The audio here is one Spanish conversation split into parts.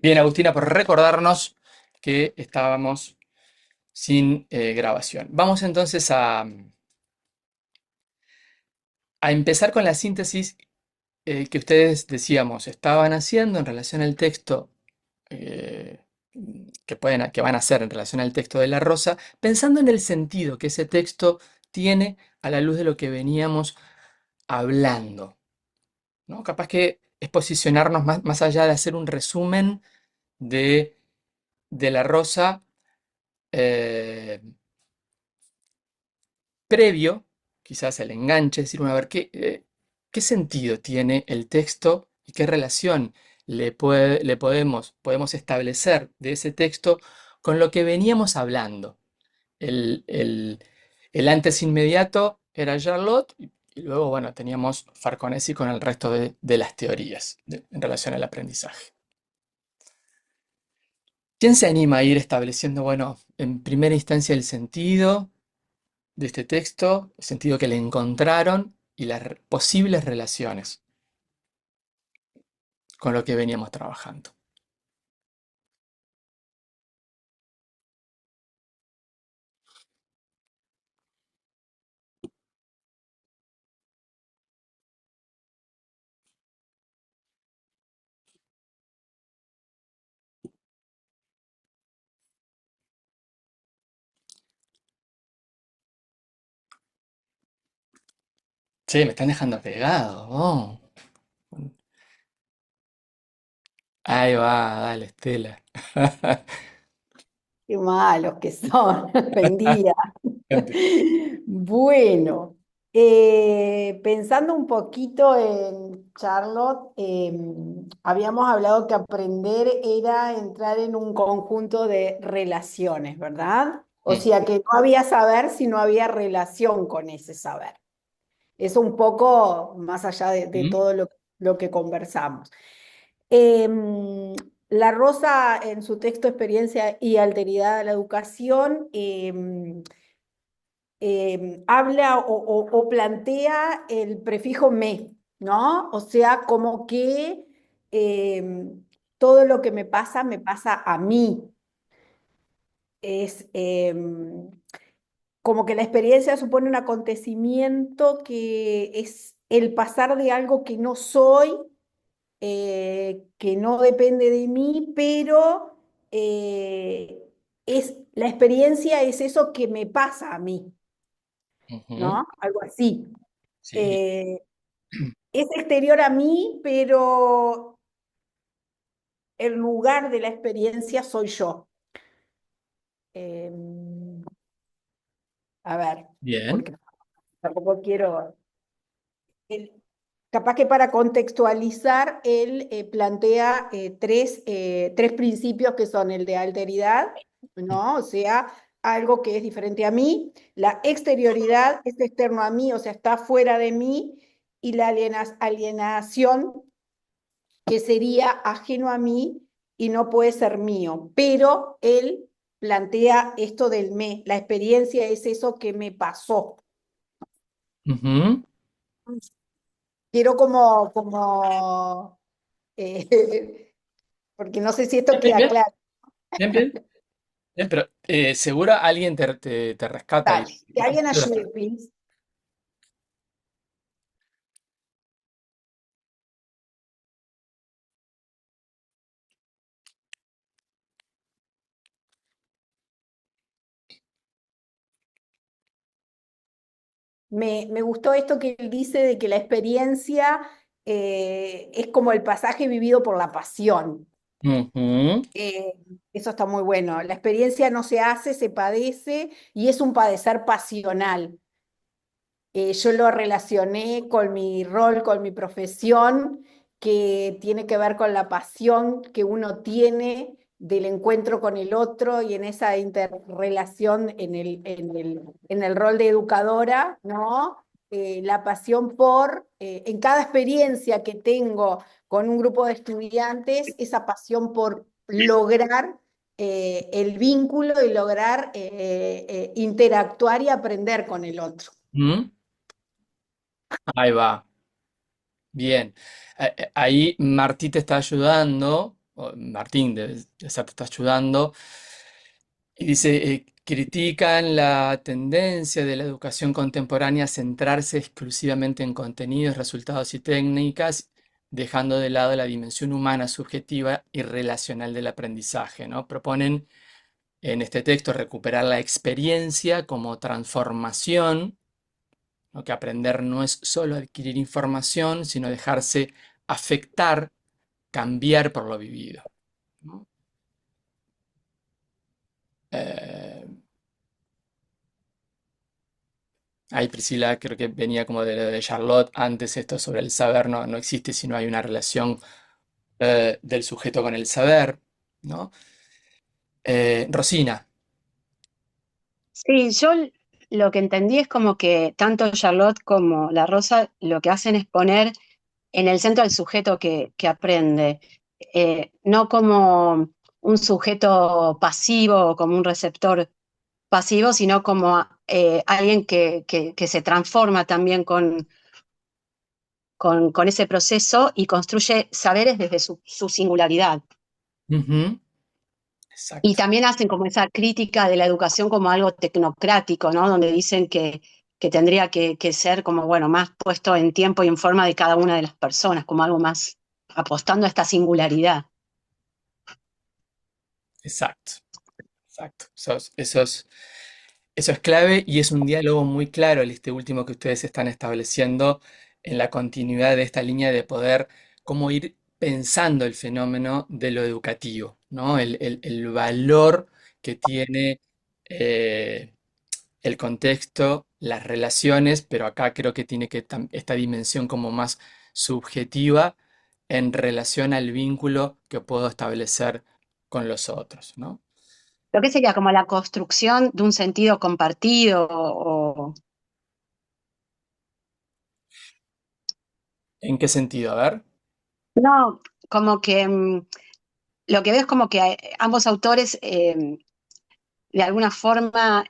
Bien, Agustina, por recordarnos que estábamos sin grabación. Vamos entonces a empezar con la síntesis que ustedes decíamos estaban haciendo en relación al texto eh, que van a hacer en relación al texto de La Rosa, pensando en el sentido que ese texto tiene a la luz de lo que veníamos hablando, ¿no? Capaz que es posicionarnos más allá de hacer un resumen de, de La Rosa. eh, Previo, quizás el enganche, decir, bueno, a ver, ¿qué sentido tiene el texto y qué relación podemos establecer de ese texto con lo que veníamos hablando? El, el- el antes inmediato era Charlotte y luego, bueno, teníamos Farconesi con el resto de las teorías en relación al aprendizaje. ¿Quién se anima a ir estableciendo, bueno, en primera instancia el sentido de este texto, el sentido que le encontraron y las posibles relaciones con lo que veníamos trabajando? Che, me están dejando pegado. Oh. Ahí va, dale, Estela. Qué malos que son, vendía. Bueno, pensando un poquito en Charlotte, habíamos hablado que aprender era entrar en un conjunto de relaciones, ¿verdad? O Mm, sea que no había saber si no había relación con ese saber. Eso un poco más allá de mm, todo lo que conversamos. Em, La Rosa, en su texto Experiencia y Alteridad a la Educación, habla o plantea el prefijo me, ¿no? O sea, como que todo lo que me pasa a mí. Es como que la experiencia supone un acontecimiento que es el pasar de algo que no soy, que no depende de mí, pero la experiencia es eso que me pasa a mí, ujú, ¿no? Algo así. sí. Eh, es exterior a mí, pero el lugar de la experiencia soy yo. Eh, a ver, Bien. porque tampoco quiero... el- capaz que para contextualizar, él plantea tres principios que son el de alteridad, ¿no? O sea, algo que es diferente a mí, la exterioridad es externo a mí, o sea, está fuera de mí, y la alienación, que sería ajeno a mí y no puede ser mío. Pero él plantea esto del me, la experiencia es eso que me pasó. Ujú. Quiero porque no sé si esto Bien, bien, queda bien, claro. bien, bien. Bien, pero seguro alguien te rescata y Dale, que alguien lo ayude, rescata. please. Me gustó esto que él dice de que la experiencia es como el pasaje vivido por la pasión. Ujú, Eh, Eso está muy bueno. La experiencia no se hace, se padece y es un padecer pasional. Yo lo relacioné con mi rol, con mi profesión, que tiene que ver con la pasión que uno tiene del encuentro con el otro y en esa interrelación en el rol de educadora, ¿no? La pasión en cada experiencia que tengo con un grupo de estudiantes, esa pasión por lograr el vínculo y lograr interactuar y aprender con el otro. ujú. Ahí va. Bien. Ahí Martí te está ayudando. o Martín debe de ser, te está ayudando, y dice, critican la tendencia de la educación contemporánea a centrarse exclusivamente en contenidos, resultados y técnicas, dejando de lado la dimensión humana, subjetiva y relacional del aprendizaje, ¿no? Proponen en este texto recuperar la experiencia como transformación, ¿no? Que aprender no es solo adquirir información, sino dejarse afectar, cambiar por lo vivido, ¿no? Eh, Ahí Priscila creo que venía como de lo de Charlotte antes, esto sobre el saber no existe si no hay una relación del sujeto con el saber, ¿no? Rosina. Sí, lo que entendí es como que tanto Charlotte como La Rosa lo que hacen es poner en el centro al sujeto que aprende, no como un sujeto pasivo o como un receptor pasivo, sino como alguien que se transforma también con ese proceso y construye saberes desde su singularidad. Ujú, Y exacto, también hacen como esa crítica de la educación como algo tecnocrático, ¿no? Donde dicen que tendría que ser como, bueno, más puesto en tiempo y en forma de cada una de las personas, como algo más apostando a esta singularidad. exacto, exacto. Eso es clave y es un diálogo muy claro el este último que ustedes están estableciendo en la continuidad de esta línea de poder, cómo ir pensando el fenómeno de lo educativo, ¿no? El valor que tiene eh, el contexto, las relaciones, pero acá creo que tiene que esta dimensión como más subjetiva en relación al vínculo que puedo establecer con los otros, ¿no? Lo que sería como la construcción de un sentido compartido ¿En qué sentido? A ver. no, como que lo que veo es como que ambos autores de alguna forma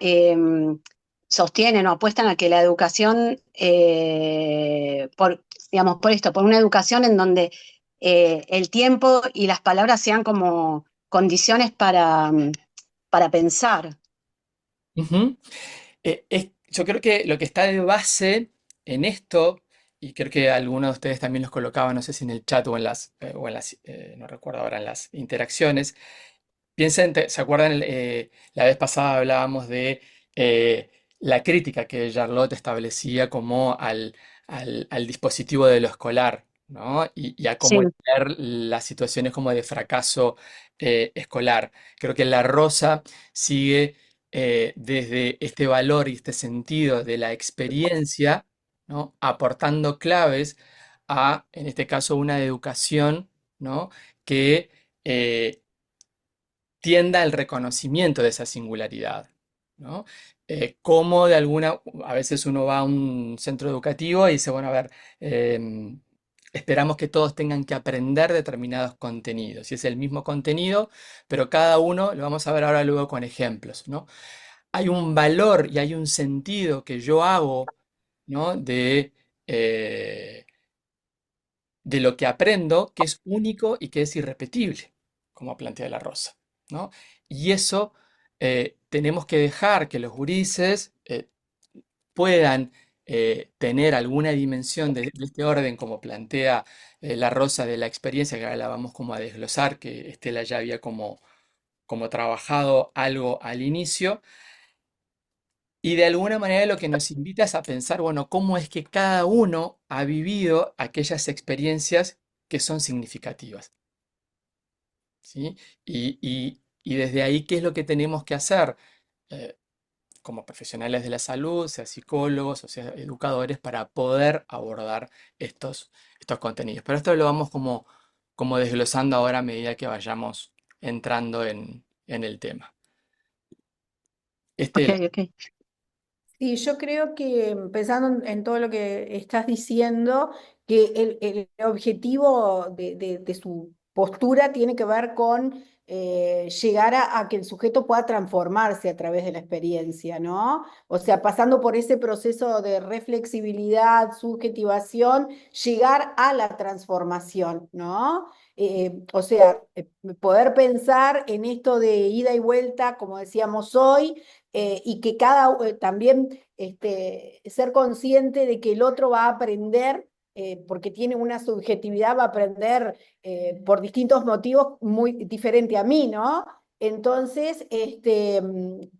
sostienen o apuestan a que la educación, digamos, por esto, por una educación en donde el tiempo y las palabras sean como condiciones para pensar. Ujú. Yo creo que lo que está de base en esto, y creo que algunos de ustedes también los colocaban, no sé si en el chat o en las, no recuerdo ahora, en las interacciones. Piensen, ¿se acuerdan? La vez pasada hablábamos de eh, la crítica que Charlotte establecía como al dispositivo de lo escolar, ¿no? Y a Sí, cómo leer las situaciones como de fracaso escolar. Creo que La Rosa sigue desde este valor y este sentido de la experiencia, ¿no? Aportando claves a, en este caso, una educación, ¿no? Que tienda al reconocimiento de esa singularidad, ¿no? Cómo de alguna, a veces uno va a un centro educativo y dice, bueno, a ver, esperamos que todos tengan que aprender determinados contenidos, y es el mismo contenido, pero cada uno, lo vamos a ver ahora luego con ejemplos, ¿no? Hay un valor y hay un sentido que yo hago, ¿no? Eh, de lo que aprendo que es único y que es irrepetible, como plantea La Rosa, ¿no? Y eso tenemos que dejar que los gurises puedan tener alguna dimensión de este orden, como plantea La Rosa de la experiencia, que ahora la vamos como a desglosar, que Estela ya había como trabajado algo al inicio, y de alguna manera lo que nos invita es a pensar, bueno, cómo es que cada uno ha vivido aquellas experiencias que son significativas, ¿sí? Y desde ahí, ¿qué es lo que tenemos que hacer como profesionales de la salud, sea psicólogos o sea educadores, para poder abordar estos contenidos? Pero esto lo vamos como desglosando ahora a medida que vayamos entrando en el tema. ok, Estela. ok. Sí, yo creo que pensando en todo lo que estás diciendo, que el objetivo de su postura tiene que ver con llegar a que el sujeto pueda transformarse a través de la experiencia, ¿no? O sea, pasando por ese proceso de reflexibilidad, subjetivación, llegar a la transformación, ¿no? O sea, poder pensar en esto de ida y vuelta, como decíamos hoy, y que también ser consciente de que el otro va a aprender, porque tiene una subjetividad, va a aprender por distintos motivos muy diferente a mí, ¿no? Entonces,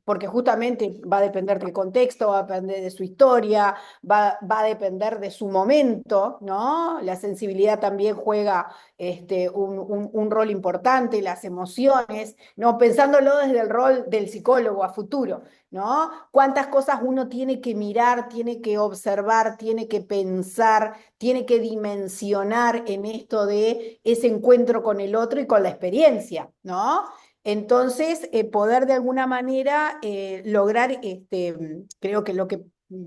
porque justamente va a depender del contexto, va a depender de su historia, va a depender de su momento, ¿no? La sensibilidad también juega un rol importante, las emociones, ¿no? Pensándolo desde el rol del psicólogo a futuro, ¿no? Cuántas cosas uno tiene que mirar, tiene que observar, tiene que pensar, tiene que dimensionar en esto de ese encuentro con el otro y con la experiencia, ¿no? Entonces, poder de alguna manera lograr, creo que lo que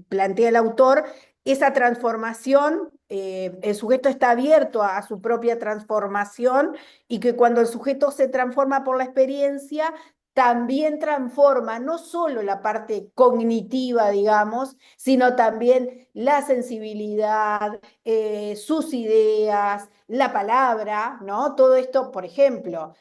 plantea el autor, esa transformación, el sujeto está abierto a su propia transformación y que cuando el sujeto se transforma por la experiencia, también transforma no solo la parte cognitiva, digamos, sino también la sensibilidad, sus ideas, la palabra, ¿no? Todo esto, por ejemplo,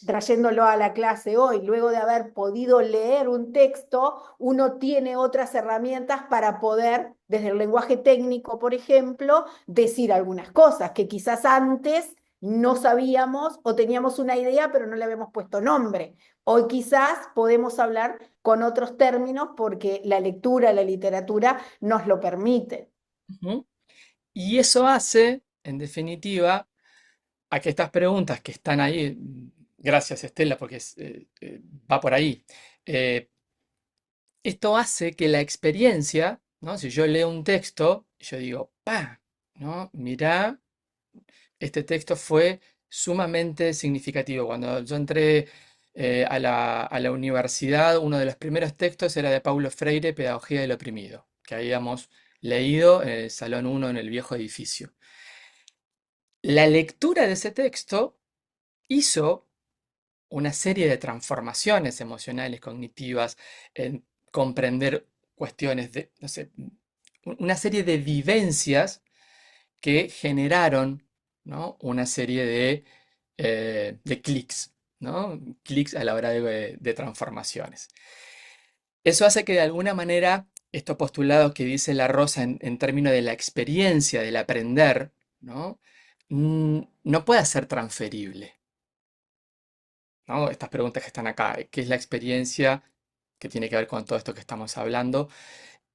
trayéndolo a la clase hoy, luego de haber podido leer un texto, uno tiene otras herramientas para poder, desde el lenguaje técnico, por ejemplo, decir algunas cosas que quizás antes no sabíamos o teníamos una idea, pero no le habíamos puesto nombre. Hoy quizás podemos hablar con otros términos porque la lectura, la literatura nos lo permite. Ujú. Y eso hace, en definitiva, a que estas preguntas que están ahí, gracias Estela, porque va por ahí, eh, esto hace que la experiencia, ¿no? Si yo leo un texto, yo digo, pa, ¿no? Mirá, este texto fue sumamente significativo. Cuando yo entré a la universidad, uno de los primeros textos era de Paulo Freire, Pedagogía del Oprimido, que habíamos leído en el Salón 1 en el viejo edificio. La lectura de ese texto hizo una serie de transformaciones emocionales, cognitivas, en comprender cuestiones de, no sé, una serie de vivencias que generaron, ¿no? Una serie de clics, ¿no? Clics a la hora de transformaciones. Eso hace que de alguna manera estos postulados que dice La Rosa en términos de la experiencia, del aprender, ¿no? No pueda ser transferible, ¿no? Estas preguntas que están acá, ¿qué es la experiencia que tiene que ver con todo esto que estamos hablando?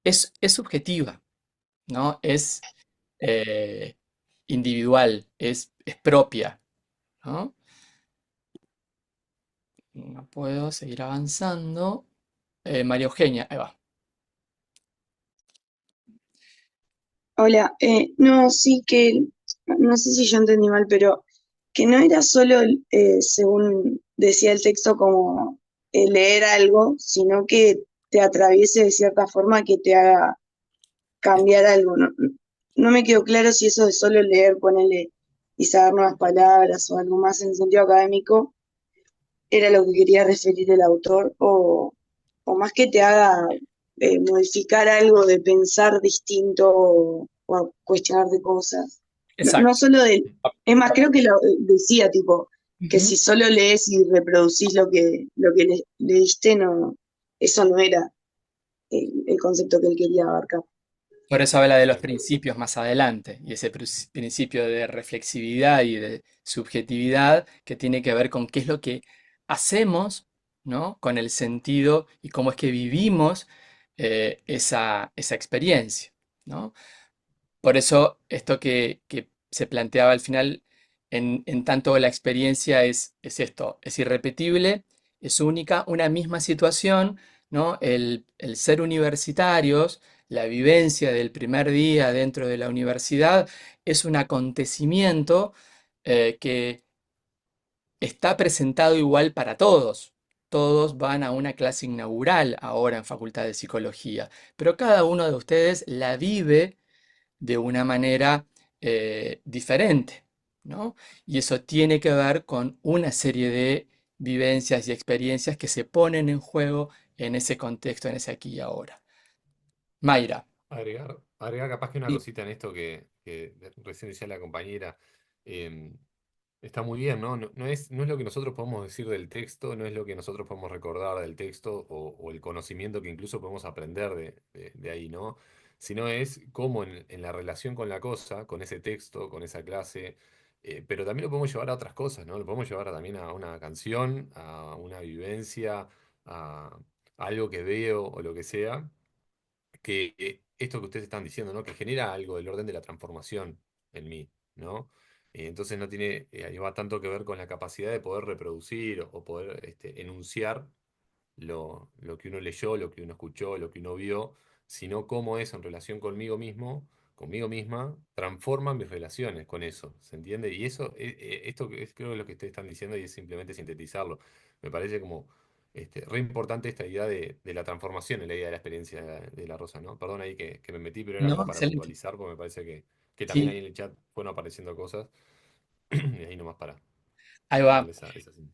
Es subjetiva, ¿no? Es eh, individual, es propia, ¿no? No puedo seguir avanzando. María Eugenia, ahí va. Hola, no, sí que, no sé si yo entendí mal, pero que no era solo, según decía el texto, como leer algo, sino que te atraviese de cierta forma que te haga cambiar algo. No, no me quedó claro si eso de solo leer, ponerle y saber nuevas palabras o algo más en el sentido académico, era lo que quería referir el autor, o más que te haga modificar algo de pensar distinto o cuestionar de cosas. No, no Exacto. solo de, es más, creo que lo decía, tipo, que Ujú. si solo lees y reproducís lo que leíste, no, eso no era el concepto que él quería abarcar. Por eso habla de los principios más adelante, y ese principio de reflexividad y de subjetividad que tiene que ver con qué es lo que hacemos, ¿no? Con el sentido y cómo es que vivimos esa experiencia, ¿no? Por eso esto que se planteaba al final, en tanto la experiencia es esto, es irrepetible, es única, una misma situación, ¿no? El ser universitarios, la vivencia del primer día dentro de la universidad es un acontecimiento que está presentado igual para todos. Todos van a una clase inaugural ahora en Facultad de Psicología, pero cada uno de ustedes la vive de una manera diferente, ¿no? Y eso tiene que ver con una serie de vivencias y experiencias que se ponen en juego en ese contexto, en ese aquí y ahora. Mayra, Agregar capaz que una sí, cosita en esto que recién decía la compañera. em, Está muy bien, ¿no? No es lo que nosotros podemos decir del texto, no es lo que nosotros podemos recordar del texto o el conocimiento que incluso podemos aprender de ahí, ¿no? Sino es cómo en la relación con la cosa, con ese texto, con esa clase, pero también lo podemos llevar a otras cosas, ¿no? Lo podemos llevar también a una canción, a una vivencia, a algo que veo o lo que sea que esto que ustedes están diciendo, ¿no? Que genera algo del orden de la transformación en mí, ¿no? Entonces no tiene, lleva tanto que ver con la capacidad de poder reproducir o poder enunciar lo que uno leyó, lo que uno escuchó, lo que uno vio, sino cómo eso en relación conmigo mismo, conmigo misma, transforma mis relaciones con eso, ¿se entiende? Y eso, esto que es creo que lo que ustedes están diciendo y es simplemente sintetizarlo. Me parece como re importante esta idea de la transformación en la idea de la experiencia de la rosa, ¿no? Perdón ahí que me metí, pero era no, como para excelente. puntualizar, porque me parece que también Sí, ahí en el chat fueron apareciendo cosas, y ahí nomás ahí para va. darle esa síntesis.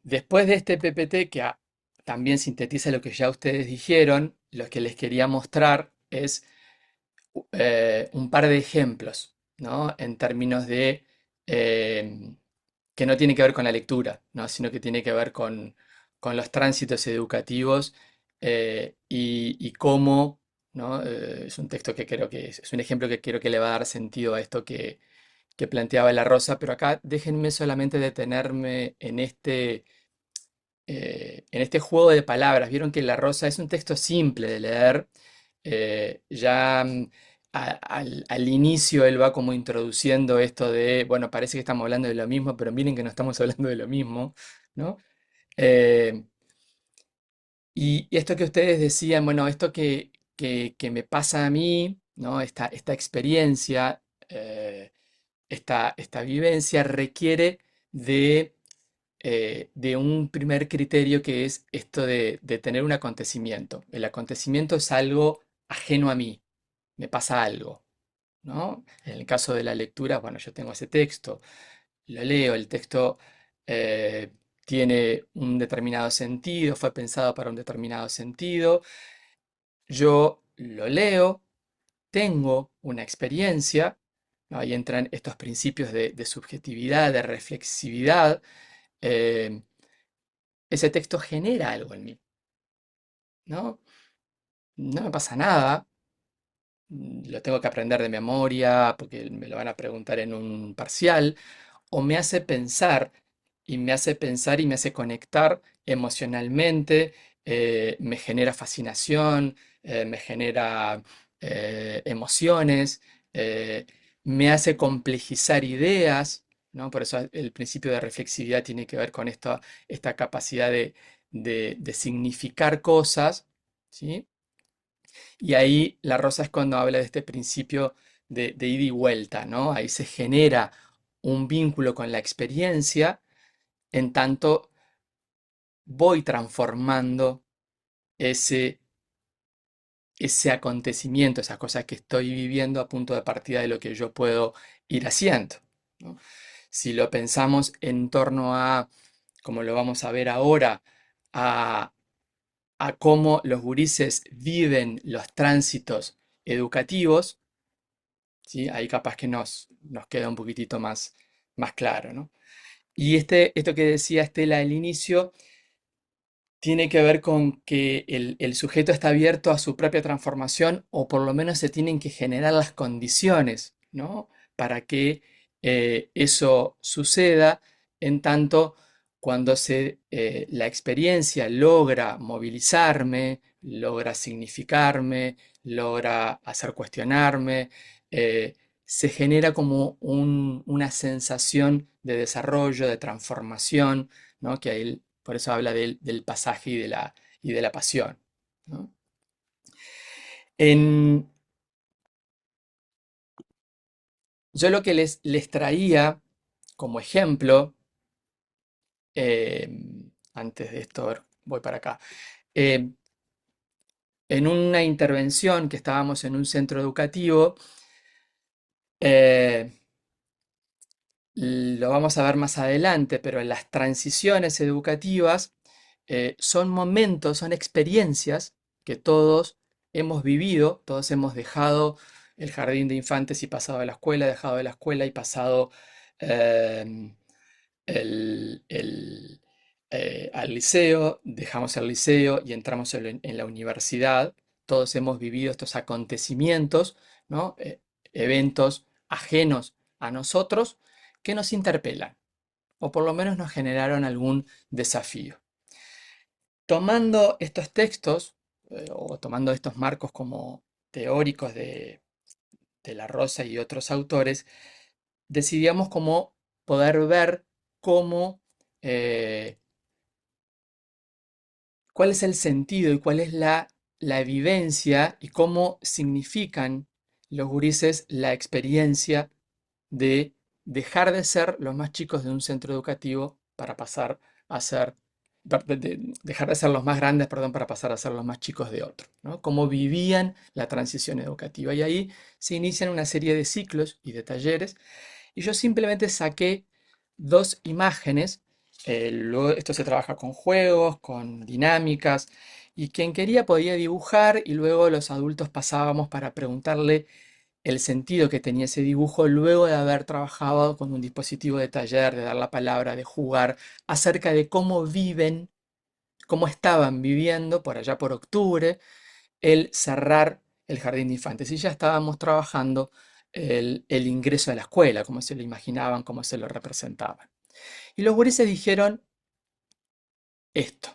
Después de este PPT que también sintetiza lo que ya ustedes dijeron, lo que les quería mostrar es un par de ejemplos, ¿no? En términos de eh, que no tiene que ver con la lectura, ¿no? Sino que tiene que ver con los tránsitos educativos y cómo, ¿no? Es un texto que creo que es un ejemplo que creo que le va a dar sentido a esto que planteaba La Rosa, pero acá déjenme solamente detenerme en este juego de palabras. Vieron que La Rosa es un texto simple de leer. Ya al inicio él va como introduciendo esto de, bueno, parece que estamos hablando de lo mismo, pero miren que no estamos hablando de lo mismo, ¿no? Eh, y esto que ustedes decían, bueno, esto que me pasa a mí, ¿no? Esta experiencia, esta vivencia requiere de un primer criterio que es esto de tener un acontecimiento. El acontecimiento es algo ajeno a mí, me pasa algo, ¿no? En el caso de la lectura, bueno, yo tengo ese texto, lo leo, el texto eh, tiene un determinado sentido, fue pensado para un determinado sentido, yo lo leo, tengo una experiencia, ¿no? Ahí entran estos principios de subjetividad, de reflexividad. eh, Ese texto genera algo en mí, ¿no? No me pasa nada, lo tengo que aprender de memoria porque me lo van a preguntar en un parcial, o me hace pensar y me hace pensar y me hace conectar emocionalmente, me genera fascinación, me genera emociones, eh, me hace complejizar ideas, ¿no? Por eso el principio de reflexividad tiene que ver con esta capacidad de significar cosas, ¿sí? Y ahí La Rosa es cuando habla de este principio de ida y vuelta, ¿no? Ahí se genera un vínculo con la experiencia, en tanto voy transformando ese, ese acontecimiento, esas cosas que estoy viviendo a punto de partida de lo que yo puedo ir haciendo, ¿no? Si lo pensamos en torno a, como lo vamos a ver ahora, a, a cómo los gurises viven los tránsitos educativos, ¿sí? Ahí capaz que nos queda un poquitito más claro, ¿no? Y esto que decía Estela al inicio tiene que ver con que el sujeto está abierto a su propia transformación o por lo menos se tienen que generar las condiciones, ¿no? Para que eso suceda, en tanto cuando la experiencia logra movilizarme, logra significarme, logra hacer cuestionarme, eh, se genera como una sensación de desarrollo, de transformación, ¿no? Que ahí por eso habla del pasaje y de la pasión, ¿no? En- yo lo que les traía como ejemplo, eh, antes de esto, a ver, voy para acá, eh, en una intervención que estábamos en un centro educativo, eh, lo vamos a ver más adelante, pero las transiciones educativas son momentos, son experiencias que todos hemos vivido, todos hemos dejado el jardín de infantes y pasado a la escuela, dejado de la escuela y pasado em, al liceo, dejamos el liceo y entramos en la universidad. Todos hemos vivido estos acontecimientos, ¿no? Eventos ajenos a nosotros que nos interpelan, o por lo menos nos generaron algún desafío. Tomando estos textos, o tomando estos marcos como teóricos de La Rosa y otros autores, decidíamos cómo poder ver cómo, cuál es el sentido y cuál es la vivencia y cómo significan los gurises la experiencia de dejar de ser los más chicos de un centro educativo para pasar a ser, dejar de ser los más grandes, perdón, para pasar a ser los más chicos de otro, ¿no? Cómo vivían la transición educativa. Y ahí se inician una serie de ciclos y de talleres. Y yo simplemente saqué dos imágenes. Luego esto se trabaja con juegos, con dinámicas. Y quien quería podía dibujar y luego los adultos pasábamos para preguntarle el sentido que tenía ese dibujo luego de haber trabajado con un dispositivo de taller, de dar la palabra, de jugar, acerca de cómo viven, cómo estaban viviendo por allá por octubre, el cerrar el jardín de infantes. Y ya estábamos trabajando el ingreso a la escuela, cómo se lo imaginaban, cómo se lo representaban. Y los gurises dijeron esto.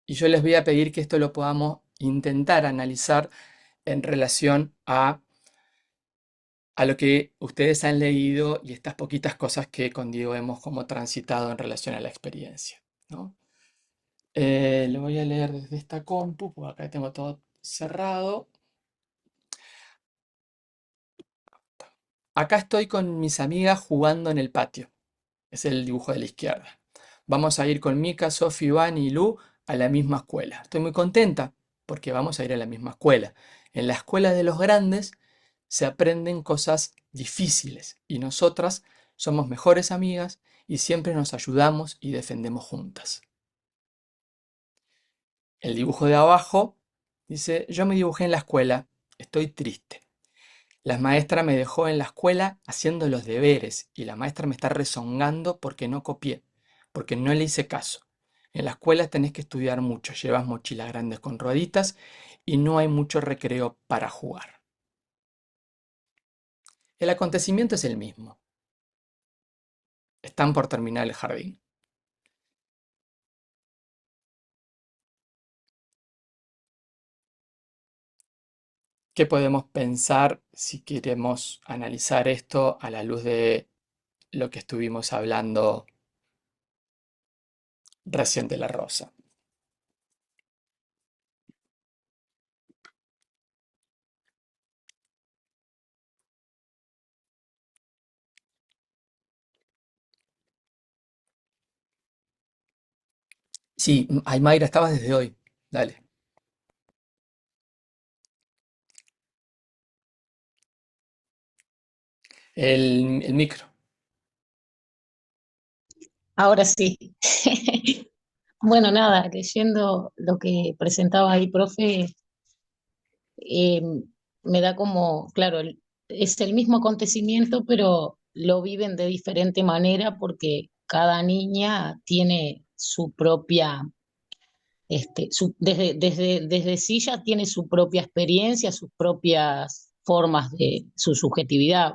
Y yo les voy a pedir que esto lo podamos intentar analizar en relación a lo que ustedes han leído y estas poquitas cosas que con Diego hemos como transitado en relación a la experiencia, ¿no? Lo voy a leer desde esta compu, porque acá tengo todo cerrado. Acá estoy con mis amigas jugando en el patio. Es el dibujo de la izquierda. Vamos a ir con Mika, Sofi, Iván y Lu a la misma escuela. Estoy muy contenta porque vamos a ir a la misma escuela. En la escuela de los grandes se aprenden cosas difíciles y nosotras somos mejores amigas y siempre nos ayudamos y defendemos juntas. El dibujo de abajo dice, yo me dibujé en la escuela, estoy triste. La maestra me dejó en la escuela haciendo los deberes y la maestra me está rezongando porque no copié, porque no le hice caso. En la escuela tenés que estudiar mucho, llevas mochilas grandes con rueditas y no hay mucho recreo para jugar. El acontecimiento es el mismo. Están por terminar el jardín. ¿Qué podemos pensar si queremos analizar esto a la luz de lo que estuvimos hablando recién de La Rosa? Sí, ay, Mayra, estabas desde hoy. Dale. El micro. Ahora sí. Bueno, nada, leyendo lo que presentaba ahí, profe, eh, me da como, claro, es el mismo acontecimiento, pero lo viven de diferente manera porque cada niña tiene su propia, desde sí ya tiene su propia experiencia, sus propias formas de su subjetividad,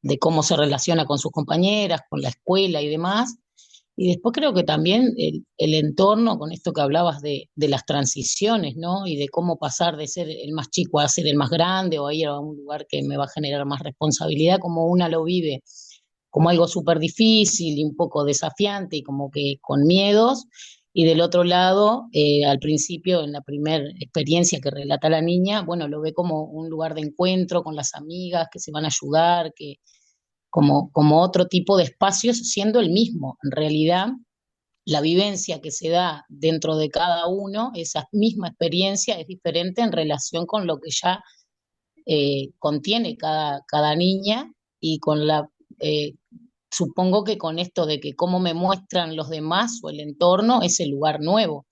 de cómo se relaciona con sus compañeras, con la escuela y demás. Y después creo que también el entorno, con esto que hablabas de las transiciones, ¿no? Y de cómo pasar de ser el más chico a ser el más grande o a ir a un lugar que me va a generar más responsabilidad, como una lo vive como algo súper difícil y un poco desafiante y como que con miedos. Y del otro lado, al principio, en la primera experiencia que relata la niña, bueno, lo ve como un lugar de encuentro con las amigas que se van a ayudar, que como otro tipo de espacios, siendo el mismo. En realidad, la vivencia que se da dentro de cada uno, esa misma experiencia es diferente en relación con lo que ya contiene cada niña y con supongo que con esto de que cómo me muestran los demás o el entorno es el lugar nuevo,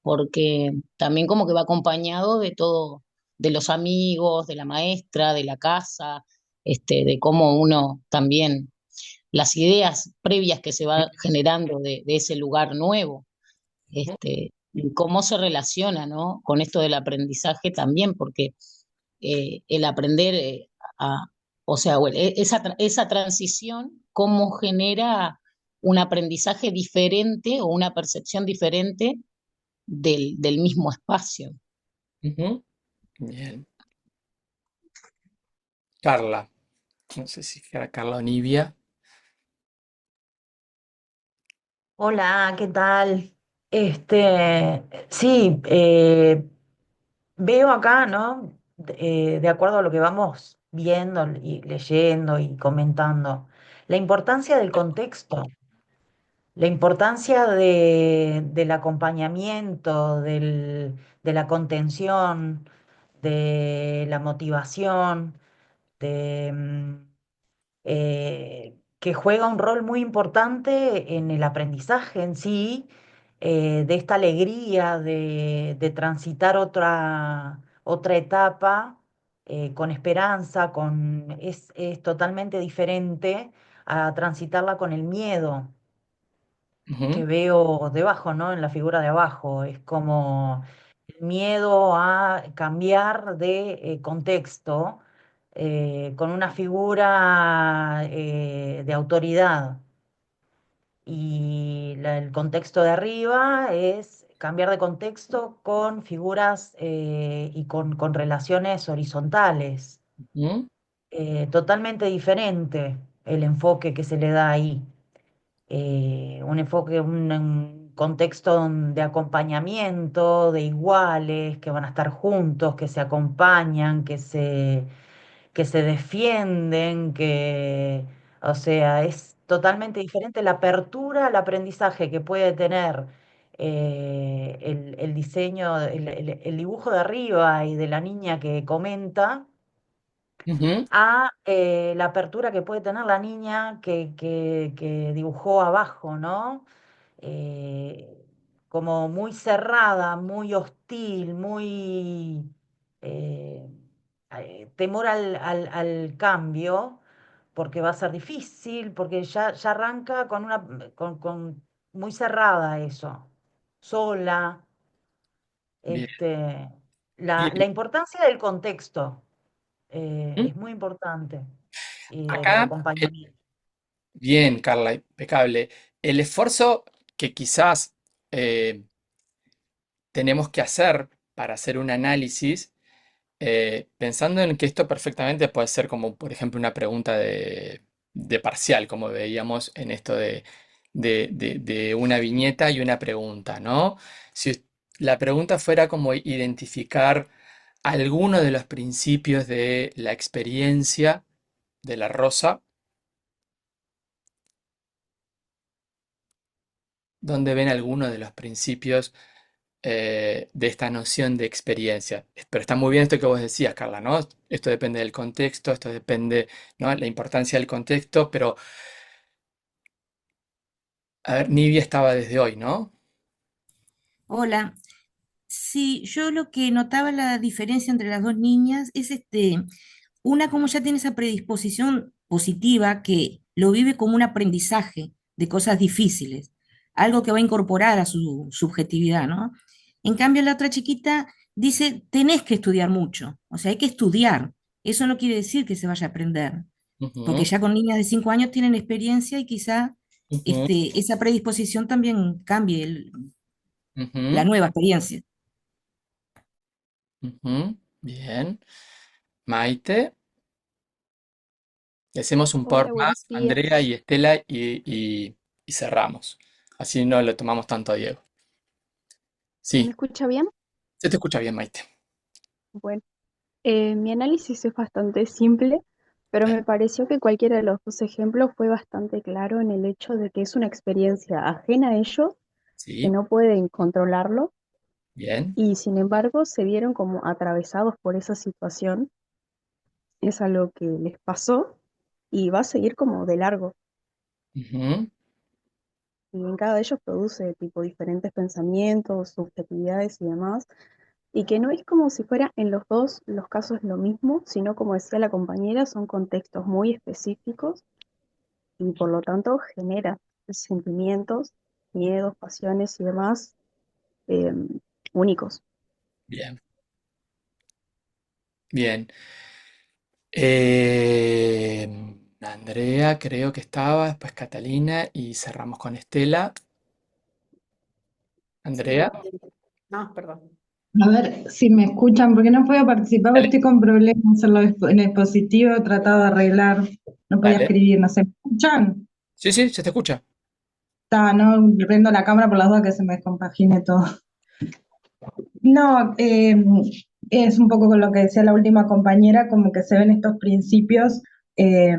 porque también como que va acompañado de todo, de los amigos, de la maestra, de la casa, de cómo uno también, las ideas previas que se va generando de ese lugar nuevo, Ujú, y cómo se relaciona, ¿no? Con esto del aprendizaje también, porque el aprender a, o sea, bueno, esa transición, cómo genera un aprendizaje diferente o una percepción diferente del mismo espacio. ujú. Bien. Carla, no sé si era Carla o Nivia. Hola, ¿qué tal? Sí, veo acá, ¿no? De acuerdo a lo que vamos viendo y leyendo y comentando, la importancia del contexto, la importancia del acompañamiento, de la contención, de la motivación, de, que juega un rol muy importante en el aprendizaje en sí, de esta alegría de transitar otra etapa con esperanza, es totalmente diferente a transitarla con el miedo que Ujú, veo debajo, ¿no? En la figura de abajo. Es como el miedo a cambiar de contexto con una figura de autoridad. Y el contexto de arriba es cambiar de contexto con figuras y con relaciones horizontales. ujú, Totalmente diferente el enfoque que se le da ahí, un enfoque, un contexto de acompañamiento, de iguales, que van a estar juntos, que se acompañan, que se defienden, o sea, es totalmente diferente la apertura al aprendizaje que puede tener el diseño, el dibujo de arriba y de la niña que comenta ujú, a la apertura que puede tener la niña que dibujó abajo, ¿no? Eh, Como muy cerrada, muy hostil, muy eh, temor al cambio, porque va a ser difícil, porque ya arranca con muy cerrada eso, sola, bien. este, la Bien. importancia del contexto Ujú. es muy importante y del Acá, acompañamiento. bien, Carla, impecable. El esfuerzo que quizás eh, tenemos que hacer para hacer un análisis, pensando en que esto perfectamente puede ser como, por ejemplo, una pregunta de parcial, como veíamos en esto de una viñeta y una pregunta, ¿no? Si la pregunta fuera como identificar alguno de los principios de la experiencia de la rosa, ¿dónde ven alguno de los principios de esta noción de experiencia? Pero está muy bien esto que vos decías, Carla, ¿no? Esto depende del contexto, esto depende, ¿no? La importancia del contexto, pero, a ver, Nivia estaba desde hoy, ¿no? Hola, sí, yo lo que notaba la diferencia entre las dos niñas es una como ya tiene esa predisposición positiva que lo vive como un aprendizaje de cosas difíciles, algo que va a incorporar a su subjetividad, ¿no? En cambio, la otra chiquita dice, tenés que estudiar mucho, o sea, hay que estudiar. Eso no quiere decir que se vaya a aprender, porque Ujú, ya con niñas de 5 años tienen experiencia y quizá ujú, esa predisposición también cambie la ujú, nueva experiencia. ujú. Bien. Maite, y hacemos un par Hola, buenos más, Andrea días. y Estela, y cerramos. Así no le tomamos tanto a Diego. ¿Se me Sí, escucha bien? se te escucha bien, Maite. Bueno, mi análisis es bastante simple, pero me pareció que cualquiera de los dos ejemplos fue bastante claro en el hecho de que es una experiencia ajena a ellos, que Sí, no pueden controlarlo, bien. y sin embargo se vieron como atravesados por esa situación. Es algo que les pasó y va a seguir como de largo. Ujú. Y en cada de ellos produce tipo diferentes pensamientos, subjetividades y demás. Y que no es como si fuera en los dos los casos lo mismo, sino como decía la compañera, son contextos muy específicos y por lo tanto genera sentimientos, miedos, pasiones y demás eh, únicos. Bien, bien. Eh, Andrea creo que estaba, después Catalina y cerramos con Estela. Sí. Andrea, No, perdón. A ver si me escuchan, porque no puedo participar, porque dale, estoy con problemas en el dispositivo, he tratado de arreglar, no podía dale. escribir, no sé, ¿me escuchan? Sí, sí, se te escucha. Está, no prendo la cámara por las dudas que se me descompagine todo. No, es un poco con lo que decía la última compañera, como que se ven estos principios eh,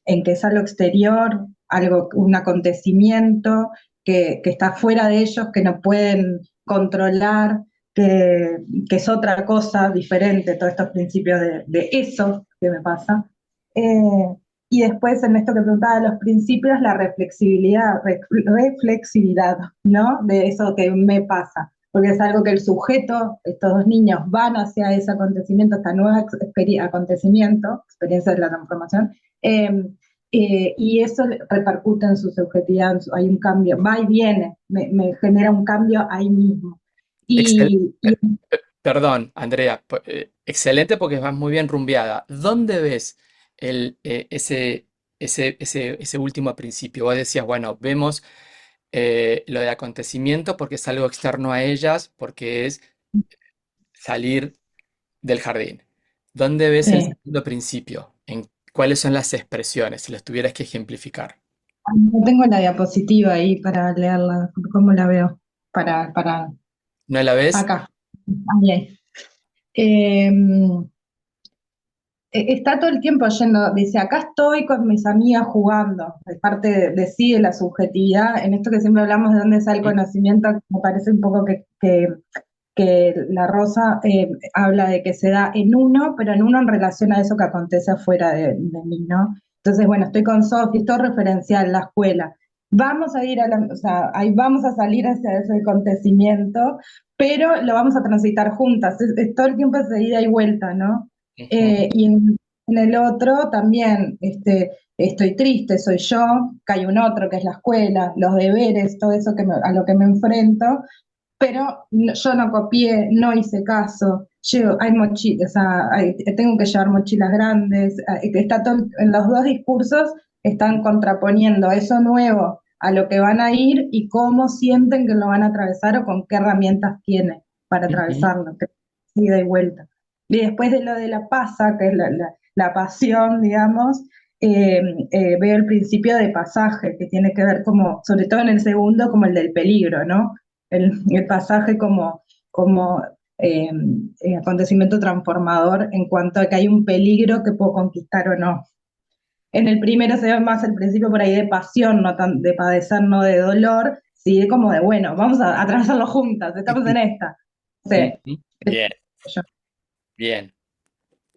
en que es algo exterior, algo, un acontecimiento que está fuera de ellos, que no pueden controlar, que es otra cosa diferente, todos estos principios de eso que me pasa. Eh, y después en esto que preguntaba de los principios, la reflexividad, ¿no? De eso que me pasa porque es algo que el sujeto, estos dos niños van hacia ese acontecimiento, esta nueva acontecimiento, experiencia de la transformación, y eso repercute en su subjetividad, hay un cambio, va y viene, me genera un cambio ahí mismo. Excel- Y Perdón, Andrea, excelente porque vas muy bien rumbeada. ¿Dónde ves ese último principio? Vos decías, bueno, vemos lo de acontecimiento porque es algo externo a ellas, porque es salir del jardín. ¿Dónde ves el sí, segundo principio? ¿En cuáles son las expresiones, si las tuvieras que ejemplificar? no tengo la diapositiva ahí para leerla, ¿cómo la veo? Para ¿No la ves? acá. Ahí. Em, Está todo el tiempo yendo, dice, acá estoy con mis amigas jugando, es parte de sí, de la subjetividad, en esto que siempre hablamos de dónde sale el ¿Mm? conocimiento, me parece un poco que la Rosa habla de que se da en uno, pero en uno en relación a eso que acontece afuera de mí, ¿no? Entonces, bueno, estoy con Sofi, todo referencial, la escuela. Vamos a ir o sea, ahí vamos a salir hacia ese acontecimiento, pero lo vamos a transitar juntas, es todo el tiempo esa ida y vuelta, ¿no? Ujú, Y en el otro también, estoy triste, soy yo, que hay un otro que es la escuela, los deberes, todo eso a lo que me enfrento, pero yo no copié, no hice caso, hay mochilas, o sea, tengo que llevar mochilas grandes, que está todo, en los dos discursos están contraponiendo eso nuevo a lo que van a ir y cómo sienten que lo van a atravesar o con qué herramientas tienen para ujú, atravesarlo, que es ida y vuelta. Y después de lo de la pasa, que es la pasión, digamos, eh, veo el principio de pasaje, que tiene que ver como, sobre todo en el segundo, como el del peligro, ¿no? El pasaje como eh, acontecimiento transformador en cuanto a que hay un peligro que puedo conquistar o no. En el primero se ve más el principio por ahí de pasión, no tan de padecer, no de dolor, sí, como de, bueno, vamos a atravesarlo juntas, estamos en esta. Sí, ujú. eso Bien, yo. bien,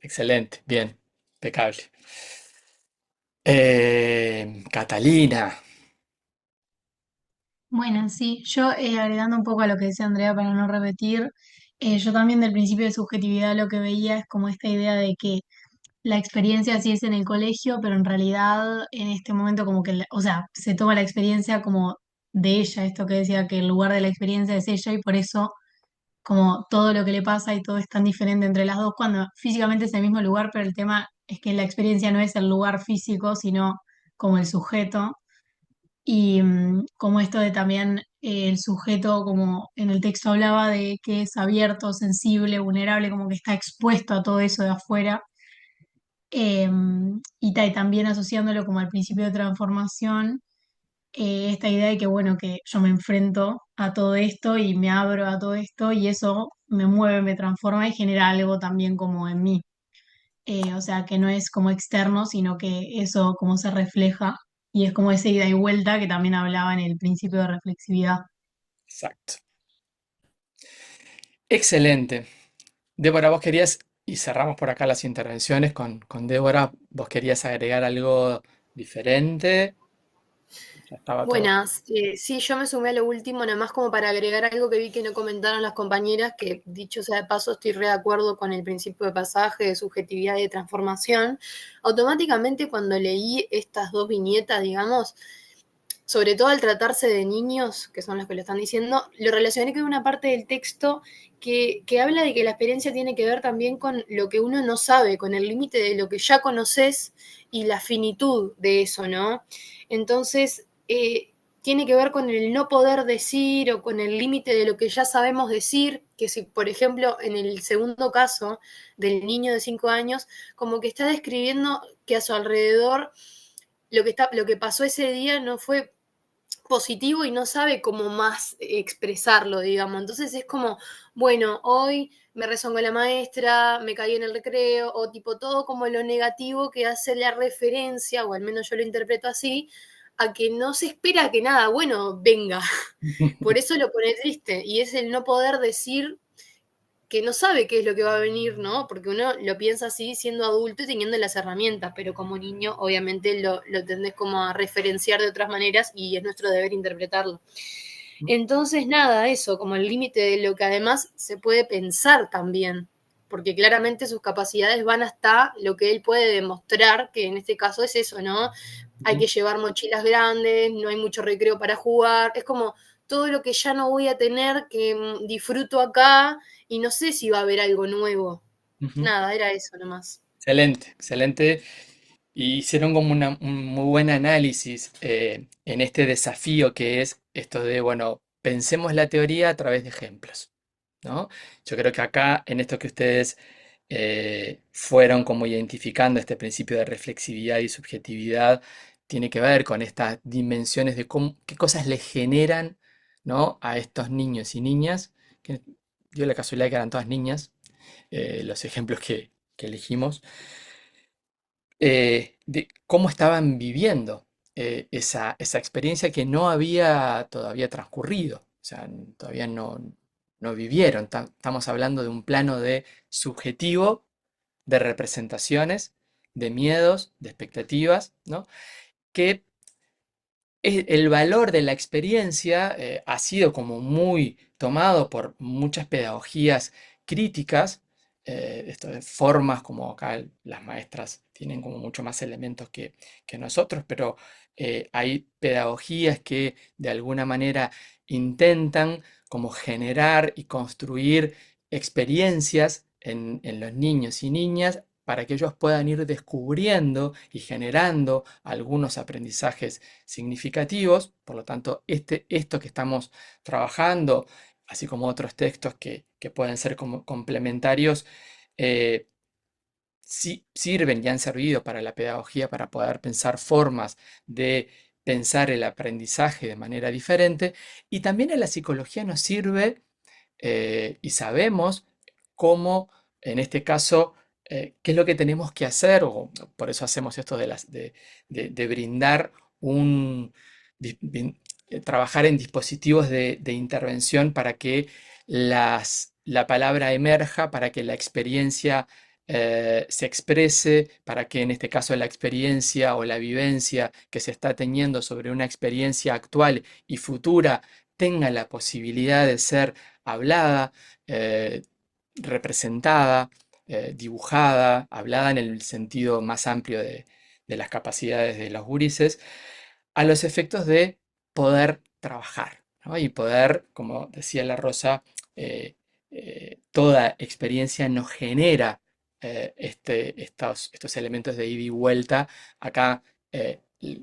excelente, bien, impecable. Catalina, Bueno, sí, yo agregando un poco a lo que decía Andrea para no repetir, yo también del principio de subjetividad lo que veía es como esta idea de que la experiencia sí es en el colegio, pero en realidad en este momento como que, o sea, se toma la experiencia como de ella, esto que decía que el lugar de la experiencia es ella y por eso como todo lo que le pasa y todo es tan diferente entre las dos cuando físicamente es el mismo lugar, pero el tema es que la experiencia no es el lugar físico, sino como el sujeto. Y como esto de también el sujeto, como en el texto hablaba, de que es abierto, sensible, vulnerable, como que está expuesto a todo eso de afuera. Y también asociándolo como al principio de transformación, esta idea de que, bueno, que yo me enfrento a todo esto y me abro a todo esto y eso me mueve, me transforma y genera algo también como en mí. O sea, que no es como externo, sino que eso como se refleja y es como esa ida y vuelta que también hablaba en el principio de reflexividad. exacto. Excelente. Débora, vos querías Y cerramos por acá las intervenciones con Débora. ¿Vos querías agregar algo diferente? Ya estaba todo. Buenas, sí, yo me sumé a lo último, nada más como para agregar algo que vi que no comentaron las compañeras, que dicho sea de paso, estoy re de acuerdo con el principio de pasaje, de subjetividad y de transformación. Automáticamente cuando leí estas dos viñetas, digamos, sobre todo al tratarse de niños, que son los que lo están diciendo, lo relacioné con una parte del texto que habla de que la experiencia tiene que ver también con lo que uno no sabe, con el límite de lo que ya conoces y la finitud de eso, ¿no? Entonces, tiene que ver con el no poder decir o con el límite de lo que ya sabemos decir, que si, por ejemplo, en el segundo caso del niño de 5 años, como que está describiendo que a su alrededor lo que pasó ese día no fue positivo y no sabe cómo más expresarlo, digamos. Entonces es como, bueno, hoy me rezongó la maestra, me caí en el recreo, o tipo todo como lo negativo que hace la referencia, o al menos yo lo interpreto así, a que no se espera que nada bueno venga. Por eso lo pone triste, y es el no poder decir que no sabe qué es lo que va a venir, ¿no? Porque uno lo piensa así siendo adulto y teniendo las herramientas, pero como niño obviamente lo tendés como a referenciar de otras maneras y es nuestro deber interpretarlo. Entonces, nada, eso, como el límite de lo que además se puede pensar también, porque claramente sus capacidades van hasta lo que él puede demostrar, que en este caso es eso, ¿no? Hay que llevar mochilas grandes, no hay mucho recreo para jugar, es como todo lo que ya no voy a tener, que disfruto acá y no sé si va a haber algo nuevo. Ujú. Nada, era eso nomás. Excelente, excelente. Y hicieron como un muy buen análisis en este desafío que es esto de, bueno, pensemos la teoría a través de ejemplos, ¿no? Yo creo que acá, en esto que ustedes fueron como identificando este principio de reflexividad y subjetividad, tiene que ver con estas dimensiones de qué cosas le generan, ¿no? A estos niños y niñas, que dio la casualidad que eran todas niñas, los ejemplos que elegimos de cómo estaban viviendo esa experiencia que no había todavía transcurrido, o sea, todavía no vivieron. Estamos hablando de un plano de subjetivo, de representaciones, de miedos, de expectativas, ¿no? Que el valor de la experiencia ha sido como muy tomado por muchas pedagogías críticas, esto de formas como acá las maestras tienen como mucho más elementos que nosotros, pero hay pedagogías que de alguna manera intentan como generar y construir experiencias en los niños y niñas para que ellos puedan ir descubriendo y generando algunos aprendizajes significativos. Por lo tanto, esto que estamos trabajando, así como otros textos que pueden ser como complementarios, eh, sí sirven y han servido para la pedagogía para poder pensar formas de pensar el aprendizaje de manera diferente. Y también en la psicología nos sirve y sabemos cómo, en este caso, qué es lo que tenemos que hacer, o por eso hacemos esto de brindar un, trabajar en dispositivos de intervención para que la palabra emerja, para que la experiencia se exprese, para que en este caso la experiencia o la vivencia que se está teniendo sobre una experiencia actual y futura tenga la posibilidad de ser hablada, eh, representada, dibujada, hablada en el sentido más amplio de las capacidades de los gurises, a los efectos de poder trabajar, ¿no? Y poder, como decía la Rosa, eh, toda experiencia nos genera estos elementos de ida y vuelta. Acá,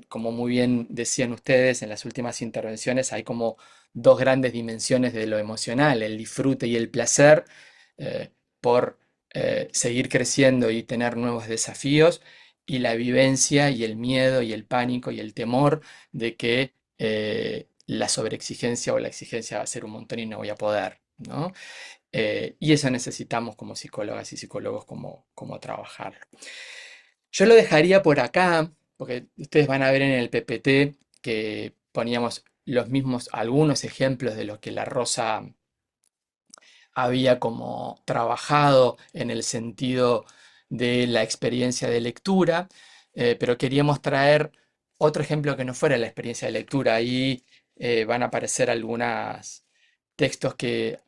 como muy bien decían ustedes en las últimas intervenciones, hay como dos grandes dimensiones de lo emocional, el disfrute y el placer por seguir creciendo y tener nuevos desafíos, y la vivencia y el miedo y el pánico y el temor de que la sobreexigencia o la exigencia va a ser un montón y no voy a poder, ¿no? Y eso necesitamos como psicólogas y psicólogos como trabajar. Yo lo dejaría por acá, porque ustedes van a ver en el PPT que poníamos los mismos, algunos ejemplos de lo que la Rosa había como trabajado en el sentido de la experiencia de lectura, pero queríamos traer otro ejemplo que no fuera la experiencia de lectura. Ahí van a aparecer algunos textos que,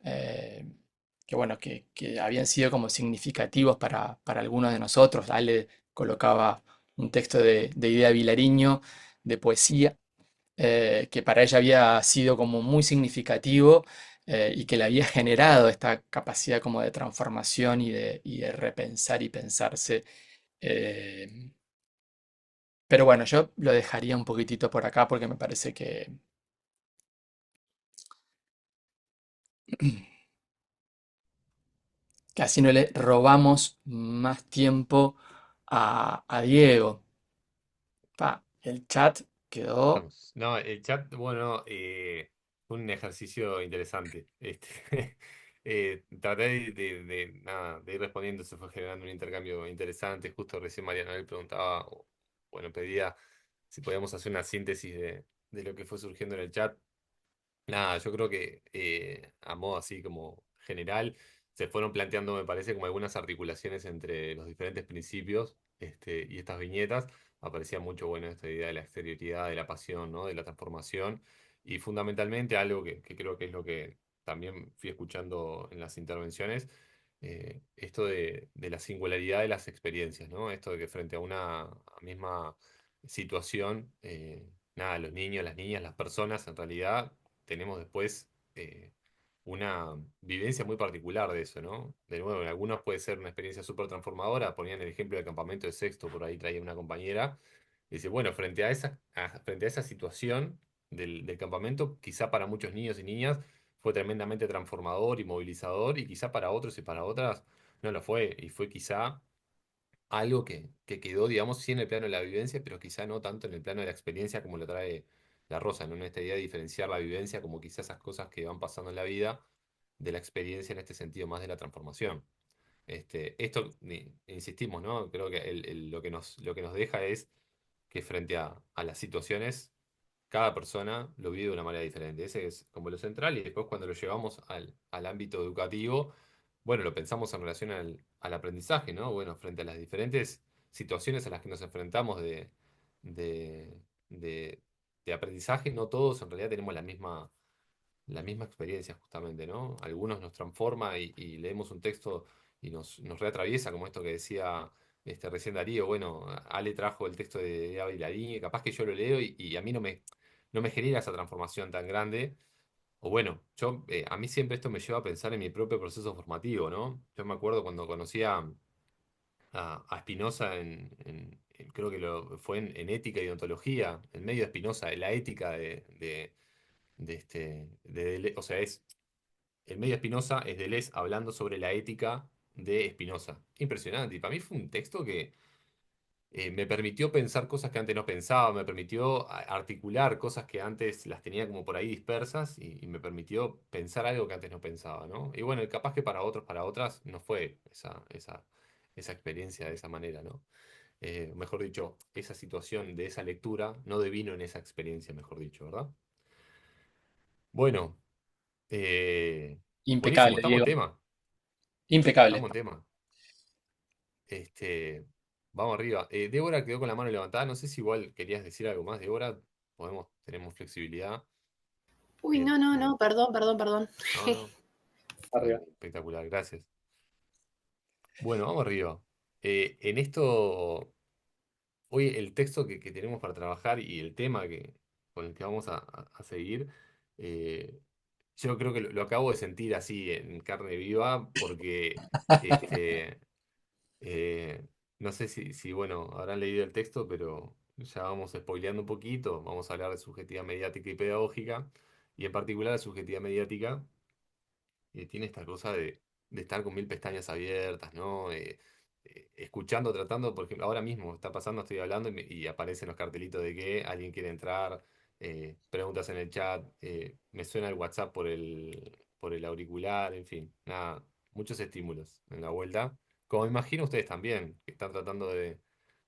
bueno, que habían sido como significativos para algunos de nosotros. Ale colocaba un texto de Idea Vilariño, de poesía, que para ella había sido como muy significativo, y que le había generado esta capacidad como de transformación y de repensar y pensarse. eh, pero bueno, yo lo dejaría un poquitito por acá porque me parece que así no le robamos más tiempo a Diego. El chat quedó. Vamos. No, el chat, bueno, fue un ejercicio interesante. Traté nada, de ir respondiendo, se fue generando un intercambio interesante. Justo recién Mariana le preguntaba, bueno, pedía si podíamos hacer una síntesis de lo que fue surgiendo en el chat. Nada, yo creo que a modo así como general se fueron planteando, me parece, como algunas articulaciones entre los diferentes principios y estas viñetas. Aparecía mucho, bueno, esta idea de la exterioridad, de la pasión, ¿no? De la transformación. Y fundamentalmente algo que creo que es lo que también fui escuchando en las intervenciones, esto de la singularidad de las experiencias, ¿no? Esto de que frente a una misma situación, nada, los niños, las niñas, las personas, en realidad tenemos después una vivencia muy particular de eso, ¿no? De nuevo, en algunos puede ser una experiencia súper transformadora. Ponían el ejemplo del campamento de sexto, por ahí traía una compañera. Dice, bueno, frente a esa situación del campamento, quizá para muchos niños y niñas fue tremendamente transformador y movilizador, y quizá para otros y para otras no lo fue, y fue quizá algo que quedó, digamos, sí en el plano de la vivencia, pero quizá no tanto en el plano de la experiencia como lo trae la Rosa, ¿no? En esta idea de diferenciar la vivencia como quizá esas cosas que van pasando en la vida de la experiencia en este sentido más de la transformación. Esto, insistimos, ¿no? Creo que lo que nos deja es que frente a las situaciones, cada persona lo vive de una manera diferente. Ese es como lo central, y después cuando lo llevamos al ámbito educativo, bueno, lo pensamos en relación al aprendizaje, ¿no? Bueno, frente a las diferentes situaciones a las que nos enfrentamos de, de, de aprendizaje, no todos en realidad tenemos la misma experiencia justamente, ¿no? Algunos nos transforma y leemos un texto y nos reatraviesa, como esto que decía recién Darío. Bueno, Ale trajo el texto de Ava y capaz que yo lo leo y a mí no me genera esa transformación tan grande. O bueno, a mí siempre esto me lleva a pensar en mi propio proceso formativo, ¿no? Yo me acuerdo cuando conocí a Spinoza creo que fue en ética y ontología, en medio de Spinoza, en la ética o sea, el medio de Spinoza es Deleuze hablando sobre la ética de Spinoza. Impresionante. Y para mí fue un texto que me permitió pensar cosas que antes no pensaba, me permitió articular cosas que antes las tenía como por ahí dispersas, y me permitió pensar algo que antes no pensaba, ¿no? Y bueno, capaz que para otros, para otras, no fue esa experiencia de esa manera, ¿no? Mejor dicho, esa situación de esa lectura no devino en esa experiencia, mejor dicho, ¿verdad? Bueno, buenísimo, Impecable, estamos en Diego. tema. Impecable. Estamos en tema. Este, vamos arriba. Débora quedó con la mano levantada. No sé si igual querías decir algo más, Débora. Tenemos flexibilidad. Uy, Bien, no, no, bueno. no, perdón, perdón, perdón. No, no. Arriba. Espectacular, gracias. Bueno, vamos arriba. En esto, hoy el texto que tenemos para trabajar y el tema con el que vamos a seguir, eh, yo creo que lo acabo de sentir así en carne viva, porque Eh, no sé bueno, habrán leído el texto, pero ya vamos spoileando un poquito. Vamos a hablar de subjetividad mediática y pedagógica, y en particular de subjetividad mediática. Tiene esta cosa de estar con mil pestañas abiertas, ¿no? Escuchando, tratando, porque ahora mismo está pasando, estoy hablando y aparecen los cartelitos de que alguien quiere entrar, preguntas en el chat, me suena el WhatsApp por el auricular, en fin, nada, muchos estímulos en la vuelta. Como imagino ustedes también, que están tratando de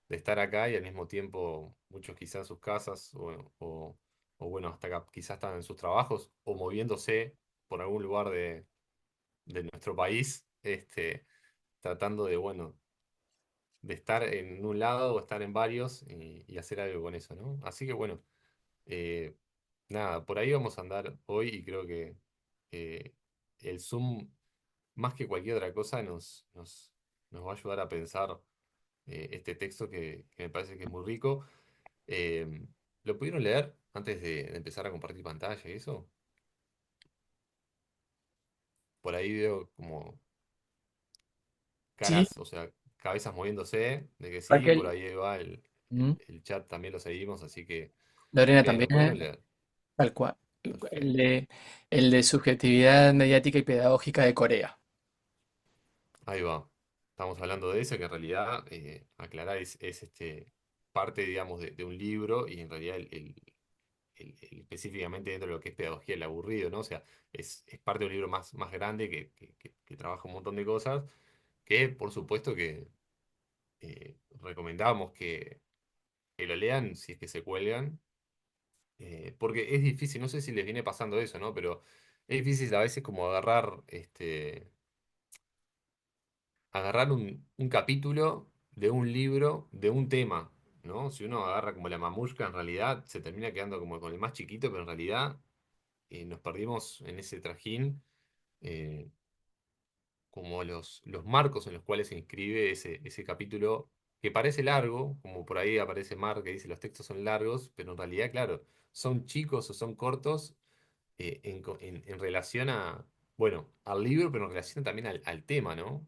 estar acá y al mismo tiempo muchos quizás en sus casas o bueno, hasta acá, quizás están en sus trabajos o moviéndose por algún lugar de nuestro país, tratando de, bueno, de estar en un lado o estar en varios y hacer algo con eso, ¿no? Así que bueno, eh, nada, por ahí vamos a andar hoy y creo que eh, el Zoom, más que cualquier otra cosa, nos va a ayudar a pensar este texto que me parece que es muy rico. Eh, ¿Lo pudieron leer antes de empezar a compartir pantalla y eso? Por ahí veo como Sí, caras, o sea, cabezas moviéndose, de que sí, por Raquel. ahí va Mm. el chat, también lo seguimos, así que, Lorena bien, también, lo pudieron leer. tal cual. El Perfecto. de, el de subjetividad mediática y pedagógica de Corea. Ahí va. Estamos hablando de eso, que en realidad, aclarar, es parte, digamos, de un libro y en realidad específicamente dentro de lo que es pedagogía el aburrido, ¿no? O sea, es parte de un libro más grande que trabaja un montón de cosas, que por supuesto que recomendamos que lo lean si es que se cuelgan, porque es difícil, no sé si les viene pasando eso, ¿no? Pero es difícil a veces como agarrar un capítulo de un libro, de un tema, ¿no? Si uno agarra como la mamushka, en realidad se termina quedando como con el más chiquito, pero en realidad nos perdimos en ese trajín, eh, como los marcos en los cuales se inscribe ese capítulo que parece largo, como por ahí aparece Mar que dice los textos son largos, pero en realidad, claro, son chicos o son cortos en relación bueno, al libro, pero en relación también al tema, ¿no?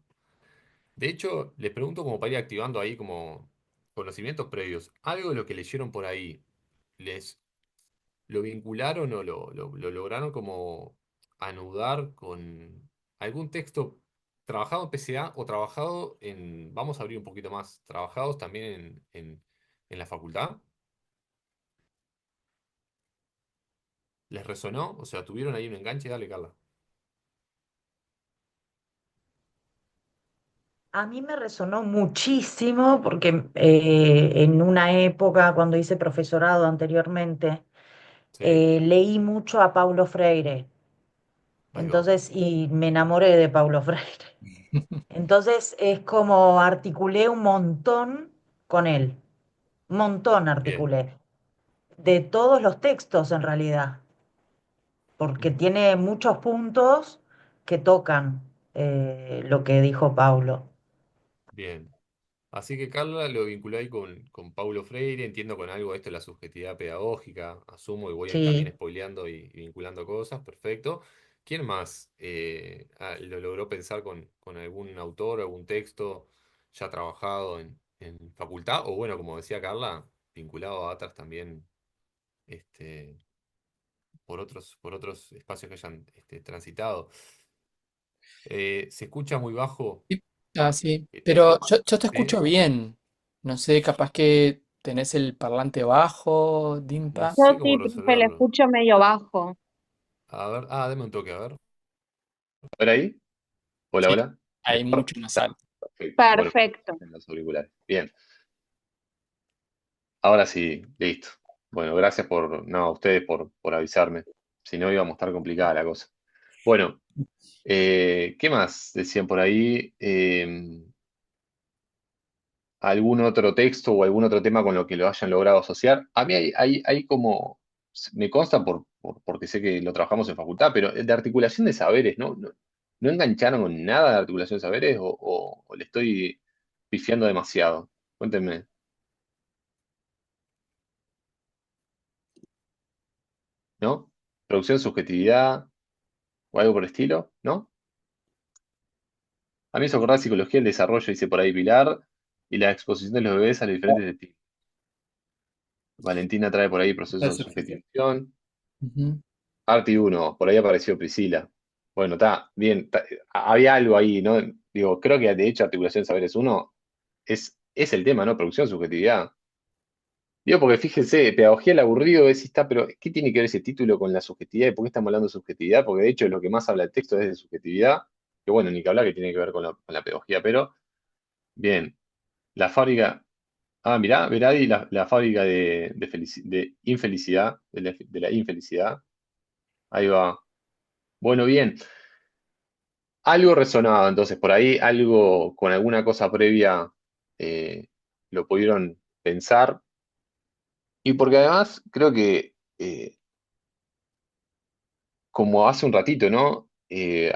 De hecho, les pregunto como para ir activando ahí como conocimientos previos. ¿Algo de lo que leyeron por ahí les lo vincularon o lo lograron como anudar con algún texto trabajado en PCA o trabajado vamos a abrir un poquito más, trabajados también en la facultad? ¿Les resonó? O sea, ¿tuvieron ahí un enganche? Dale, Carla. A mí me resonó muchísimo porque en una época, cuando hice profesorado anteriormente, Sí, leí mucho a Paulo Freire. ahí va. Entonces, y me enamoré de Paulo Freire. Entonces, es como articulé un montón con él. Un montón Bien. articulé. De todos los textos, en realidad. Porque Ujú. tiene muchos puntos que tocan lo que dijo Paulo. Bien. Así que Carla lo vinculó ahí con Paulo Freire, entiendo con algo esto de la subjetividad pedagógica, asumo y voy también Sí. spoileando y vinculando cosas, perfecto. ¿Quién más lo logró pensar con algún autor, algún texto ya trabajado en facultad? O bueno, como decía Carla, vinculado a otras también este, por otros espacios que hayan transitado. Se escucha muy bajo. Sí. Ah, Ah, sí, pero yo te escucho ¿sí? bien. No sé, capaz que tenés el parlante bajo, No Dimpa. Yo sé cómo sí, profe, le resolverlo. escucho medio bajo. A ver, dame un toque, a ver. A ver ahí. Hola, Sí, hola. hay ¿Mejor? mucho más Está. alto. Perfecto. Bueno, Perfecto. en los auriculares. Bien. Ahora sí, listo. Bueno, gracias no, a ustedes por avisarme. Si no, íbamos a estar complicada la cosa. Bueno, ¿qué más decían por ahí? ¿Algún otro texto o algún otro tema con lo que lo hayan logrado asociar? A mí hay como, me consta porque sé que lo trabajamos en facultad, pero de articulación de saberes, ¿no? ¿No engancharon con nada de articulación de saberes o le estoy pifiando demasiado? Cuéntenme, ¿no? ¿Producción de subjetividad o algo por el estilo? ¿No? A mí me hizo acordar psicología del desarrollo, dice por ahí Pilar, y la exposición de los bebés a los diferentes estilos. Valentina trae por ahí proceso de Eso que- subjetivación. Ujú. Arti 1, por ahí apareció Priscila. Bueno, está bien, había algo ahí, ¿no? Digo, creo que de hecho articulación de saberes uno es el tema, ¿no? Producción, subjetividad. Digo, porque fíjense, pedagogía el aburrido es, está, pero ¿qué tiene que ver ese título con la subjetividad? ¿Y por qué estamos hablando de subjetividad? Porque de hecho lo que más habla el texto es de subjetividad, que bueno, ni que hablar que tiene que ver con la pedagogía, pero bien, la fábrica, mirá, Veradi, la fábrica de infelicidad, de la infelicidad, ahí va. Bueno, bien. algo resonaba, entonces por ahí algo con alguna cosa previa eh, lo pudieron pensar. Y porque además creo que, como hace un ratito, ¿no?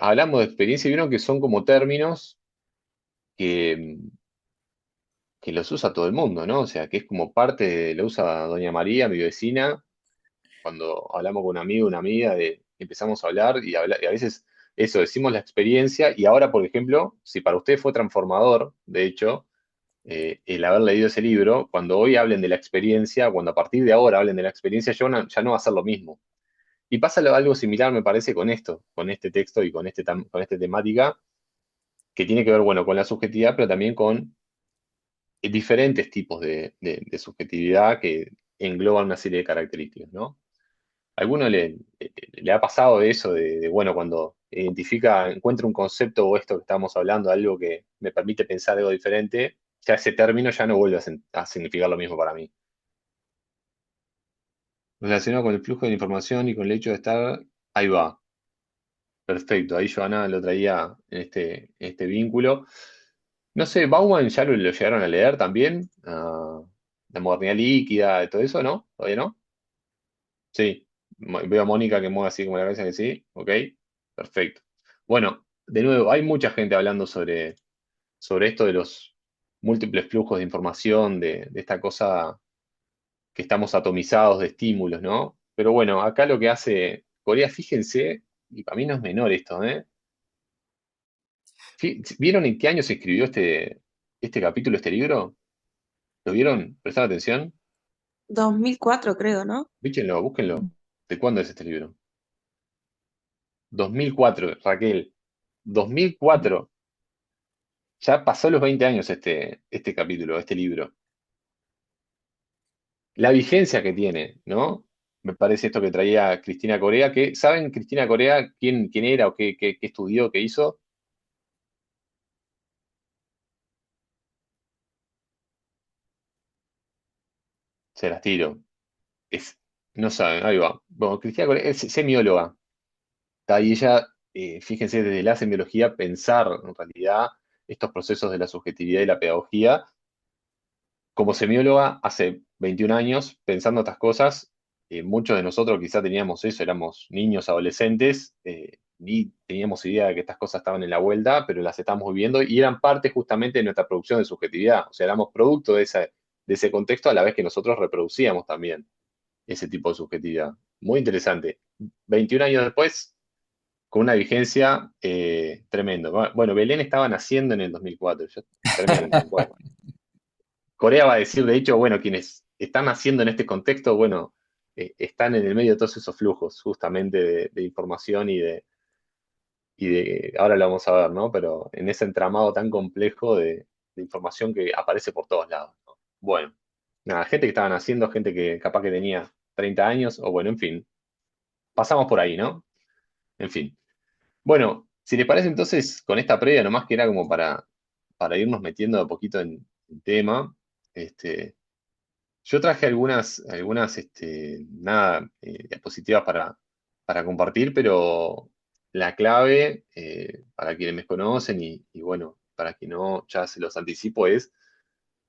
Hablamos de experiencia y vieron que son como términos que, que los usa todo el mundo, ¿no? O sea, que es como parte, lo usa Doña María, mi vecina, cuando hablamos con un amigo, una amiga, empezamos a hablar y a veces eso, decimos la experiencia y ahora, por ejemplo, si para usted fue transformador, de hecho, el haber leído ese libro, cuando hoy hablen de la experiencia, cuando a partir de ahora hablen de la experiencia, ya no va a ser lo mismo. Y pasa algo similar, me parece, con esto, con este texto y con esta temática, que tiene que ver, bueno, con la subjetividad, pero también con diferentes tipos de subjetividad que engloban una serie de características, ¿no? ¿A alguno le ha pasado eso bueno, cuando encuentra un concepto o esto que estamos hablando, algo que me permite pensar algo diferente, ya ese término ya no vuelve a significar lo mismo para mí? Relacionado con el flujo de información y con el hecho de estar, ahí va, perfecto, ahí Joana lo traía en este vínculo. No sé, Bauman ya lo llegaron a leer también, la modernidad líquida, todo eso, ¿no? ¿Todavía no? Sí, veo a Mónica que mueve así como la cabeza que sí, ok, perfecto. Bueno, de nuevo, hay mucha gente hablando sobre esto de los múltiples flujos de información, de esta cosa que estamos atomizados de estímulos, ¿no? Pero bueno, acá lo que hace Corea, fíjense, y para mí no es menor esto, ¿eh? ¿Vieron en qué año se escribió este capítulo, este libro? ¿Lo vieron? ¿Prestaron atención? 2004 creo, ¿no? Búsquenlo, búsquenlo. ¿De cuándo es este libro? 2004, Raquel. 2004. Ya pasó los 20 años este capítulo, este libro. La vigencia que tiene, ¿no? Me parece esto que traía Cristina Corea, que, ¿saben Cristina Corea quién era o qué estudió, qué hizo? Se las tiro. Es, no saben, ahí va. Bueno, Cristina Corea es semióloga. Está ahí ella, fíjense, desde la semiología, pensar en realidad estos procesos de la subjetividad y la pedagogía. Como semióloga, hace 21 años, pensando estas cosas, muchos de nosotros quizá teníamos eso, éramos niños, adolescentes, ni teníamos idea de que estas cosas estaban en la vuelta, pero las estamos viviendo y eran parte justamente de nuestra producción de subjetividad. O sea, éramos producto de ese contexto a la vez que nosotros reproducíamos también ese tipo de subjetividad. Muy interesante. 21 años después, con una vigencia tremendo. Bueno, Belén estaba naciendo en el 2004. Tremendo. Bueno, Corea va a decir, de hecho, bueno, quienes están naciendo en este contexto, bueno, están en el medio de todos esos flujos, justamente de información ahora lo vamos a ver, ¿no? Pero en ese entramado tan complejo de información que aparece por todos lados, ¿no? Bueno, nada, gente que estaba naciendo, gente que capaz que tenía 30 años, o bueno, en fin, pasamos por ahí, ¿no? En fin. Bueno, si les parece entonces, con esta previa, nomás que era como para irnos metiendo de a poquito en tema, este. Yo traje algunas nada, diapositivas para compartir, pero la clave, para quienes me conocen y bueno, para quien no, ya se los anticipo, es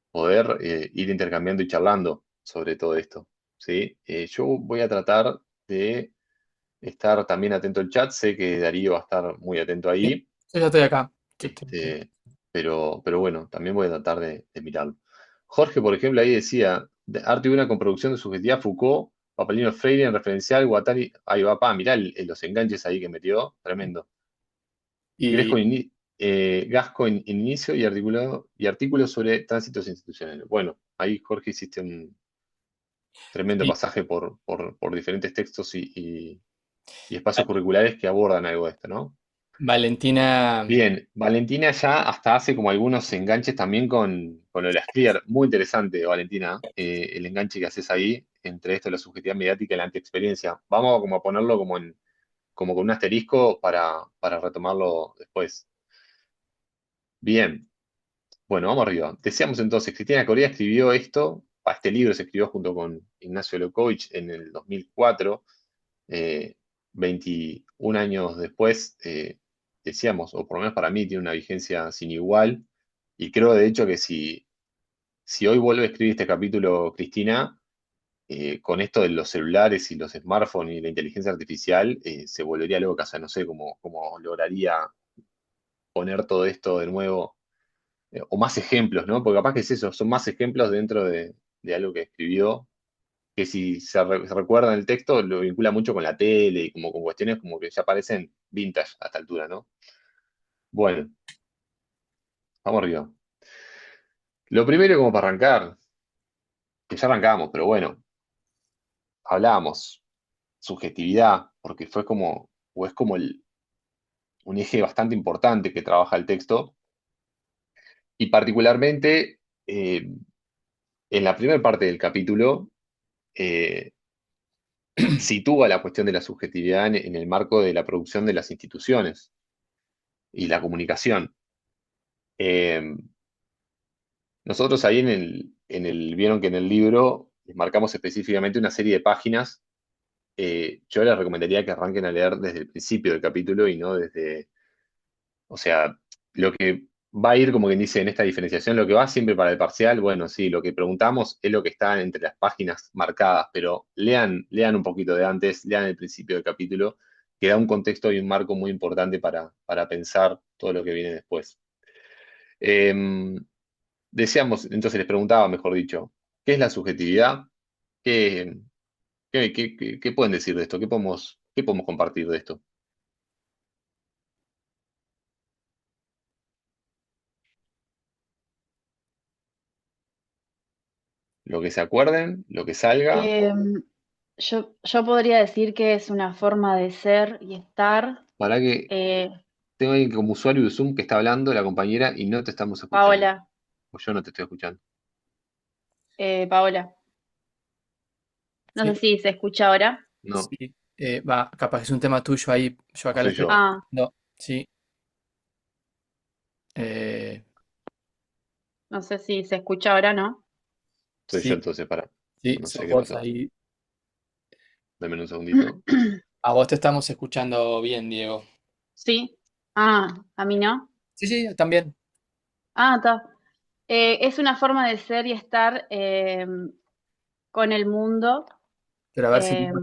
poder ir intercambiando y charlando sobre todo esto, ¿sí? Yo voy a tratar de estar también atento al chat, sé que Darío va a estar muy atento Sí, ahí, yo ya estoy acá. este, pero bueno, también voy a tratar de mirarlo. Jorge, por ejemplo, ahí decía, arte y una con producción de subjetividad, Foucault, Papalino Freire, en referencial, Guattari, ahí va, mirá los enganches ahí que metió, tremendo. Y, Gresco Gasco en inicio y artículos sobre tránsitos institucionales. Bueno, ahí Jorge hiciste un tremendo y pasaje por diferentes textos y espacios curriculares que abordan algo de esto, ¿no? Valentina, Bien, Valentina ya hasta hace como algunos enganches también con lo de las clear. Muy interesante, Valentina, el enganche que haces ahí entre esto de la subjetividad mediática y la antiexperiencia. Vamos como a ponerlo como con un asterisco para retomarlo después. Bien, bueno, vamos arriba. Decíamos entonces, Cristina Corea escribió este libro se escribió junto con Ignacio Lokovich en el 2004, 21 años después. decíamos, o por lo menos para mí, tiene una vigencia sin igual. Y creo de hecho que si hoy vuelve a escribir este capítulo, Cristina, con esto de los celulares y los smartphones y la inteligencia artificial, se volvería loca. O sea, no sé cómo lograría poner todo esto de nuevo, o más ejemplos, ¿no? Porque capaz que es eso, son más ejemplos dentro de algo que escribió, que si se recuerda en el texto, lo vincula mucho con la tele y como con cuestiones como que ya parecen vintage a esta altura, ¿no? Bueno, vamos arriba. Lo primero, como para arrancar, que ya arrancamos, pero bueno, hablábamos, subjetividad, porque fue como, o es como un eje bastante importante que trabaja el texto, y particularmente en la primera parte del capítulo, eh, sitúa la cuestión de la subjetividad en el marco de la producción de las instituciones y la comunicación. Eh, Nosotros ahí vieron que en el libro les marcamos específicamente una serie de páginas. Yo les recomendaría que arranquen a leer desde el principio del capítulo y no desde, o sea, lo que va a ir, como quien dice, en esta diferenciación, lo que va siempre para el parcial, bueno, sí, lo que preguntamos es lo que está entre las páginas marcadas, pero lean un poquito de antes, lean el principio del capítulo, que da un contexto y un marco muy importante para pensar todo lo que viene después. Eh, Decíamos, entonces les preguntaba, mejor dicho, ¿qué es la subjetividad? ¿Qué, qué pueden decir de esto? ¿Qué podemos compartir de esto? Lo que se acuerden, lo que salga. Yo podría decir que es una forma de ser y estar. Para que eh, tengo alguien como usuario de Zoom que está hablando, la compañera, y no te estamos escuchando. Paola, O yo no te estoy escuchando. Paola, no sé Sí, si se escucha ahora. No, sí. Capaz que es un tema tuyo ahí. Yo no acá lo soy estoy yo. Ah, escuchando. Sí. eh, no sé si se escucha ahora, ¿no? Soy yo sí, entonces, para. sí, No sé sos qué vos pasó. ahí. Dame un segundito. A vos te estamos escuchando bien, Diego. Sí. A mí no. Sí, sí, también. Está. Es una forma de ser y estar con el mundo. Pero a ver si eh, Diego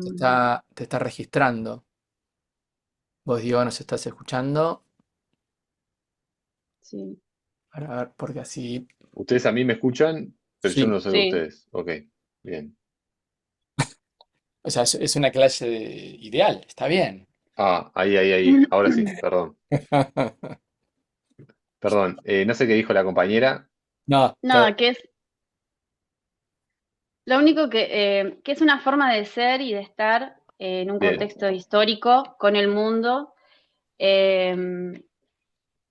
te está registrando. Vos, Diego, nos estás escuchando. sí, A ver, porque así. Ustedes a mí me escuchan, pero yo no Sí. los oigo a sí. ustedes. Ok, bien. O sea, es una clase ideal, está bien. Ahí. Ahora sí, perdón. Perdón. No sé qué dijo la compañera. No, Nada, que es lo único que es una forma de ser y de estar en un Bien, contexto histórico con el mundo. eh,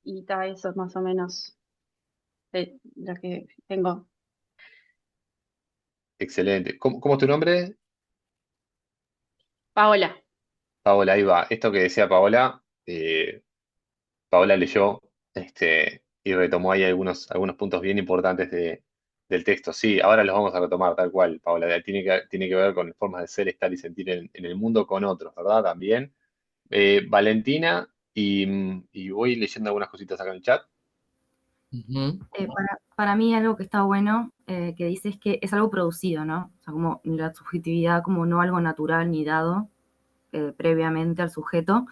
y eso es más o menos lo que tengo. excelente. ¿Cómo es tu nombre? Paola. Paola, ahí va. Esto que decía Paola, Paola leyó y retomó ahí algunos puntos bien importantes del texto. Sí, ahora los vamos a retomar tal cual, Paola. Tiene que ver con formas de ser, estar y sentir en el mundo con otros, ¿verdad? También. Valentina, y voy leyendo algunas cositas acá en el chat. Ujú. Para mí algo que está bueno que dice es que es algo producido, ¿no? O sea, como la subjetividad como no algo natural ni dado previamente al sujeto,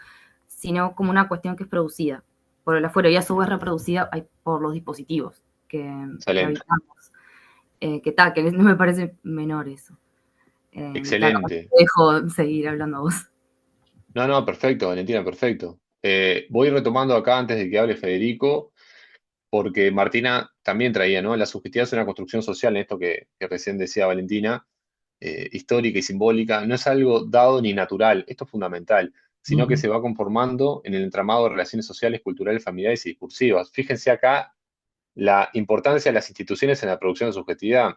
sino como una cuestión que es producida por el afuera y a su vez reproducida por los dispositivos que Excelente, habitamos. Que no me parece menor eso. Capaz excelente. te dejo seguir hablando a vos. No, no, perfecto, Valentina, perfecto. Voy retomando acá antes de que hable Federico, porque Martina también traía, ¿no? La subjetividad es una construcción social, en esto que recién decía Valentina, histórica y simbólica, no es algo dado ni natural, esto es fundamental, sino que Ujú. se va conformando en el entramado de relaciones sociales, culturales, familiares y discursivas. Fíjense acá la importancia de las instituciones en la producción de subjetividad.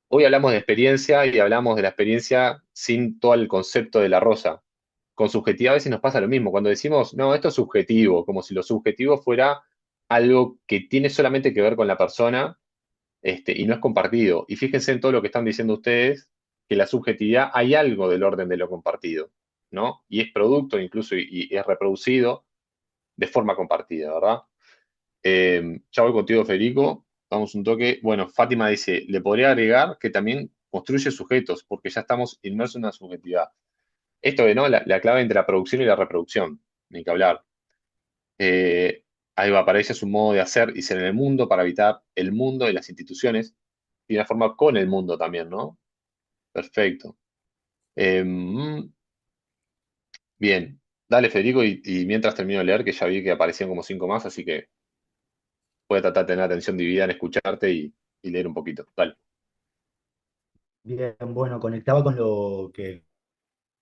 Hoy hablamos de experiencia y hablamos de la experiencia sin todo el concepto de la rosa. Con subjetividad a veces nos pasa lo mismo. Cuando decimos, no, esto es subjetivo, como si lo subjetivo fuera algo que tiene solamente que ver con la persona, y no es compartido. Y fíjense en todo lo que están diciendo ustedes, que la subjetividad hay algo del orden de lo compartido, ¿no? Y es producto incluso y es reproducido de forma compartida, ¿verdad? Ya voy contigo, Federico. Vamos un toque. Bueno, Fátima dice, le podría agregar que también construye sujetos, porque ya estamos inmersos en una subjetividad. Esto de, ¿no? La clave entre la producción y la reproducción, ni que hablar. Eh, Ahí va, para ella es un modo de hacer y ser en el mundo para evitar el mundo y las instituciones y una forma con el mundo también, ¿no? Perfecto. Bien, dale, Federico, y mientras termino de leer, que ya vi que aparecían como cinco más, así que voy a tratar de tener atención dividida en escucharte y leer un poquito. Dale. Bien, bueno, conectaba con lo que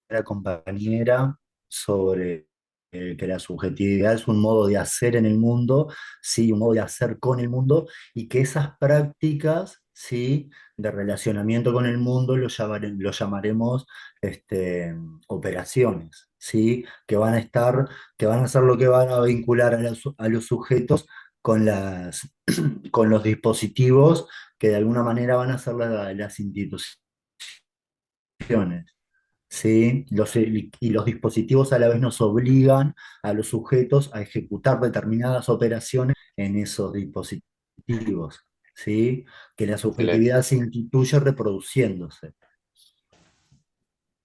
la compañera sobre que la subjetividad es un modo de hacer en el mundo, sí, un modo de hacer con el mundo, y que esas prácticas, sí, de relacionamiento con el mundo lo llamaremos operaciones, sí, que van a ser lo que van a vincular a los sujetos con con los dispositivos que de alguna manera van a ser las instituciones. ¿Sí? Y los dispositivos a la vez nos obligan a los sujetos a ejecutar determinadas operaciones en esos dispositivos, ¿sí? Que la Excelente. subjetividad se instituye reproduciéndose.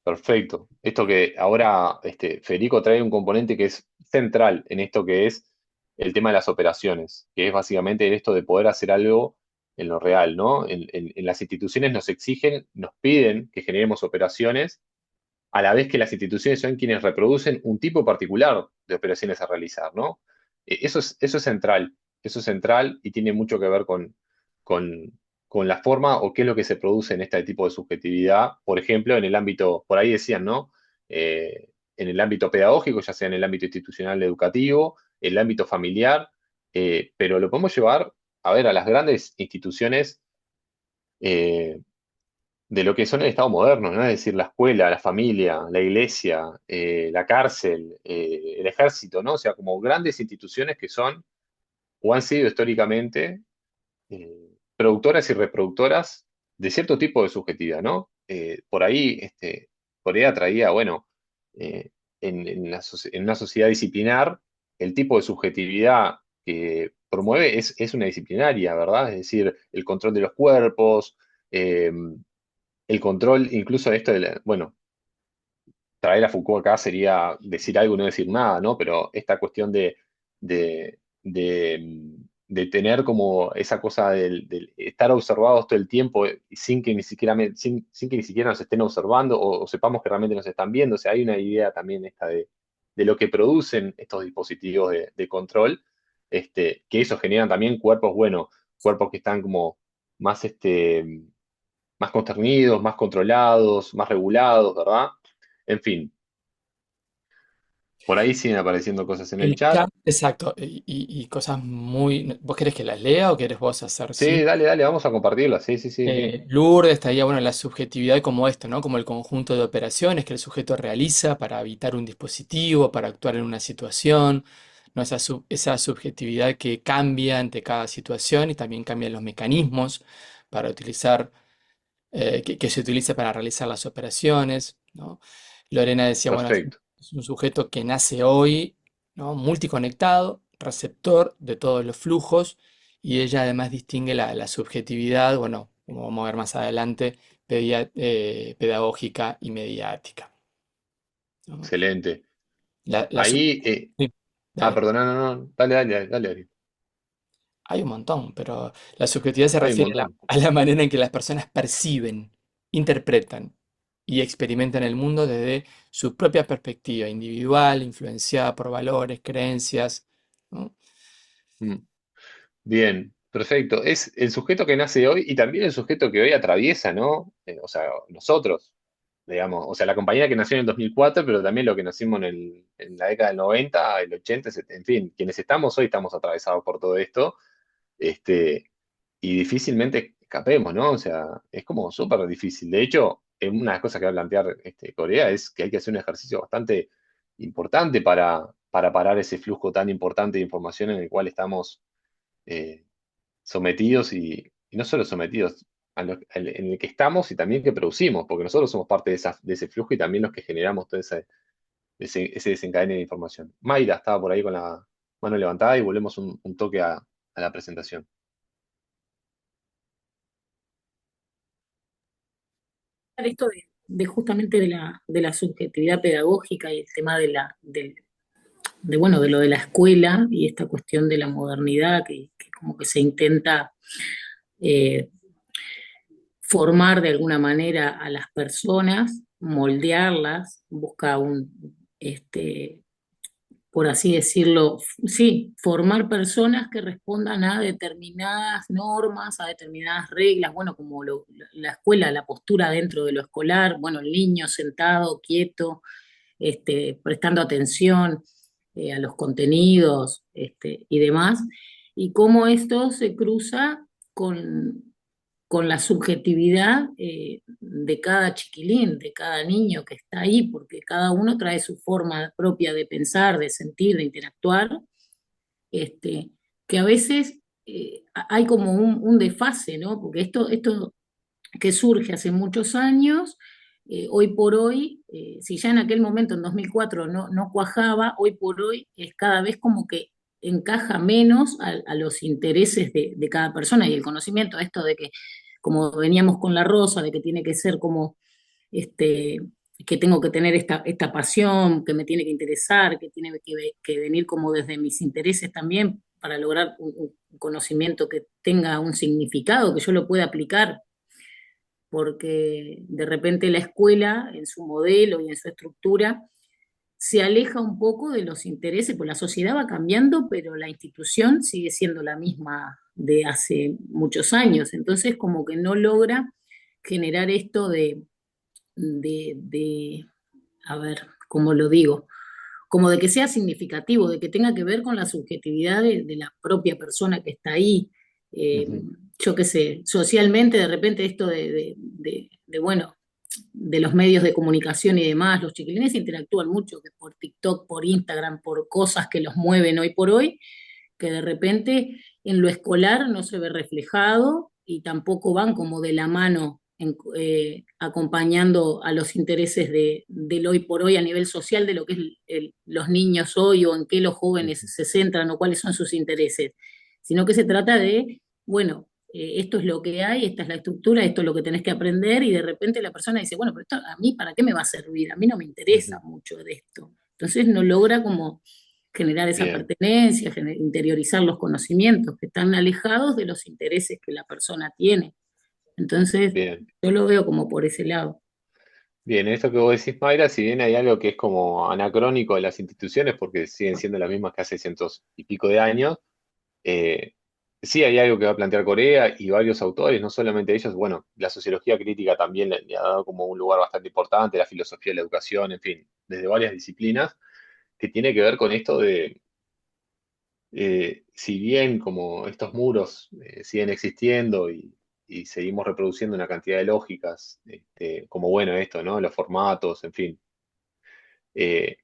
Perfecto. Esto que ahora Federico trae un componente que es central en esto que es el tema de las operaciones, que es básicamente esto de poder hacer algo en lo real, ¿no? En las instituciones nos exigen, nos piden que generemos operaciones, a la vez que las instituciones son quienes reproducen un tipo particular de operaciones a realizar, ¿no? Eso es central y tiene mucho que ver con, con la forma o qué es lo que se produce en este tipo de subjetividad, por ejemplo, en el ámbito, por ahí decían, ¿no? En el ámbito pedagógico, ya sea en el ámbito institucional educativo, el ámbito familiar, pero lo podemos llevar, a ver, a las grandes instituciones eh, de lo que son el Estado moderno, ¿no? Es decir, la escuela, la familia, la iglesia, la cárcel, el ejército, ¿no? O sea, como grandes instituciones que son o han sido históricamente productoras y reproductoras de cierto tipo de subjetividad, ¿no? Por ahí, Corea traía, bueno, eh, en una sociedad disciplinar, el tipo de subjetividad que promueve es una disciplinaria, ¿verdad? Es decir, el control de los cuerpos, eh, el control incluso de esto bueno, traer a Foucault acá sería decir algo y no decir nada, ¿no? Pero esta cuestión de tener como esa cosa del estar observados todo el tiempo sin que ni siquiera, sin que ni siquiera nos estén observando o sepamos que realmente nos están viendo. O sea, hay una idea también esta de lo que producen estos dispositivos de control, que eso generan también cuerpos, bueno, cuerpos que están como más, más consternidos, más controlados, más regulados, ¿verdad? En fin, por ahí siguen apareciendo cosas en el chat. Exacto, y cosas muy... ¿Vos querés que las lea o querés vos hacer? Sí, Sí. dale, dale, vamos a compartirlas. Sí, sí, sí, sí. Lourdes estaría, bueno, la subjetividad como esto, ¿no? Como el conjunto de operaciones que el sujeto realiza para evitar un dispositivo, para actuar en una situación, ¿no? Esa subjetividad que cambia ante cada situación y también cambian los mecanismos para utilizar, que se utiliza para realizar las operaciones, ¿no? Lorena decía, bueno, Perfecto. es un sujeto que nace hoy, ¿no? Multiconectado, receptor de todos los flujos, y ella además distingue la subjetividad, bueno, como vamos a ver más adelante, pedagógica y mediática, ¿no? Excelente. La Ahí, sí, dale. perdona, no, no. Dale, dale, dale, dale, Ari. Hay un montón, pero la subjetividad se Hay un refiere a montón. a la manera en que las personas perciben, interpretan y experimentan el mundo desde su propia perspectiva individual, influenciada por valores, creencias, ¿no? Mm. Bien, perfecto. Es el sujeto que nace hoy y también el sujeto que hoy atraviesa, ¿no? O sea, nosotros, digamos, o sea, la compañía que nació en el 2004, pero también lo que nacimos en la década del 90, el 80, en fin, quienes estamos hoy estamos atravesados por todo esto, este, y difícilmente escapemos, ¿no? O sea, es como súper difícil. De hecho, una de las cosas que va a plantear Corea es que hay que hacer un ejercicio bastante importante para parar ese flujo tan importante de información en el cual estamos eh, sometidos y no solo sometidos en el que estamos y también que producimos, porque nosotros somos parte de ese flujo y también los que generamos todo ese desencadene de información. Mayra estaba por ahí con la mano levantada y volvemos un toque a la presentación. Esto de justamente de la subjetividad pedagógica y el tema bueno, de lo de la escuela y esta cuestión de la modernidad que como que se intenta eh, formar de alguna manera a las personas, moldearlas, busca por así decirlo, sí, formar personas que respondan a determinadas normas, a determinadas reglas, bueno, como la escuela, la postura dentro de lo escolar, bueno, el niño sentado, quieto, prestando atención a los contenidos y demás, y cómo esto se cruza con la subjetividad de cada chiquilín, de cada niño que está ahí, porque cada uno trae su forma propia de pensar, de sentir, de interactuar, este, que a veces hay como un desfase, ¿no? Porque esto que surge hace muchos años, hoy por hoy, si ya en aquel momento, en 2004, no cuajaba, hoy por hoy es cada vez como que encaja menos a los intereses de cada persona y el conocimiento, esto de que, como veníamos con la Rosa, de que tiene que ser como, este, que tengo que tener esta pasión, que me tiene que interesar, que tiene que venir como desde mis intereses también para lograr un conocimiento que tenga un significado, que yo lo pueda aplicar porque de repente la escuela, en su modelo y en su estructura, se aleja un poco de los intereses, pues la sociedad va cambiando, pero la institución sigue siendo la misma de hace muchos años, entonces como que no logra generar esto de a ver, ¿cómo lo digo? Como de que sea significativo, de que tenga que ver con la subjetividad de la propia persona que está ahí. Eh, Ujú. yo qué sé, socialmente de repente esto bueno, de los medios de comunicación y demás, los chiquilines interactúan mucho que por TikTok, por Instagram, por cosas que los mueven hoy por hoy, que de repente en lo escolar no se ve reflejado y tampoco van como de la mano acompañando a los intereses del hoy por hoy a nivel social de lo que es los niños hoy o en qué los jóvenes se centran o cuáles son sus intereses, sino que se trata de, bueno, esto es lo que hay, esta es la estructura, esto es lo que tenés que aprender y de repente la persona dice, bueno, pero esto a mí para qué me va a servir, a mí no me interesa Ujú. mucho de esto. Entonces no logra como generar esa Bien, pertenencia, interiorizar los conocimientos que están alejados de los intereses que la persona tiene. Entonces, bien. yo lo veo como por ese lado. Bien, esto que vos decís, Mayra, si bien hay algo que es como anacrónico de las instituciones, porque siguen siendo las mismas que hace cientos y pico de años, eh, sí hay algo que va a plantear Corea y varios autores, no solamente ellos, bueno, la sociología crítica también le ha dado como un lugar bastante importante, la filosofía de la educación, en fin, desde varias disciplinas, que tiene que ver con esto de, si bien como estos muros siguen existiendo y seguimos reproduciendo una cantidad de lógicas, como bueno esto, ¿no? Los formatos, en fin, eh,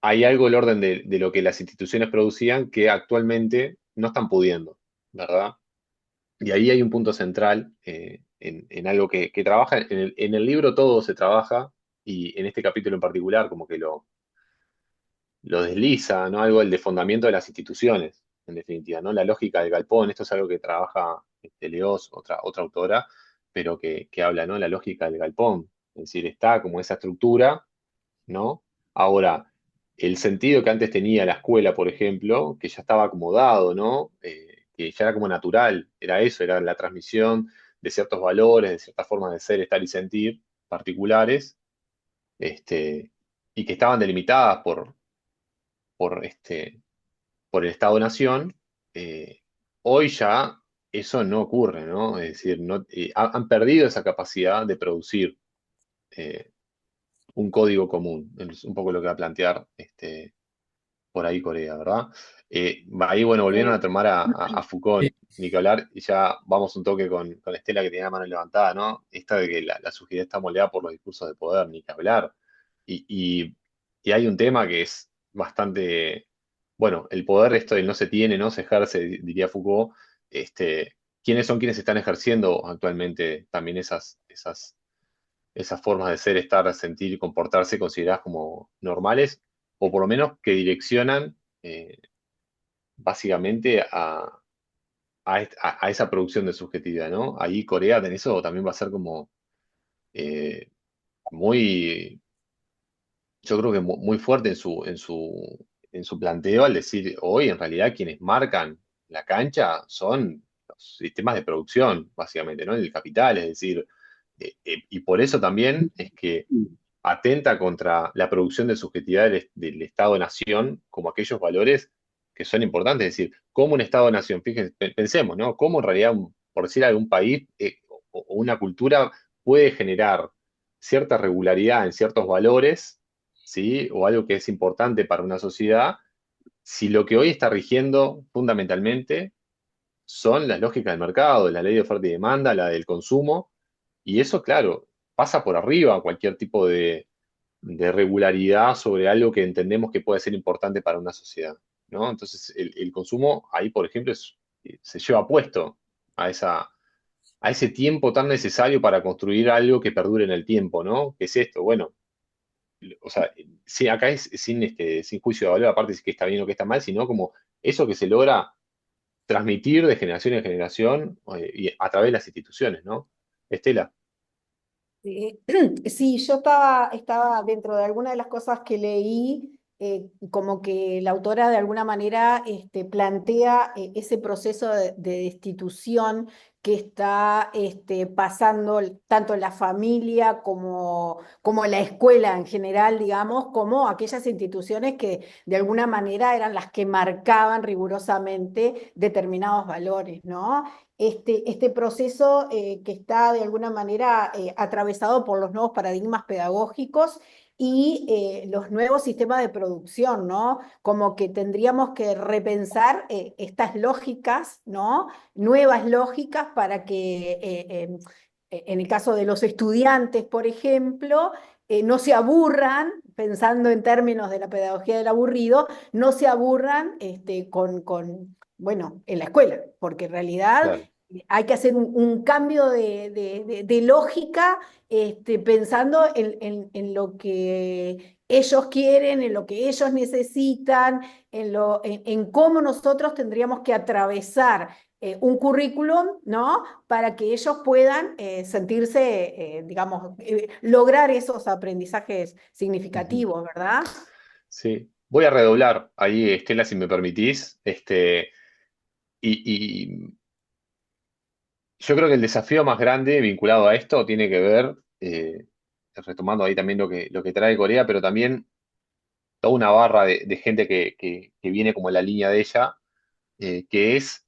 hay algo del orden de lo que las instituciones producían que actualmente no están pudiendo, ¿verdad? Y ahí hay un punto central en algo que trabaja, en el libro todo se trabaja, y en este capítulo en particular como que lo desliza, ¿no? Algo del desfondamiento de las instituciones, en definitiva, ¿no? La lógica del galpón, esto es algo que trabaja Leós, otra autora, pero que habla, ¿no? La lógica del galpón, es decir, está como esa estructura, ¿no? Ahora, el sentido que antes tenía la escuela, por ejemplo, que ya estaba acomodado, ¿no? Que ya era como natural, era eso, era la transmisión de ciertos valores, de ciertas formas de ser, estar y sentir particulares, este, y que estaban delimitadas por, por el Estado-Nación, hoy ya eso no ocurre, ¿no? Es decir, no, han perdido esa capacidad de producir eh, un código común. Es un poco lo que va a plantear por ahí Corea, ¿verdad? Ahí, bueno, volvieron a tomar a Foucault, Sí. ni que hablar, y ya vamos un toque con Estela que tenía la mano levantada, ¿no? Esta de que la subjetividad está moldeada por los discursos de poder, ni que hablar. Y, y- y hay un tema que es bastante, bueno, el poder esto de no se tiene, no se ejerce, diría Foucault, ¿quiénes son quienes están ejerciendo actualmente también esas formas de ser, estar, sentir y comportarse consideradas como normales, o por lo menos que direccionan básicamente a esa producción de subjetividad, ¿no? Ahí Corea en eso también va a ser como eh, muy, yo creo que muy fuerte en su planteo al decir, hoy en realidad quienes marcan la cancha son los sistemas de producción, básicamente, ¿no? El capital, es decir, y por eso también es que atenta contra la producción de subjetividad del Estado-nación como aquellos valores que son importantes. Es decir, como un Estado-nación, fíjense, pensemos, ¿no? Cómo en realidad, por decir algún país o una cultura puede generar cierta regularidad en ciertos valores, ¿sí? O algo que es importante para una sociedad, si lo que hoy está rigiendo fundamentalmente son las lógicas del mercado, la ley de oferta y demanda, la del consumo, y eso, claro, pasa por arriba cualquier tipo de regularidad sobre algo que entendemos que puede ser importante para una sociedad, ¿no? Entonces, el consumo ahí, por ejemplo, se lleva puesto a ese tiempo tan necesario para construir algo que perdure en el tiempo, ¿no? ¿Qué es esto? Bueno, o sea, sí, acá es sin juicio de valor, aparte si que está bien o que está mal, sino como eso que se logra transmitir de generación en generación y a través de las instituciones, ¿no? Estela. Eh, Sí, yo estaba dentro de alguna de las cosas que leí, como que la autora de alguna manera plantea ese proceso de destitución que está pasando tanto en la familia como en la escuela en general, digamos, como aquellas instituciones que de alguna manera eran las que marcaban rigurosamente determinados valores, ¿no? Este proceso que está de alguna manera atravesado por los nuevos paradigmas pedagógicos y los nuevos sistemas de producción, ¿no? Como que tendríamos que repensar estas lógicas, ¿no? Nuevas lógicas para que, en el caso de los estudiantes, por ejemplo, no se aburran, pensando en términos de la pedagogía del aburrido, no se aburran bueno, en la escuela, porque en realidad Claro. hay que hacer un cambio de lógica, pensando en lo que ellos quieren, en lo que ellos necesitan, en cómo nosotros tendríamos que atravesar un currículum, ¿no? Para que ellos puedan sentirse, digamos, lograr esos aprendizajes Ujú. significativos, ¿verdad? Sí. Voy a redoblar ahí, Estela, si me permitís. Y yo creo que el desafío más grande vinculado a esto tiene que ver, retomando ahí también lo que trae Corea, pero también toda una barra de gente que viene como en la línea de ella, que es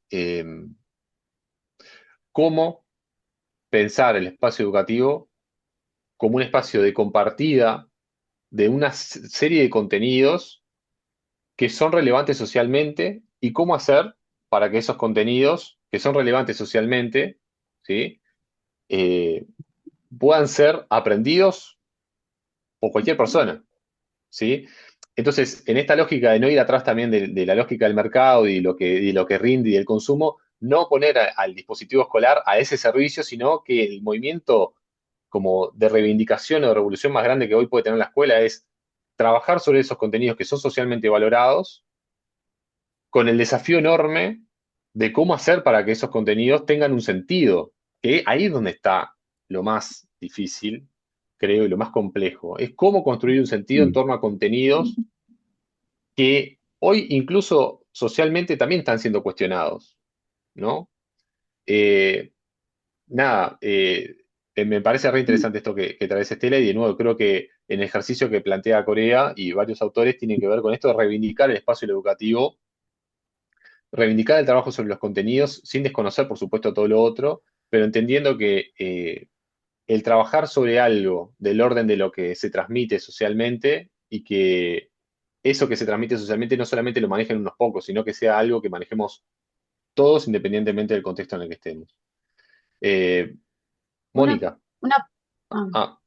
cómo pensar el espacio educativo como un espacio de compartida de una serie de contenidos que son relevantes socialmente y cómo hacer para que esos contenidos que son relevantes socialmente, ¿sí? Eh, puedan ser aprendidos por cualquier persona, ¿sí? Entonces, en esta lógica de no ir atrás también de la lógica del mercado y lo que rinde y del consumo, no poner al dispositivo escolar a ese servicio, sino que el movimiento como de reivindicación o de revolución más grande que hoy puede tener la escuela es trabajar sobre esos contenidos que son socialmente valorados, con el desafío enorme de cómo hacer para que esos contenidos tengan un sentido, que ahí es donde está lo más difícil, creo, y lo más complejo. Es cómo construir un sentido en torno a contenidos que hoy incluso socialmente también están siendo cuestionados, ¿no? Eh, nada, me parece re interesante esto que traes, Estela, y de nuevo creo que en el ejercicio que plantea Corea y varios autores tienen que ver con esto de reivindicar el espacio educativo, reivindicar el trabajo sobre los contenidos, sin desconocer, por supuesto, todo lo otro, pero entendiendo que el trabajar sobre algo del orden de lo que se transmite socialmente y que eso que se transmite socialmente no solamente lo manejen unos pocos, sino que sea algo que manejemos todos independientemente del contexto en el que estemos. Eh, Una, Mónica. una, ah, Ah,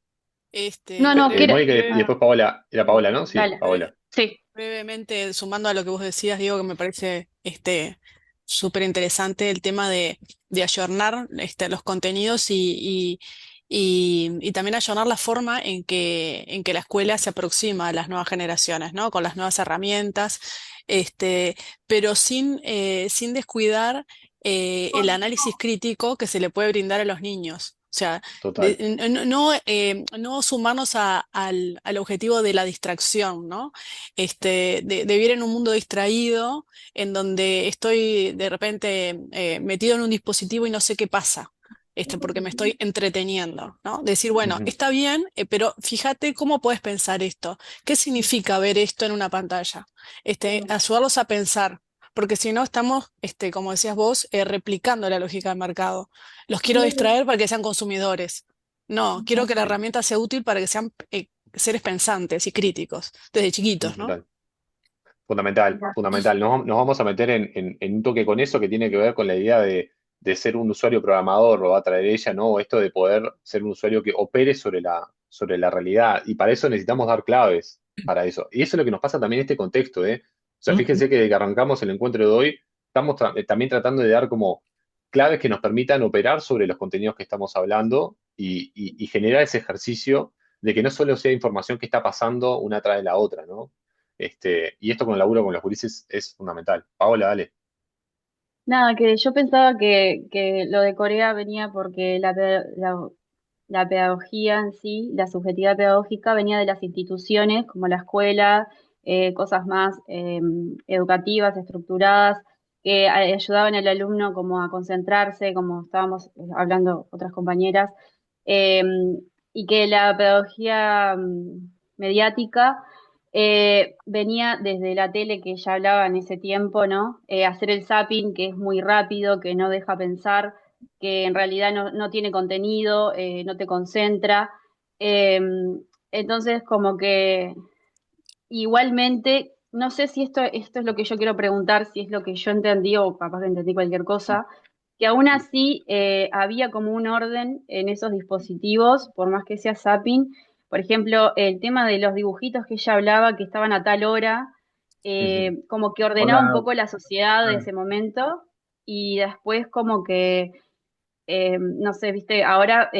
no, no, Mónica y ah, después Paola. Era Paola, ¿no? Sí, dale, Paola. sí. Brevemente, sumando a lo que vos decías, Diego, que me parece súper interesante el tema de ayornar los contenidos y también ayornar la forma en que la escuela se aproxima a las nuevas generaciones, ¿no? Con las nuevas herramientas, este, pero sin descuidar el análisis crítico que se le puede brindar a los niños. O sea, Total. no sumarnos al objetivo de la distracción, ¿no? De vivir en un mundo distraído, en donde estoy de repente metido en un dispositivo y no sé qué pasa. Porque me estoy entreteniendo, ¿no? Decir, bueno, Ujú. está bien, pero fíjate cómo puedes pensar esto. ¿Qué significa ver esto en una pantalla? Ayudarlos a pensar, porque si no estamos, como decías vos, replicando la lógica del mercado. Los quiero distraer para que sean consumidores. No, quiero que la herramienta sea útil para que sean seres pensantes y críticos, desde chiquitos, ¿no? Total. Fundamental, fundamental. Nos vamos a meter en un toque con eso que tiene que ver con la idea de ser un usuario programador, lo va a traer ella, ¿no? Esto de poder ser un usuario que opere sobre la realidad. Y para eso necesitamos dar claves para eso. Y eso es lo que nos pasa también en este contexto, ¿eh? O sea, fíjense que desde que arrancamos el encuentro de hoy, estamos también tratando de dar como claves que nos permitan operar sobre los contenidos que estamos hablando y generar ese ejercicio de que no solo sea información que está pasando una tras de la otra, ¿no? Y esto con el laburo con los gurises es fundamental. Paola, dale. Nada, que yo pensaba que lo de Corea venía porque la pedagogía en sí, la subjetividad pedagógica venía de las instituciones como la escuela, cosas más educativas, estructuradas, que ayudaban al alumno como a concentrarse, como estábamos hablando otras compañeras, eh, y que la pedagogía mediática venía desde la tele que ya hablaba en ese tiempo, ¿no? Hacer el zapping, que es muy rápido, que no deja pensar, que en realidad no tiene contenido, no te concentra. Eh, entonces, como que igualmente, no sé si esto es lo que yo quiero preguntar, si es lo que yo entendí o capaz que entendí cualquier cosa, que aún así había como un orden en esos dispositivos, por más que sea zapping. Por ejemplo, el tema de los dibujitos que ella hablaba, que estaban a tal hora, Ujú. como que ordenaba un Hola, poco la sociedad de ese momento y después como que no sé, viste, ahora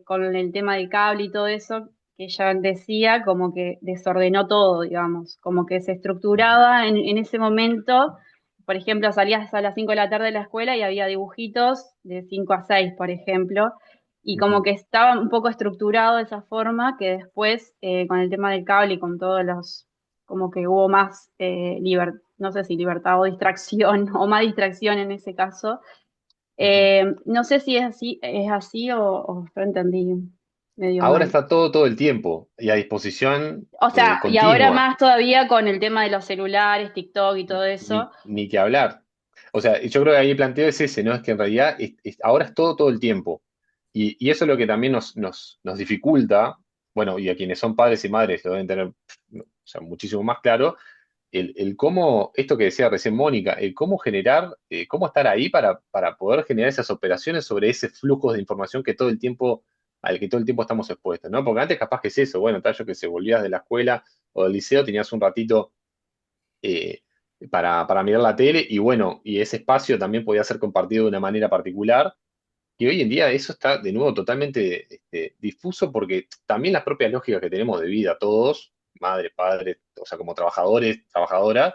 con el tema del cable y todo eso, que ya decía, como que desordenó todo, digamos, como que se estructuraba en ese momento. Por ejemplo, salías a las 5 de la tarde de la escuela y había dibujitos de 5 a 6 por ejemplo, y como Ujú. que estaba un poco estructurado de esa forma que después, con el tema del cable y con todos los, como que hubo más no sé si libertad o distracción, o más distracción en ese caso. Ujú. No sé si es así o yo entendí medio Ahora mal. está todo el tiempo y a disposición O sea, y ahora continua. más todavía con el tema de los celulares, TikTok y todo eso. Ni que hablar. O sea, yo creo que ahí el planteo es ese, ¿no? Es que en realidad ahora es todo el tiempo. Y eso es lo que también nos dificulta, bueno, y a quienes son padres y madres lo deben tener, o sea, muchísimo más claro, el cómo, esto que decía recién Mónica, el cómo generar, cómo estar ahí para poder generar esas operaciones sobre ese flujo de información que todo el tiempo, al que todo el tiempo estamos expuestos, ¿no? Porque antes capaz que es eso, bueno, tal yo que se volvías de la escuela o del liceo, tenías un ratito eh, para mirar la tele y bueno, y ese espacio también podía ser compartido de una manera particular. Y hoy en día eso está de nuevo totalmente difuso porque también las propias lógicas que tenemos de vida todos, madre, padre, o sea, como trabajadores, trabajadoras,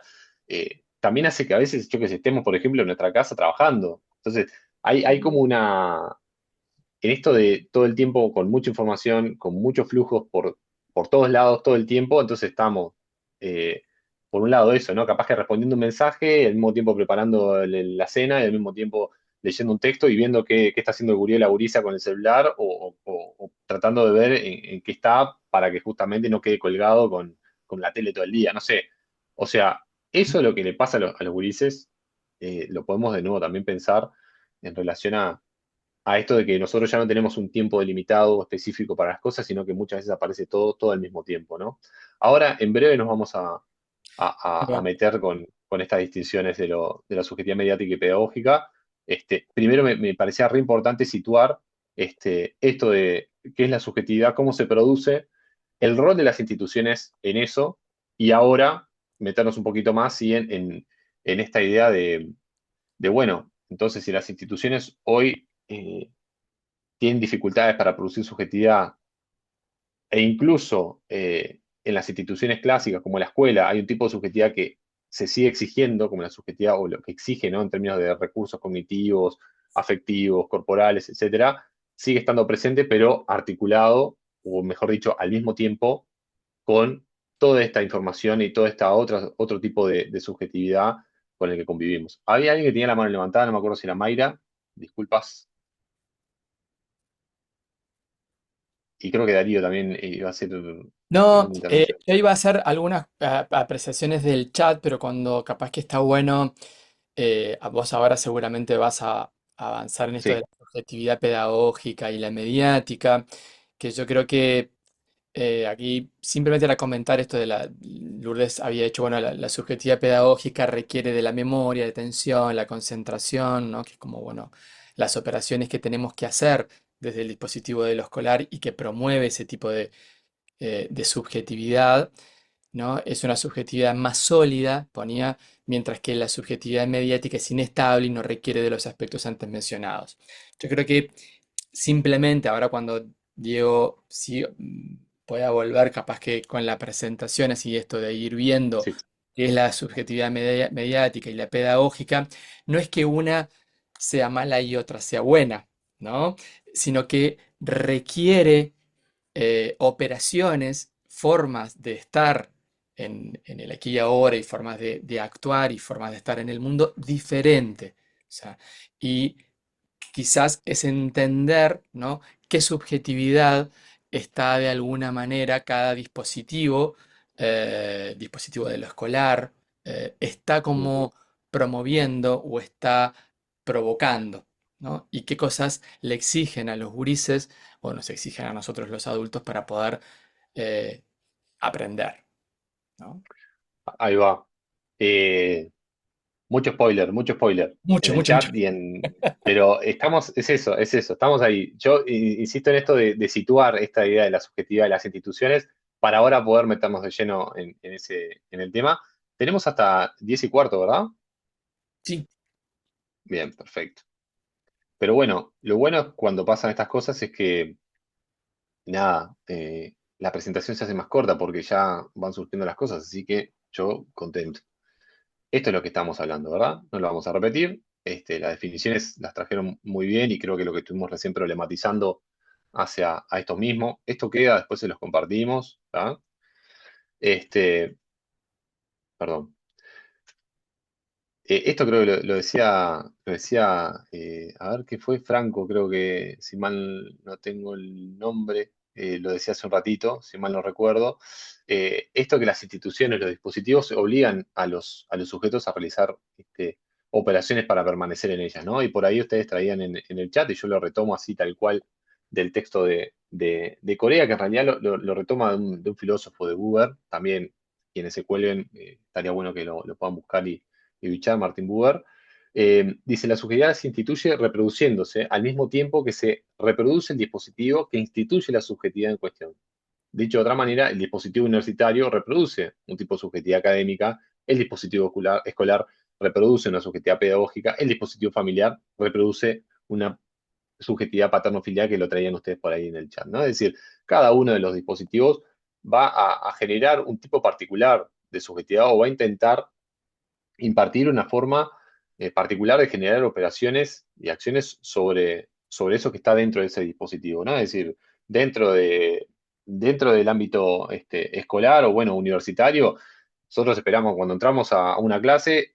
también hace que a veces, yo que sé, estemos, por ejemplo, en nuestra casa trabajando. Entonces, hay como en esto de todo el tiempo con mucha información, con muchos flujos por todos lados todo el tiempo, entonces estamos, eh, por un lado eso, ¿no? Capaz que respondiendo un mensaje, al mismo tiempo preparando la cena y al mismo tiempo leyendo un texto y viendo qué está haciendo el gurí o la gurisa con el celular o tratando de ver en qué está para que justamente no quede colgado con la tele todo el día, no sé. O sea, eso es lo que le pasa a los gurises, lo podemos de nuevo también pensar en relación a esto de que nosotros ya no tenemos un tiempo delimitado o específico para las cosas, sino que muchas veces aparece todo al mismo tiempo, ¿no? Ahora, en breve nos vamos Ahí a va. meter con estas distinciones de la subjetividad mediática y pedagógica. Primero me parecía re importante situar esto de qué es la subjetividad, cómo se produce, el rol de las instituciones en eso, y ahora meternos un poquito más ¿sí? En esta idea bueno, entonces si las instituciones hoy tienen dificultades para producir subjetividad, e incluso en las instituciones clásicas como la escuela hay un tipo de subjetividad que se sigue exigiendo, como la subjetividad o lo que exige, ¿no? En términos de recursos cognitivos, afectivos, corporales, etcétera, sigue estando presente, pero articulado, o mejor dicho, al mismo tiempo con toda esta información y toda esta otro tipo de subjetividad con el que convivimos. Había alguien que tenía la mano levantada, no me acuerdo si era Mayra, disculpas, y creo que Darío también iba a hacer No, alguna intervención. yo iba a hacer algunas apreciaciones del chat, pero cuando capaz que está bueno, vos ahora seguramente vas a avanzar en esto de Sí, la subjetividad pedagógica y la mediática, que yo creo que aquí simplemente era comentar esto de Lourdes había hecho, bueno, la subjetividad pedagógica requiere de la memoria, la atención, la concentración, ¿no? Que es como, bueno, las operaciones que tenemos que hacer desde el dispositivo de lo escolar y que promueve ese tipo de subjetividad, ¿no? Es una subjetividad más sólida, ponía, mientras que la subjetividad mediática es inestable y no requiere de los aspectos antes mencionados. Yo creo que simplemente ahora cuando Diego sí, pueda volver, capaz que con la presentación, así esto de ir viendo sí. qué es la subjetividad mediática y la pedagógica, no es que una sea mala y otra sea buena, ¿no? Sino que requiere operaciones, formas de estar en el aquí y ahora y formas de actuar y formas de estar en el mundo diferente. O sea, y quizás es entender, ¿no? Qué subjetividad está de alguna manera cada dispositivo, dispositivo de lo escolar, está Ujú. como promoviendo o está provocando, ¿no? Y qué cosas le exigen a los gurises o nos exigen a nosotros los adultos para poder eh, aprender, ¿no? Ahí va. Eh, mucho spoiler en Mucho, el mucho, mucho. chat pero estamos, es eso, estamos ahí. Yo insisto en esto de situar esta idea de la subjetividad de las instituciones para ahora poder meternos de lleno en el tema. Tenemos hasta 10:15, ¿verdad? Sí. Bien, perfecto. Pero bueno, lo bueno cuando pasan estas cosas es que, nada, la presentación se hace más corta porque ya van surgiendo las cosas, así que yo contento. Esto es lo que estamos hablando, ¿verdad? No lo vamos a repetir. Las definiciones las trajeron muy bien y creo que lo que estuvimos recién problematizando hacia a esto mismo. Esto queda, después se los compartimos, ¿tá? Este, perdón. Esto creo que lo decía, a ver qué fue, Franco, creo que, si mal no tengo el nombre, lo decía hace un ratito, si mal no recuerdo. Esto que las instituciones, los dispositivos obligan a los sujetos a realizar operaciones para permanecer en ellas, ¿no? Y por ahí ustedes traían en el chat, y yo lo retomo así tal cual del texto de Corea, que en realidad lo retoma de un filósofo de Buber, también quienes se cuelguen, estaría bueno que lo puedan buscar y Bichar, Martin Buber, dice, la subjetividad se instituye reproduciéndose al mismo tiempo que se reproduce el dispositivo que instituye la subjetividad en cuestión. Dicho de otra manera, el dispositivo universitario reproduce un tipo de subjetividad académica, el dispositivo escolar reproduce una subjetividad pedagógica, el dispositivo familiar reproduce una subjetividad paterno-filial, que lo traían ustedes por ahí en el chat, ¿no? Es decir, cada uno de los dispositivos va a generar un tipo particular de subjetividad o va a intentar impartir una forma particular de generar operaciones y acciones sobre eso que está dentro de ese dispositivo, ¿no? Es decir, dentro del ámbito escolar o, bueno, universitario, nosotros esperamos cuando entramos a una clase,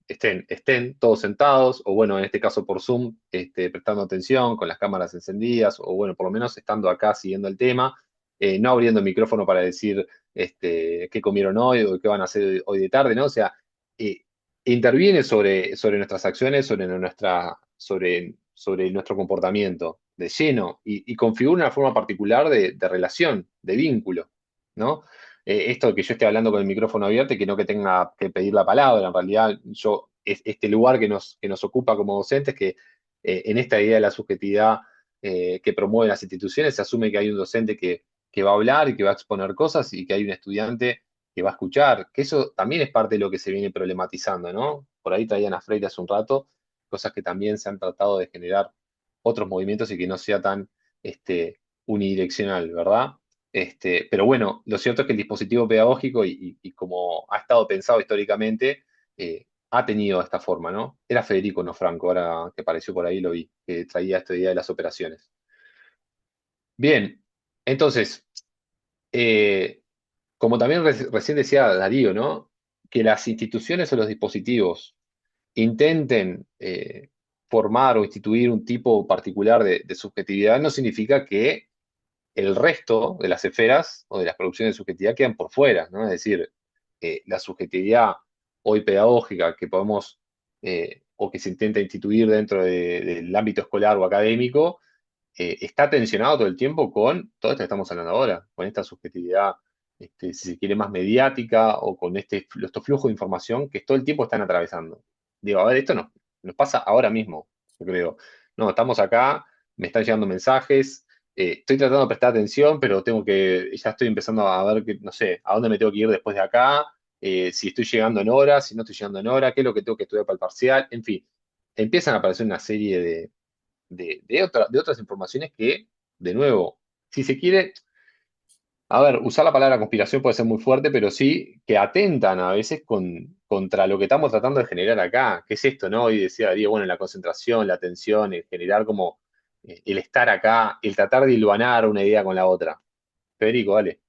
estén todos sentados, o, bueno, en este caso por Zoom, prestando atención, con las cámaras encendidas, o, bueno, por lo menos estando acá siguiendo el tema, no abriendo el micrófono para decir qué comieron hoy o qué van a hacer hoy de tarde, ¿no? O sea, eh, interviene sobre nuestras acciones, sobre nuestro comportamiento de lleno y configura una forma particular de relación, de vínculo, ¿no? Esto que yo esté hablando con el micrófono abierto y que no que tenga que pedir la palabra, en realidad este lugar que nos ocupa como docentes, que en esta idea de la subjetividad que promueven las instituciones, se asume que hay un docente que va a hablar y que va a exponer cosas y que hay un estudiante que va a escuchar, que eso también es parte de lo que se viene problematizando, ¿no? Por ahí traían a Freire hace un rato, cosas que también se han tratado de generar otros movimientos y que no sea tan unidireccional, ¿verdad? Pero bueno, lo cierto es que el dispositivo pedagógico, y como ha estado pensado históricamente, ha tenido esta forma, ¿no? Era Federico, no Franco, ahora que apareció por ahí lo vi, que traía esta idea de las operaciones. Bien, entonces, eh, como también recién decía Darío, ¿no? Que las instituciones o los dispositivos intenten formar o instituir un tipo particular de subjetividad, no significa que el resto de las esferas o de las producciones de subjetividad quedan por fuera, ¿no? Es decir, la subjetividad hoy pedagógica que podemos o que se intenta instituir dentro del ámbito escolar o académico, está tensionado todo el tiempo con todo esto que estamos hablando ahora, con esta subjetividad, si se quiere, más mediática o con estos flujos de información que todo el tiempo están atravesando. Digo, a ver, esto nos pasa ahora mismo, yo creo. No, estamos acá, me están llegando mensajes, estoy tratando de prestar atención, pero ya estoy empezando a ver que, no sé, a dónde me tengo que ir después de acá, si estoy llegando en hora, si no estoy llegando en hora, qué es lo que tengo que estudiar para el parcial, en fin, empiezan a aparecer una serie de otras informaciones que, de nuevo, si se quiere, a ver, usar la palabra conspiración puede ser muy fuerte, pero sí que atentan a veces contra lo que estamos tratando de generar acá. ¿Qué es esto, no? Y decía Darío, bueno, la concentración, la atención, el generar como el estar acá, el tratar de hilvanar una idea con la otra. Federico, dale.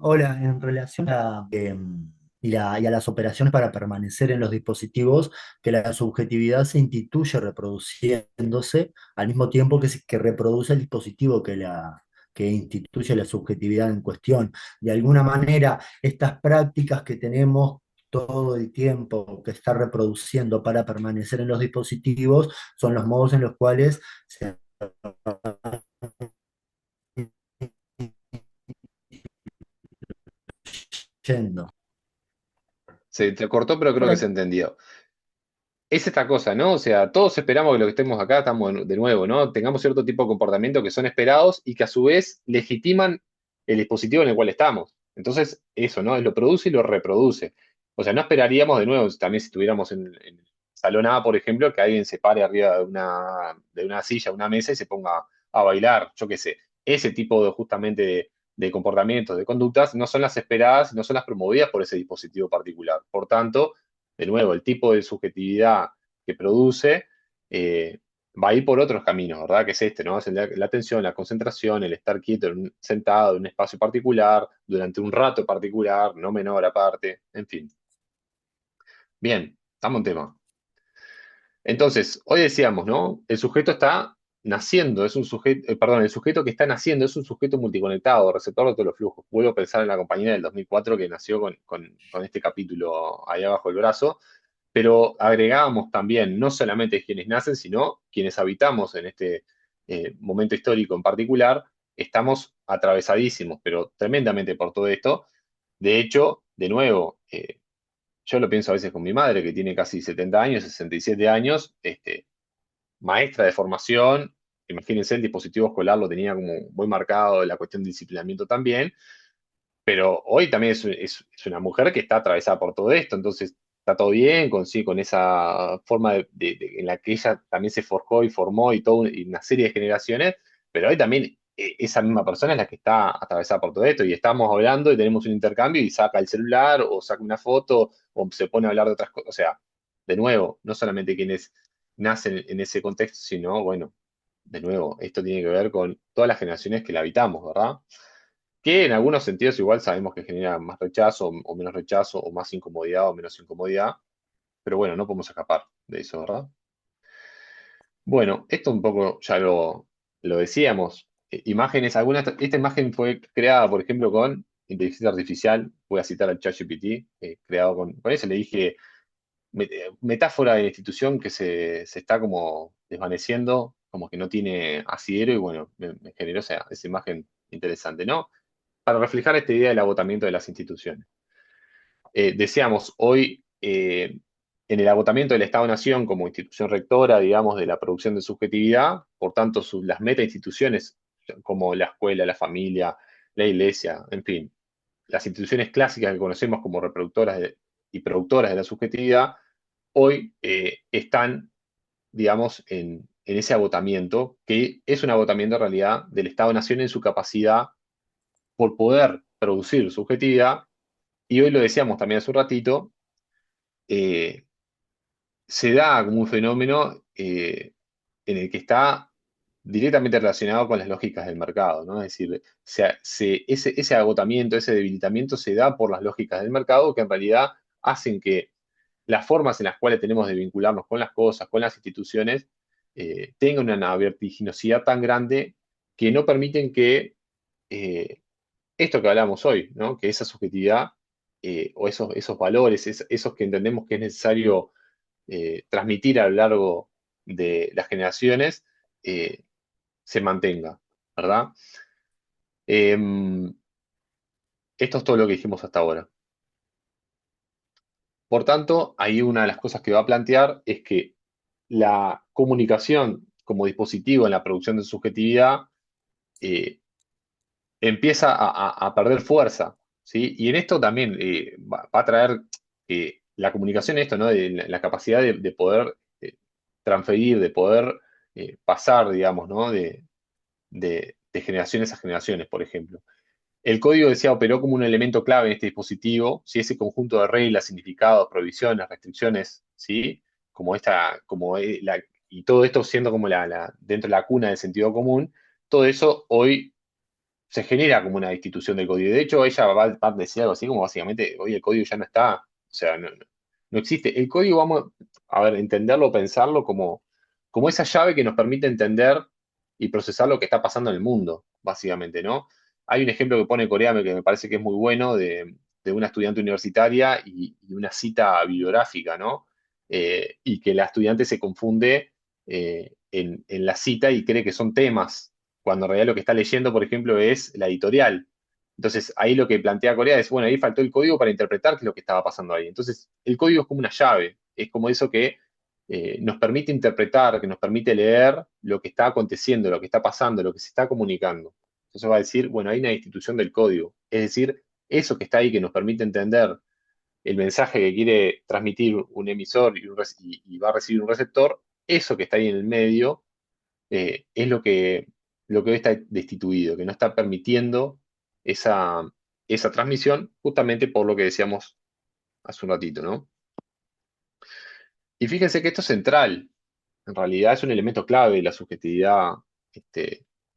Hola, en relación y a las operaciones para permanecer en los dispositivos, que la subjetividad se instituye reproduciéndose al mismo tiempo que reproduce el dispositivo que instituye la subjetividad en cuestión. De alguna manera, estas prácticas que tenemos todo el tiempo que está reproduciendo para permanecer en los dispositivos son los modos en los cuales se yendo. Se te cortó, pero creo que Hola. se entendió. Es esta cosa, ¿no? O sea, todos esperamos que lo que estemos acá, estamos de nuevo, ¿no? Tengamos cierto tipo de comportamiento que son esperados y que a su vez legitiman el dispositivo en el cual estamos. Entonces, eso, ¿no? Lo produce y lo reproduce. O sea, no esperaríamos de nuevo, también si estuviéramos en salón A, por ejemplo, que alguien se pare arriba de una silla, una mesa y se ponga a bailar, yo qué sé. Ese tipo justamente de comportamientos, de conductas, no son las esperadas, no son las promovidas por ese dispositivo particular. Por tanto, de nuevo, el tipo de subjetividad que produce va a ir por otros caminos, ¿verdad? Que es este, ¿no? Es la atención, la concentración, el estar quieto, sentado en un espacio particular, durante un rato particular, no menor aparte, en fin. Bien, estamos en tema. Entonces, hoy decíamos, ¿no? El sujeto está naciendo, es un sujeto, perdón, el sujeto que está naciendo es un sujeto multiconectado, receptor de todos los flujos. Vuelvo a pensar en la compañera del 2004 que nació con este capítulo ahí abajo del brazo, pero agregábamos también no solamente quienes nacen, sino quienes habitamos en este momento histórico en particular, estamos atravesadísimos, pero tremendamente por todo esto. De hecho, de nuevo, yo lo pienso a veces con mi madre, que tiene casi 70 años, 67 años, maestra de formación, imagínense, el dispositivo escolar lo tenía como muy marcado, la cuestión de disciplinamiento también, pero hoy también es una mujer que está atravesada por todo esto, entonces está todo bien sí, con esa forma en la que ella también se forjó y formó y una serie de generaciones, pero hoy también esa misma persona es la que está atravesada por todo esto y estamos hablando y tenemos un intercambio y saca el celular o saca una foto o se pone a hablar de otras cosas, o sea, de nuevo, no solamente quienes nacen en ese contexto, sino, bueno, de nuevo, esto tiene que ver con todas las generaciones que la habitamos, ¿verdad? Que en algunos sentidos igual sabemos que genera más rechazo o menos rechazo, o más incomodidad o menos incomodidad, pero bueno, no podemos escapar de eso, ¿verdad? Bueno, esto un poco ya lo decíamos. Imágenes, esta imagen fue creada, por ejemplo, con inteligencia artificial, voy a citar al ChatGPT, creado con eso, le dije metáfora de la institución que se está como desvaneciendo, como que no tiene asidero, y bueno, me generó esa imagen interesante, ¿no? Para reflejar esta idea del agotamiento de las instituciones. Deseamos hoy, en el agotamiento del Estado-Nación como institución rectora, digamos, de la producción de subjetividad, por tanto, las meta-instituciones como la escuela, la familia, la iglesia, en fin, las instituciones clásicas que conocemos como reproductoras y productoras de la subjetividad, hoy están, digamos, en ese agotamiento, que es un agotamiento en realidad del Estado-Nación en su capacidad por poder producir subjetividad, y hoy lo decíamos también hace un ratito, eh, se da como un fenómeno en el que está directamente relacionado con las lógicas del mercado, ¿no? Es decir, ese agotamiento, ese debilitamiento se da por las lógicas del mercado que en realidad hacen que las formas en las cuales tenemos de vincularnos con las cosas, con las instituciones, tengan una vertiginosidad tan grande que no permiten que esto que hablamos hoy, ¿no? Que esa subjetividad o esos valores, esos que entendemos que es necesario transmitir a lo largo de las generaciones, eh, se mantenga, ¿verdad? Esto es todo lo que dijimos hasta ahora. Por tanto, ahí una de las cosas que va a plantear es que la comunicación como dispositivo en la producción de subjetividad empieza a perder fuerza, ¿sí? Y en esto también va a traer la comunicación, esto, ¿no? De la capacidad de poder transferir, de poder pasar, digamos, ¿no? De generaciones a generaciones, por ejemplo. El código, decía, operó como un elemento clave en este dispositivo, ¿sí? Ese conjunto de reglas, significados, prohibiciones, restricciones, ¿sí? Y todo esto siendo como dentro de la cuna del sentido común, todo eso hoy se genera como una institución del código. De hecho, ella va a decir algo así como básicamente, hoy el código ya no está, o sea, no existe. El código, vamos a ver, entenderlo, pensarlo como esa llave que nos permite entender y procesar lo que está pasando en el mundo, básicamente, ¿no? Hay un ejemplo que pone Corea que me parece que es muy bueno de una estudiante universitaria y una cita bibliográfica, ¿no? Y que la estudiante se confunde en la cita y cree que son temas cuando en realidad lo que está leyendo, por ejemplo, es la editorial. Entonces, ahí lo que plantea Corea es, bueno, ahí faltó el código para interpretar qué es lo que estaba pasando ahí. Entonces, el código es como una llave, es como eso que nos permite interpretar, que nos permite leer lo que está aconteciendo, lo que está pasando, lo que se está comunicando. Entonces va a decir, bueno, hay una institución del código. Es decir, eso que está ahí que nos permite entender el mensaje que quiere transmitir un emisor y va a recibir un receptor, eso que está ahí en el medio es lo que hoy está destituido, que no está permitiendo esa transmisión, justamente por lo que decíamos hace un ratito, ¿no? Y fíjense que esto es central, en realidad es un elemento clave de la subjetividad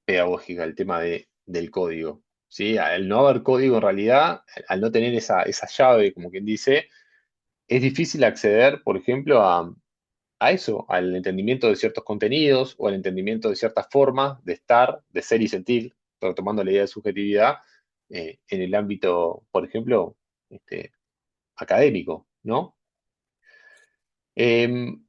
pedagógica, el tema del código. ¿Sí? Al no haber código, en realidad, al no tener esa llave, como quien dice, es difícil acceder, por ejemplo, a eso, al entendimiento de ciertos contenidos o al entendimiento de ciertas formas de estar, de ser y sentir, retomando la idea de subjetividad, en el ámbito, por ejemplo, académico, ¿no? Em,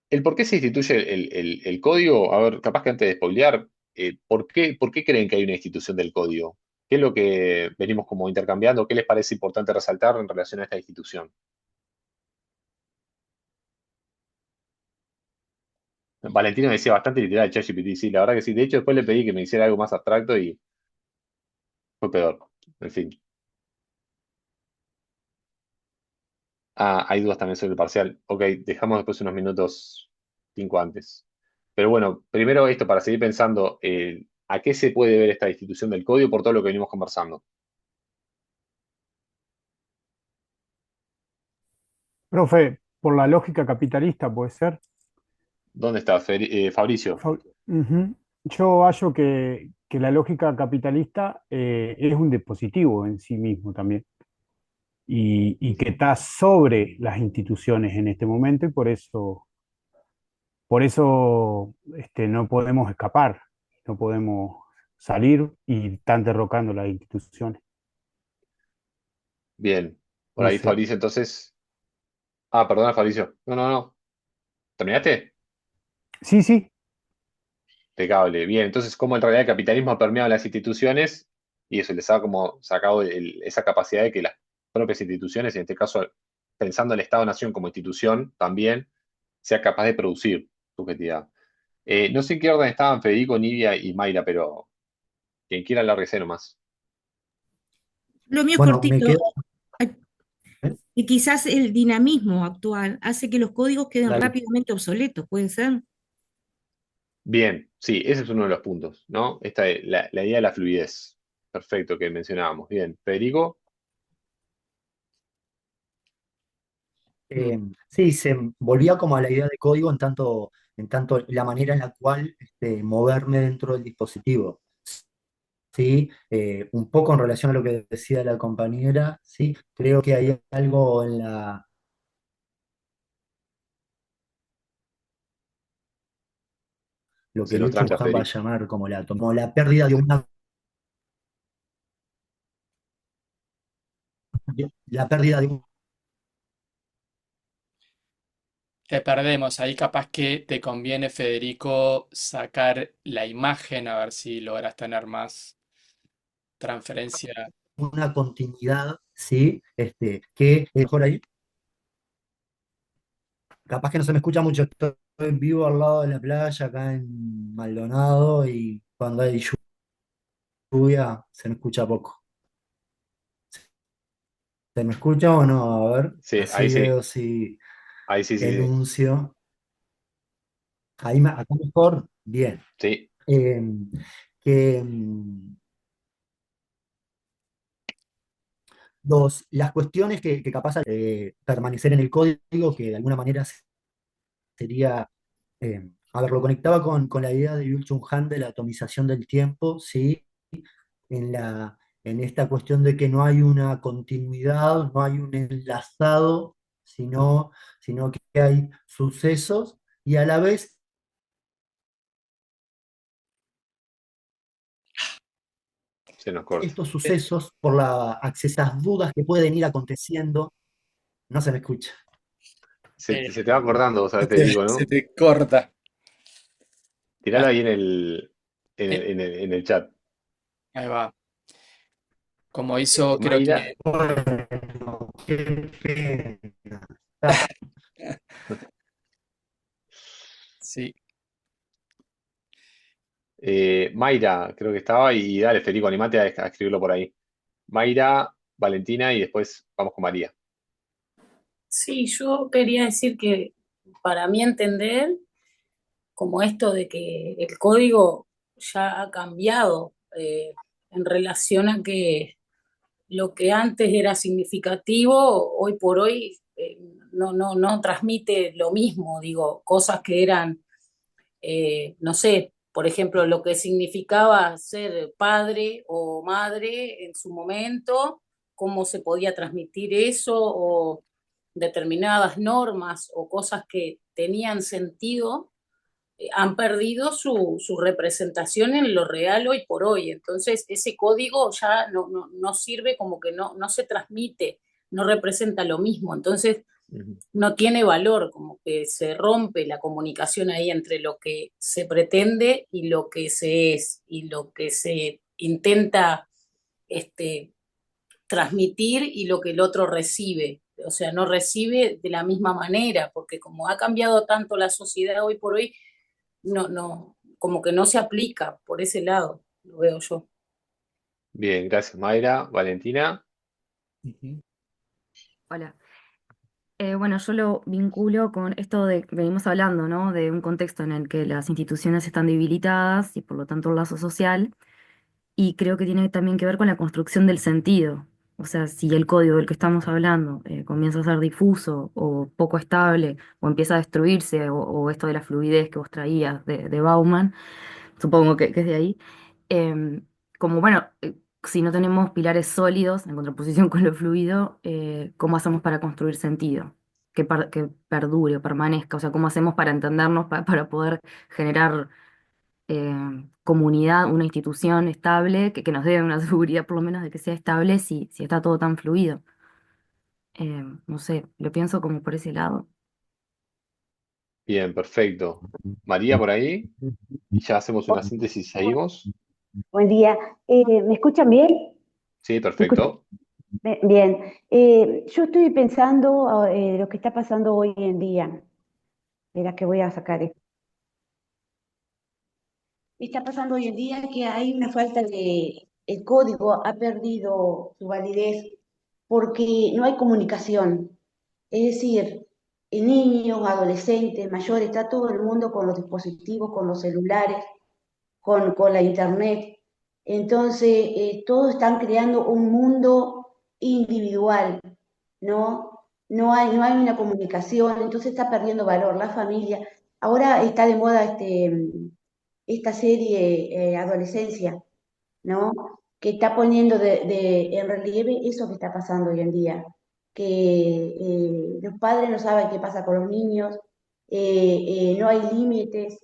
el por qué se instituye el código, a ver, capaz que antes de spoilear, ¿por qué creen que hay una institución del código? ¿Qué es lo que venimos como intercambiando? ¿Qué les parece importante resaltar en relación a esta institución? Valentino me decía bastante literal ChatGPT, sí, la verdad que sí. De hecho, después le pedí que me hiciera algo más abstracto y fue peor. En fin. Ah, hay dudas también sobre el parcial. Ok, dejamos después unos minutos 5 antes. Pero bueno, primero esto para seguir pensando, ¿a qué se puede ver esta institución del código por todo lo que venimos conversando? Profe, por la lógica capitalista puede ser. ¿Dónde está Fabricio? Ujú. Yo hallo que la lógica capitalista es un dispositivo en sí mismo también y que está sobre las instituciones en este momento y por eso no podemos escapar, no podemos salir y están derrocando las instituciones. Bien, por No ahí sé. Fabricio, entonces. Ah, perdona, Fabricio. No, no, no. ¿Terminaste? Sí, sí, Impecable. Bien, entonces, cómo en realidad el capitalismo ha permeado las instituciones y eso les ha como sacado esa capacidad de que las propias instituciones, en este caso, pensando el Estado-Nación como institución, también sea capaz de producir subjetividad. No sé en qué orden estaban Federico, Nidia y Mayra, pero quien quiera hablar nomás. Lo mío es Bueno, me cortito. quedo, Ay, ¿eh? y quizás el dinamismo actual hace que los códigos queden Dale. rápidamente obsoletos, ¿puede ser? Bien, sí, ese es uno de los puntos, ¿no? Esta es la idea de la fluidez. Perfecto, que mencionábamos. Bien, Federico. Sí, se volvía como a la idea de código en tanto la manera en la cual moverme dentro del dispositivo. ¿Sí? Un poco en relación a lo que decía la compañera, ¿sí? Creo que hay algo en lo que Se nos Liu Chun tranca, Han va a Federico. llamar como la pérdida de la pérdida de un Te perdemos. Ahí capaz que te conviene, Federico, sacar la imagen a ver si logras tener más transferencia. una continuidad, ¿sí? Que mejor ahí, capaz que no se me escucha mucho, estoy vivo al lado de la playa, acá en Maldonado, y cuando hay lluvia se me escucha poco. ¿Se me escucha o no? A ver, Sí, ahí así sí. veo si Ahí sí, sí, sí. enuncio. Acá mejor, bien. Sí, Eh, que las cuestiones que capaz permanecer en el código, que de alguna manera sería, a ver, lo conectaba con la idea de Byung-Chul Han de la atomización del tiempo, ¿sí? En esta cuestión de que no hay una continuidad, no hay un enlazado, sino que hay sucesos y a la vez se nos corta. estos sucesos, por esas dudas que pueden ir aconteciendo, no se me escucha. Eh, Se te va acordando, se ¿sabes, te, Federico, se no? te corta. Tiralo Ah, ahí en el chat. ahí va. Como hizo, creo Mayra, que. Bueno, qué pena. Ah, Sí. Mayra, creo que estaba, y dale, Federico, animate a escribirlo por ahí. Mayra, Valentina, y después vamos con María. Sí, yo quería decir que para mí entender, como esto de que el código ya ha cambiado en relación a que lo que antes era significativo, hoy por hoy no transmite lo mismo, digo, cosas que eran, no sé, por ejemplo, lo que significaba ser padre o madre en su momento, cómo se podía transmitir eso, o determinadas normas o cosas que tenían sentido han perdido su representación en lo real hoy por hoy. Entonces, ese código ya no sirve, como que no se transmite, no representa lo mismo. Entonces, Ujú. no tiene valor, como que se rompe la comunicación ahí entre lo que se pretende y lo que se es, y lo que se intenta este, transmitir y lo que el otro recibe. O sea, no recibe de la misma manera, porque como ha cambiado tanto la sociedad hoy por hoy, como que no se aplica por ese lado, lo veo yo. Bien, gracias, Mayra. Valentina. Ujú. Hola. Bueno, yo lo vinculo con esto de que venimos hablando, ¿no? De un contexto en el que las instituciones están debilitadas y por lo tanto el lazo social. Y creo que tiene también que ver con la construcción del sentido. O sea, si el código del que estamos hablando comienza a ser difuso o poco estable o empieza a destruirse o esto de la fluidez que vos traías de Bauman, supongo que es de ahí, em, como bueno, si no tenemos pilares sólidos en contraposición con lo fluido, ¿cómo hacemos para construir sentido? Que perdure o permanezca, o sea, ¿cómo hacemos para entendernos, para poder generar comunidad, una institución estable, que nos dé una seguridad por lo menos de que sea estable si está todo tan fluido? No sé, lo pienso como por ese lado. Bien, perfecto. María por ahí. Y ya hacemos una síntesis y seguimos. Buen día. ¿Me escuchan bien? Sí, ¿Me escuchan? perfecto. Bien. Yo estoy pensando lo que está pasando hoy en día. Verás que voy a sacar esto. Está pasando hoy en día que hay una falta de el código ha perdido su validez porque no hay comunicación. Es decir, niños, adolescentes, mayores, está todo el mundo con los dispositivos, con los celulares, con la internet. Entonces, todos están creando un mundo individual, ¿no? No hay una comunicación, entonces está perdiendo valor la familia. Ahora está de moda esta serie Adolescencia, ¿no? Que está poniendo en relieve eso que está pasando hoy en día, que los padres no saben qué pasa con los niños, no hay límites,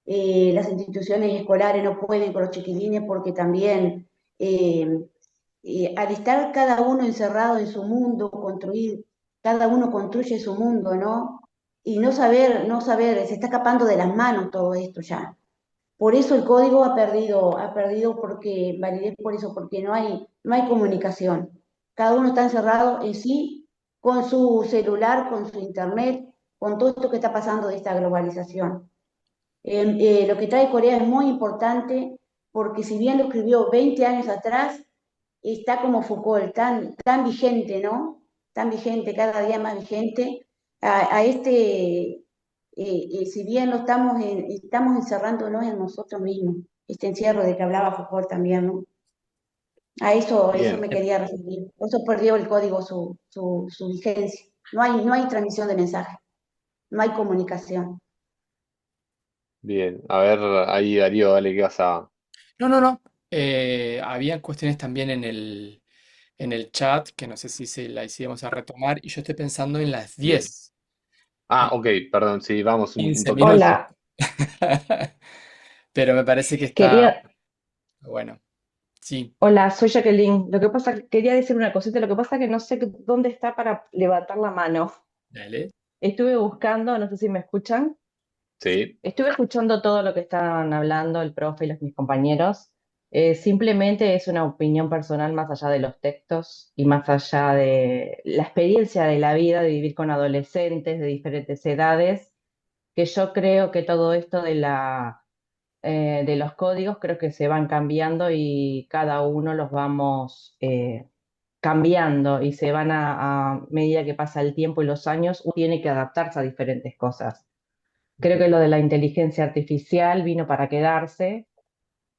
las instituciones escolares no pueden con los chiquilines porque también eh, al estar cada uno encerrado en su mundo, cada uno construye su mundo, ¿no? Y no saber, se está escapando de las manos todo esto ya. Por eso el código ha perdido porque, validez por eso, porque no hay comunicación. Cada uno está encerrado en sí, con su celular, con su internet, con todo esto que está pasando de esta globalización. Lo que trae Corea es muy importante porque si bien lo escribió 20 años atrás, está como Foucault, tan vigente, ¿no? Tan vigente, cada día más vigente. Si bien estamos encerrándonos en nosotros mismos, este encierro de que hablaba Foucault también, ¿no? A eso Bien, me quería referir. Por eso perdió el código su vigencia. No hay transmisión de mensaje, no hay comunicación. bien. A ver, ahí Darío, dale que vas a... No, no, no. Había cuestiones también en el chat que no sé si se la hicimos a retomar y yo estoy pensando en las Bien. 10, Ah, en ok, perdón, sí, vamos un 15 toque más. minutos. Hola, Pero me parece que está quería, bueno. Sí, hola, soy Jacqueline. Lo que pasa que quería decir una cosita, lo que pasa que no sé dónde está para levantar la mano. dale. Estuve buscando, no sé si me escuchan. Sí, Estuve escuchando todo lo que estaban hablando el profe y mis compañeros. Simplemente es una opinión personal más allá de los textos y más allá de la experiencia de la vida, de vivir con adolescentes de diferentes edades, que yo creo que todo esto de los códigos creo que se van cambiando y cada uno los vamos cambiando y se van a medida que pasa el tiempo y los años, uno tiene que adaptarse a diferentes cosas. Creo que lo de la inteligencia artificial vino para quedarse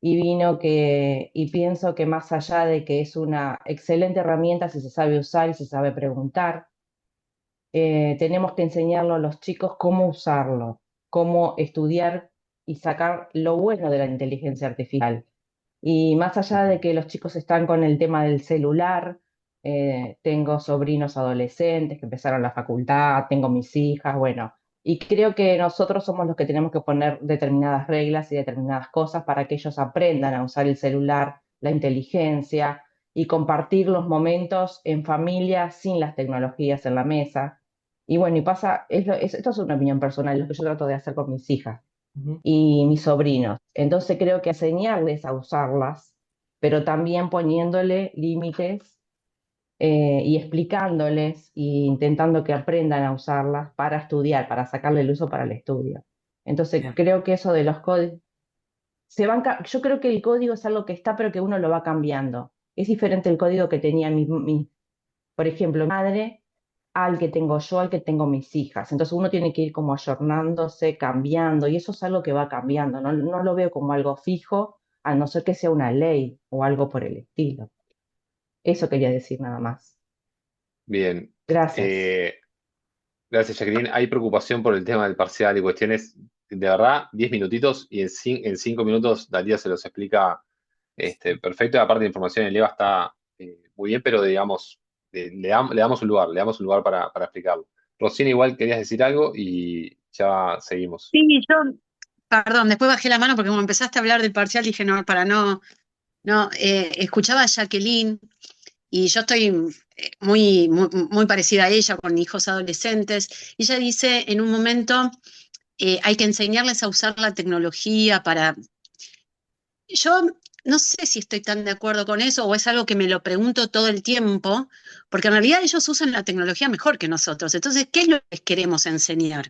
y pienso que más allá de que es una excelente herramienta si se sabe usar y se sabe preguntar, tenemos que enseñarlo a los chicos cómo usarlo, cómo estudiar y sacar lo bueno de la inteligencia artificial. Y más allá de que los chicos están con el tema del celular, tengo sobrinos adolescentes que empezaron la facultad, tengo mis hijas, bueno, y creo que nosotros somos los que tenemos que poner determinadas reglas y determinadas cosas para que ellos aprendan a usar el celular, la inteligencia y compartir los momentos en familia sin las tecnologías en la mesa. Y bueno, y pasa, esto es una opinión personal, lo que yo trato de hacer con mis hijas Ujú. y mis sobrinos. Entonces creo que enseñarles a usarlas, pero también poniéndole límites y explicándoles e intentando que aprendan a usarlas para estudiar, para sacarle el uso para el estudio. Entonces Bien. creo que eso de los códigos, yo creo que el código es algo que está, pero que uno lo va cambiando. Es diferente el código que tenía por ejemplo, mi madre al que tengo yo, al que tengo mis hijas. Entonces uno tiene que ir como ayornándose, cambiando, y eso es algo que va cambiando. No lo veo como algo fijo, a no ser que sea una ley o algo por el estilo. Eso quería decir nada más. bien. Gracias. Eh, Gracias, Jacqueline. Hay preocupación por el tema del parcial y cuestiones, de verdad, 10 minutitos y en 5 minutos Daría se los explica perfecto. Y aparte de información en Leva está muy bien, pero digamos, le damos un lugar para explicarlo. Rocina, igual querías decir algo y ya seguimos. Sí, yo, perdón, después bajé la mano porque como empezaste a hablar del parcial dije no, para no, no, escuchaba a Jacqueline y yo estoy muy parecida a ella con hijos adolescentes. Y ella dice en un momento hay que enseñarles a usar la tecnología para... Yo no sé si estoy tan de acuerdo con eso o es algo que me lo pregunto todo el tiempo, porque en realidad ellos usan la tecnología mejor que nosotros. Entonces, ¿qué es lo que les queremos enseñar?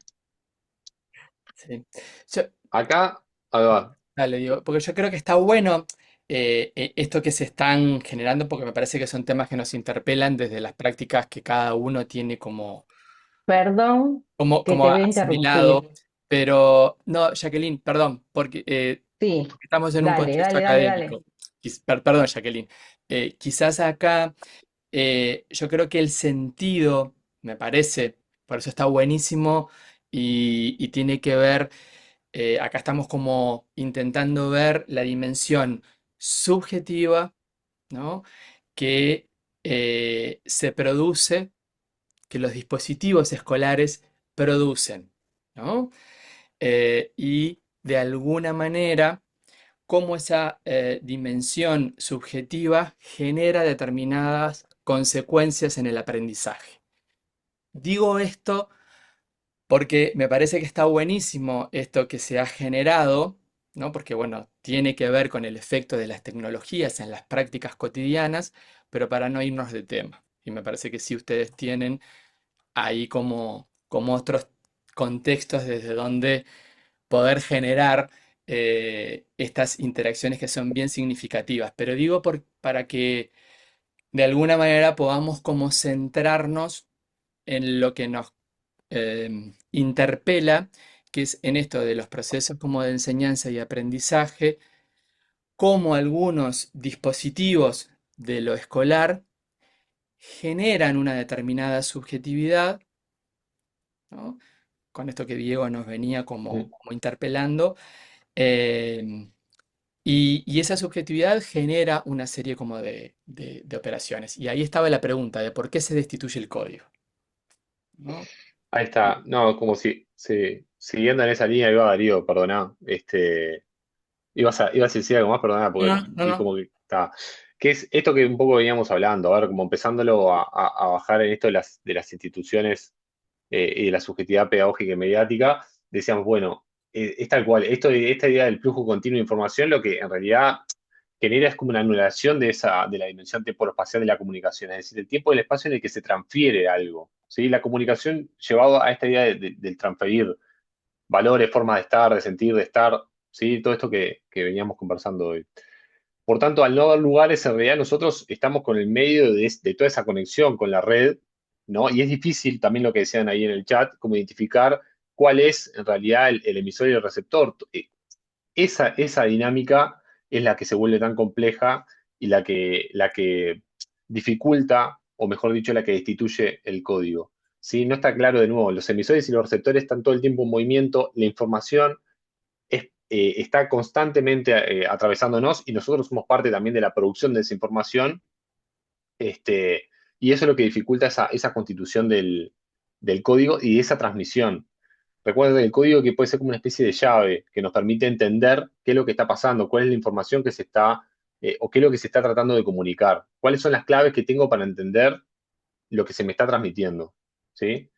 Sí. Yo- Acá, a ver, dale, digo, porque yo creo que está bueno. esto que se están generando, porque me parece que son temas que nos interpelan desde las prácticas que cada uno tiene Perdón que como te voy a asimilado, interrumpir. pero no, Jacqueline, perdón, Sí, porque estamos en un dale, contexto dale, dale, dale. académico. Perdón, Jacqueline. Quizás acá yo creo que el sentido, me parece, por eso está buenísimo y tiene que ver, acá estamos como intentando ver la dimensión subjetiva, ¿no? Que se produce, que los dispositivos escolares producen, ¿no? Y de alguna manera, cómo esa dimensión subjetiva genera determinadas consecuencias en el aprendizaje. Digo esto porque me parece que está buenísimo esto que se ha generado, ¿no? Porque, bueno, tiene que ver con el efecto de las tecnologías en las prácticas cotidianas, pero para no irnos de tema. Y me parece que sí ustedes tienen ahí como otros contextos desde donde poder generar estas interacciones que son bien significativas. Pero digo para que de alguna manera podamos como centrarnos en lo que nos interpela, que es en esto de los procesos como de enseñanza y aprendizaje, cómo algunos dispositivos de lo escolar generan una determinada subjetividad, ¿no? Con esto que Diego nos venía como interpelando, eh, y esa subjetividad genera una serie como de operaciones. Y ahí estaba la pregunta de por qué se destituye el código, ¿no? Ahí está. No, como siguiendo en esa línea, iba Darío, perdoná. Ibas a decir algo más, perdona, No, porque no, vi no. como que está. Que es esto que un poco veníamos hablando, a ver, como empezándolo a bajar en esto de las instituciones y de la subjetividad pedagógica y mediática, decíamos, bueno, es tal cual, esta idea del flujo continuo de información lo que en realidad genera es como una anulación de la dimensión temporal-espacial de la comunicación, es decir, el tiempo y el espacio en el que se transfiere algo, ¿sí? La comunicación llevado a esta idea del transferir valores, formas de estar, de sentir, de estar, ¿sí? Todo esto que veníamos conversando hoy. Por tanto, al no dar lugares, en realidad nosotros estamos con el medio de toda esa conexión con la red, ¿no? Y es difícil, también lo que decían ahí en el chat, como identificar cuál es en realidad el emisor y el receptor. Esa dinámica es la que se vuelve tan compleja y la que dificulta, o mejor dicho, la que destituye el código. ¿Sí? No está claro de nuevo, los emisores y los receptores están todo el tiempo en movimiento, la información está constantemente atravesándonos y nosotros somos parte también de la producción de esa información, y eso es lo que dificulta esa constitución del código y esa transmisión. Recuerden el código que puede ser como una especie de llave que nos permite entender qué es lo que está pasando, cuál es la información que se está, o qué es lo que se está tratando de comunicar, cuáles son las claves que tengo para entender lo que se me está transmitiendo, ¿sí?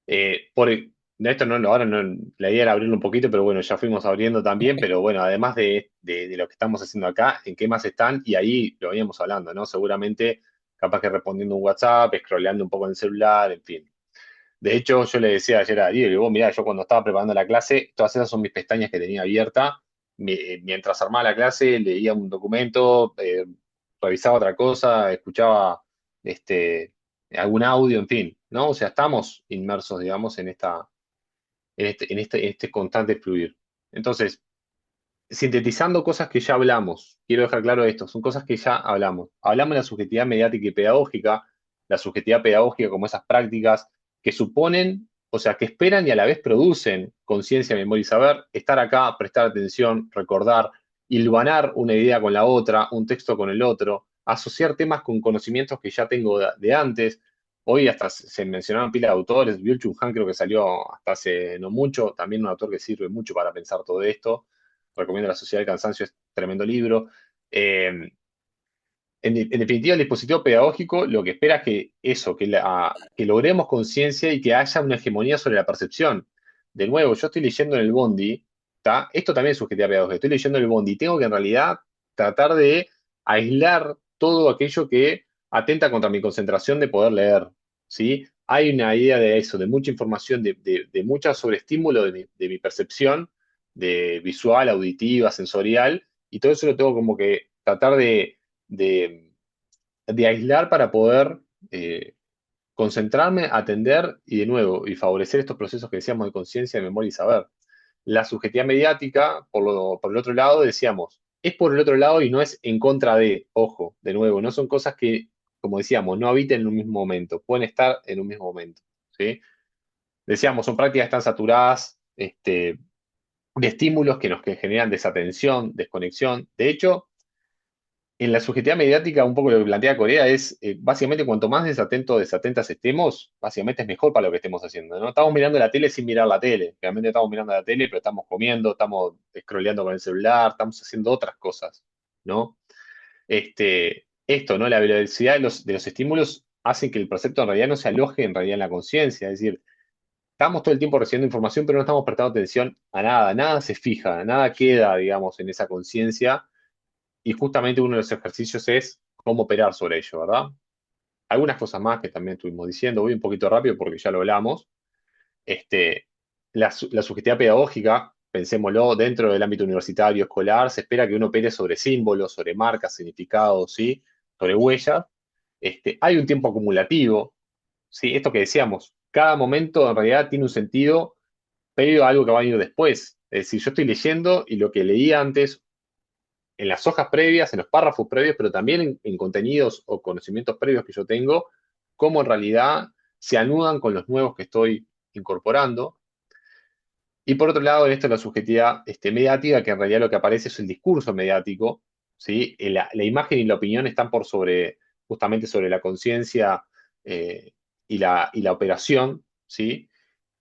De esto ahora no, la idea era abrirlo un poquito, pero bueno, ya fuimos abriendo también, pero bueno, además de lo que estamos haciendo acá, ¿en qué más están? Y ahí lo veníamos hablando, ¿no? Seguramente capaz que respondiendo un WhatsApp, scrolleando un poco en el celular, en fin. De hecho, yo le decía ayer a Diego, vos mirá, yo cuando estaba preparando la clase, todas esas son mis pestañas que tenía abiertas. Mientras armaba la clase, leía un documento, revisaba otra cosa, escuchaba este, algún audio, en fin, ¿no? O sea, estamos inmersos, digamos, en este constante fluir. Entonces, sintetizando cosas que ya hablamos, quiero dejar claro esto, son cosas que ya hablamos. Hablamos de la subjetividad mediática y pedagógica, la subjetividad pedagógica como esas prácticas que suponen, o sea, que esperan y a la vez producen conciencia, memoria y saber, estar acá, prestar atención, recordar, hilvanar una idea con la otra, un texto con el otro, asociar temas con conocimientos que ya tengo de antes. Hoy hasta se mencionaron pila de autores, Byung-Chul Han creo que salió hasta hace no mucho, también un autor que sirve mucho para pensar todo esto. Recomiendo La Sociedad del Cansancio, es tremendo libro. En definitiva, el dispositivo pedagógico lo que espera es que eso, que logremos conciencia y que haya una hegemonía sobre la percepción. De nuevo, yo estoy leyendo en el Bondi, ¿tá? Esto también es subjetividad pedagógica, estoy leyendo en el Bondi y tengo que en realidad tratar de aislar todo aquello que atenta contra mi concentración de poder leer, ¿sí? Hay una idea de eso, de mucha información, de mucha sobreestímulo de mi percepción, de visual, auditiva, sensorial, Y todo eso lo tengo como que tratar de, de aislar para poder concentrarme, atender y de nuevo, y favorecer estos procesos que decíamos de conciencia, de memoria y saber. La subjetividad mediática, por el otro lado, decíamos, es por el otro lado y no es en contra de, ojo, de nuevo, no son cosas que, como decíamos, no habiten en un mismo momento, pueden estar en un mismo momento, ¿sí? Decíamos, son prácticas que están saturadas de estímulos que generan desatención, desconexión. De hecho, en la subjetividad mediática, un poco lo que plantea Corea es, básicamente, cuanto más desatentos o desatentas estemos, básicamente es mejor para lo que estemos haciendo, ¿no? Estamos mirando la tele sin mirar la tele. Realmente estamos mirando la tele, pero estamos comiendo, estamos scrolleando con el celular, estamos haciendo otras cosas, ¿no? Esto, ¿no? La velocidad de los estímulos hace que el concepto en realidad no se aloje en realidad en la conciencia. Es decir, estamos todo el tiempo recibiendo información, pero no estamos prestando atención a nada. Nada se fija, nada queda, digamos, en esa conciencia y justamente uno de los ejercicios es cómo operar sobre ello, ¿verdad? Algunas cosas más que también estuvimos diciendo, voy un poquito rápido porque ya lo hablamos. Este, la subjetividad pedagógica, pensémoslo, dentro del ámbito universitario, escolar, se espera que uno opere sobre símbolos, sobre marcas, significados, ¿sí? Sobre huellas. Hay un tiempo acumulativo, ¿sí? Esto que decíamos, cada momento en realidad tiene un sentido previo a algo que va a venir después. Es decir, yo estoy leyendo y lo que leí antes en las hojas previas, en los párrafos previos, pero también en contenidos o conocimientos previos que yo tengo, cómo en realidad se anudan con los nuevos que estoy incorporando. Y por otro lado, en esto la subjetividad mediática, que en realidad lo que aparece es el discurso mediático, ¿sí? La imagen y la opinión están por sobre, justamente sobre la conciencia y la operación, ¿sí?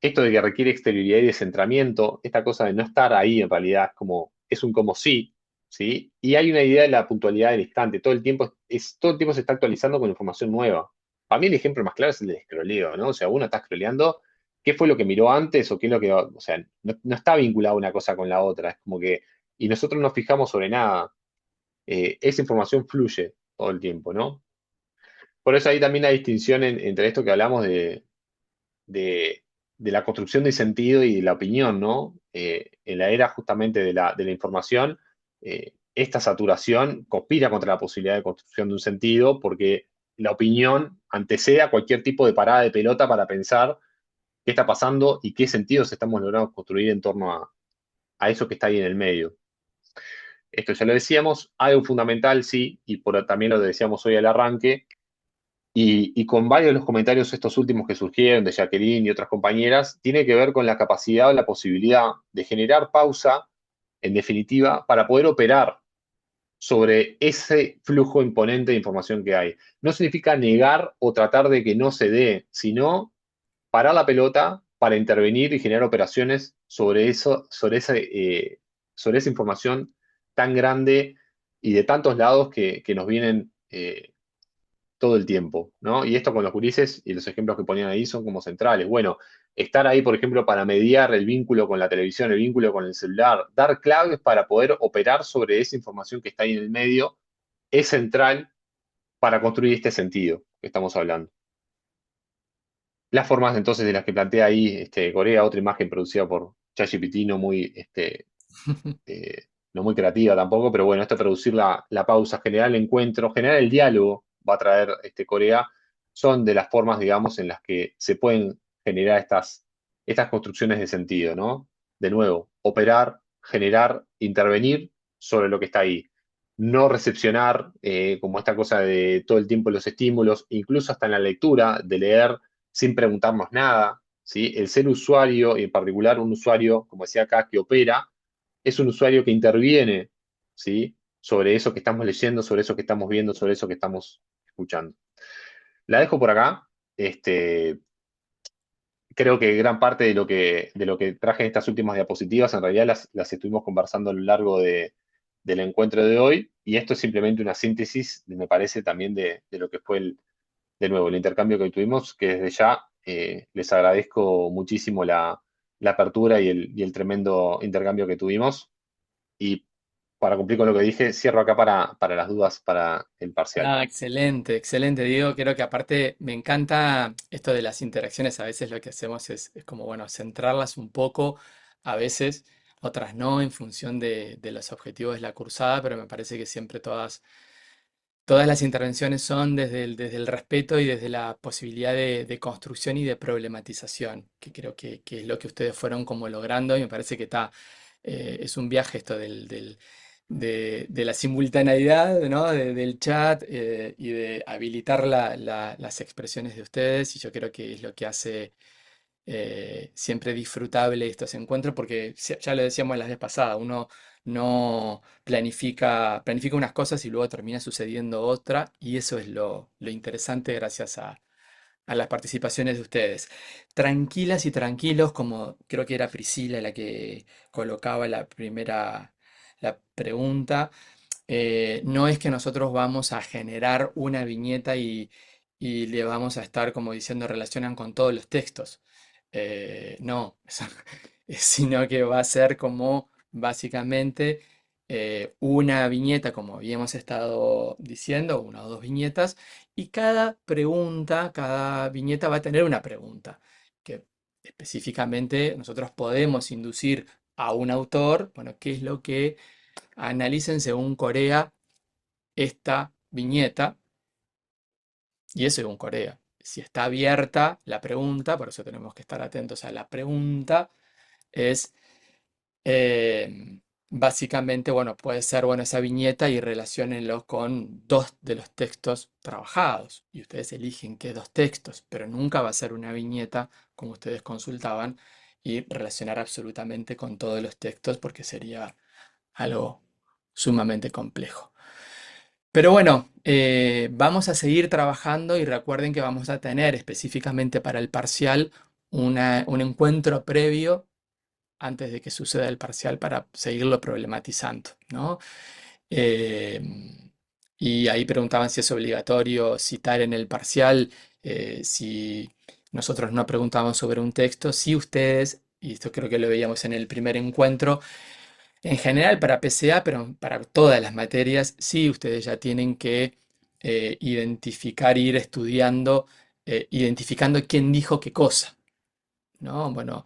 Esto de que requiere exterioridad y descentramiento, esta cosa de no estar ahí en realidad es un como sí, ¿sí? Y hay una idea de la puntualidad del instante, todo el tiempo se está actualizando con información nueva. Para mí el ejemplo más claro es el del scrolleo, ¿no? O sea, uno está scrolleando, ¿qué fue lo que miró antes o qué es lo que, o sea, no está vinculada una cosa con la otra, es como que, y nosotros no nos fijamos sobre nada. Esa información fluye todo el tiempo, ¿no? Por eso hay también la distinción entre esto que hablamos de, de la construcción de sentido y de la opinión, ¿no? En la era justamente de la información, esta saturación conspira contra la posibilidad de construcción de un sentido porque la opinión antecede a cualquier tipo de parada de pelota para pensar qué está pasando y qué sentidos estamos logrando construir en torno a eso que está ahí en el medio. Esto ya lo decíamos, algo fundamental, sí, y también lo decíamos hoy al arranque, y con varios de los comentarios estos últimos que surgieron de Jacqueline y otras compañeras, tiene que ver con la capacidad o la posibilidad de generar pausa, en definitiva, para poder operar sobre ese flujo imponente de información que hay. No significa negar o tratar de que no se dé, sino parar la pelota para intervenir y generar operaciones sobre eso, sobre esa información tan grande y de tantos lados que nos vienen todo el tiempo, ¿no? Y esto con los gurises y los ejemplos que ponían ahí son como centrales. Bueno, estar ahí, por ejemplo, para mediar el vínculo con la televisión, el vínculo con el celular, dar claves para poder operar sobre esa información que está ahí en el medio, es central para construir este sentido que estamos hablando. Las formas entonces de las que plantea ahí Corea, otra imagen producida por ChatGPT, no muy creativa tampoco, pero bueno, esto de producir la pausa, generar el encuentro, generar el diálogo, va a traer Corea, son de las formas, digamos, en las que se pueden generar estas construcciones de sentido, ¿no? De nuevo, operar, generar, intervenir sobre lo que está ahí. No recepcionar como esta cosa de todo el tiempo los estímulos, incluso hasta en la lectura, de leer sin preguntarnos nada, ¿sí? El ser usuario, y en particular un usuario, como decía acá, que opera, es un usuario que interviene, ¿sí? Sobre eso que estamos leyendo, sobre eso que estamos viendo, sobre eso que estamos escuchando. La dejo por acá. Creo que gran parte de lo que traje en estas últimas diapositivas, en realidad las estuvimos conversando a lo largo del encuentro de hoy, y esto es simplemente una síntesis, me parece, también de lo que fue de nuevo, el intercambio que tuvimos, que desde ya les agradezco muchísimo la apertura y el tremendo intercambio que tuvimos. Y para cumplir con lo que dije, cierro acá para las dudas para el parcial. Ah, excelente, excelente, Diego. Creo que aparte me encanta esto de las interacciones. A veces lo que hacemos es como, bueno, centrarlas un poco, a veces, otras no, en función de los objetivos de la cursada, pero me parece que siempre todas las intervenciones son desde el respeto y desde la posibilidad de construcción y de problematización, que creo que es lo que ustedes fueron como logrando, y me parece que es un viaje esto de la simultaneidad, ¿no? Del chat, y de habilitar las expresiones de ustedes, y yo creo que es lo que hace siempre disfrutable estos encuentros, porque ya lo decíamos la vez pasada, uno no planifica unas cosas y luego termina sucediendo otra, y eso es lo interesante gracias a las participaciones de ustedes. Tranquilas y tranquilos, como creo que era Priscila la que colocaba la pregunta, no es que nosotros vamos a generar una viñeta y le vamos a estar como diciendo relacionan con todos los textos. No, sino que va a ser como básicamente una viñeta, como habíamos estado diciendo, una o dos viñetas, y cada pregunta, cada viñeta va a tener una pregunta, que específicamente nosotros podemos inducir a un autor, bueno, qué es lo que analicen según Corea esta viñeta, y eso según Corea. Si está abierta la pregunta, por eso tenemos que estar atentos a la pregunta, es eh, básicamente, bueno, puede ser, bueno, esa viñeta y relaciónenlo con dos de los textos trabajados. Y ustedes eligen qué dos textos, pero nunca va a ser una viñeta, como ustedes consultaban, y relacionar absolutamente con todos los textos, porque sería algo sumamente complejo. Pero bueno, vamos a seguir trabajando y recuerden que vamos a tener específicamente para el parcial un encuentro previo antes de que suceda el parcial para seguirlo problematizando, ¿no? Eh, y ahí preguntaban si es obligatorio citar en el parcial, si nosotros no preguntamos sobre un texto, si ustedes, y esto creo que lo veíamos en el primer encuentro, en general para PCA, pero para todas las materias, sí ustedes ya tienen que identificar, ir estudiando, identificando quién dijo qué cosa, ¿no? Bueno,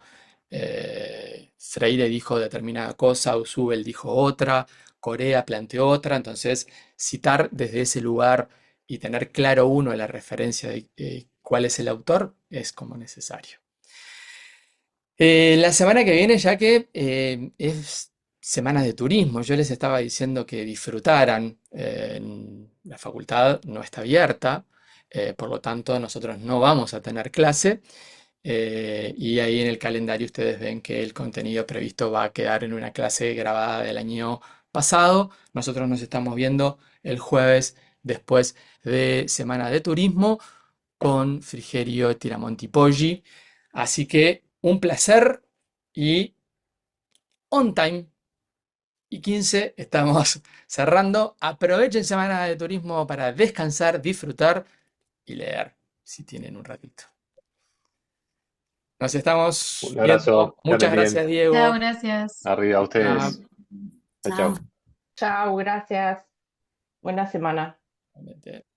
Freire dijo determinada cosa, Usubel dijo otra, Corea planteó otra, entonces citar desde ese lugar y tener claro uno la referencia de cuál es el autor es como necesario. La semana que viene, ya que es semana de turismo, yo les estaba diciendo que disfrutaran. La facultad no está abierta, por lo tanto nosotros no vamos a tener clase. Y ahí en el calendario ustedes ven que el contenido previsto va a quedar en una clase grabada del año pasado. Nosotros nos estamos viendo el jueves después de Semana de Turismo con Frigerio Tiramonti Poggi. Así que un placer y on time. Y 15 estamos cerrando. Aprovechen Semana de Turismo para descansar, disfrutar y leer si tienen un ratito. Nos estamos Un viendo. abrazo, que Muchas anden bien. gracias, Diego. Chao, gracias. Arriba a ustedes. Chao, chao. Chao, gracias. Buena semana. Chao.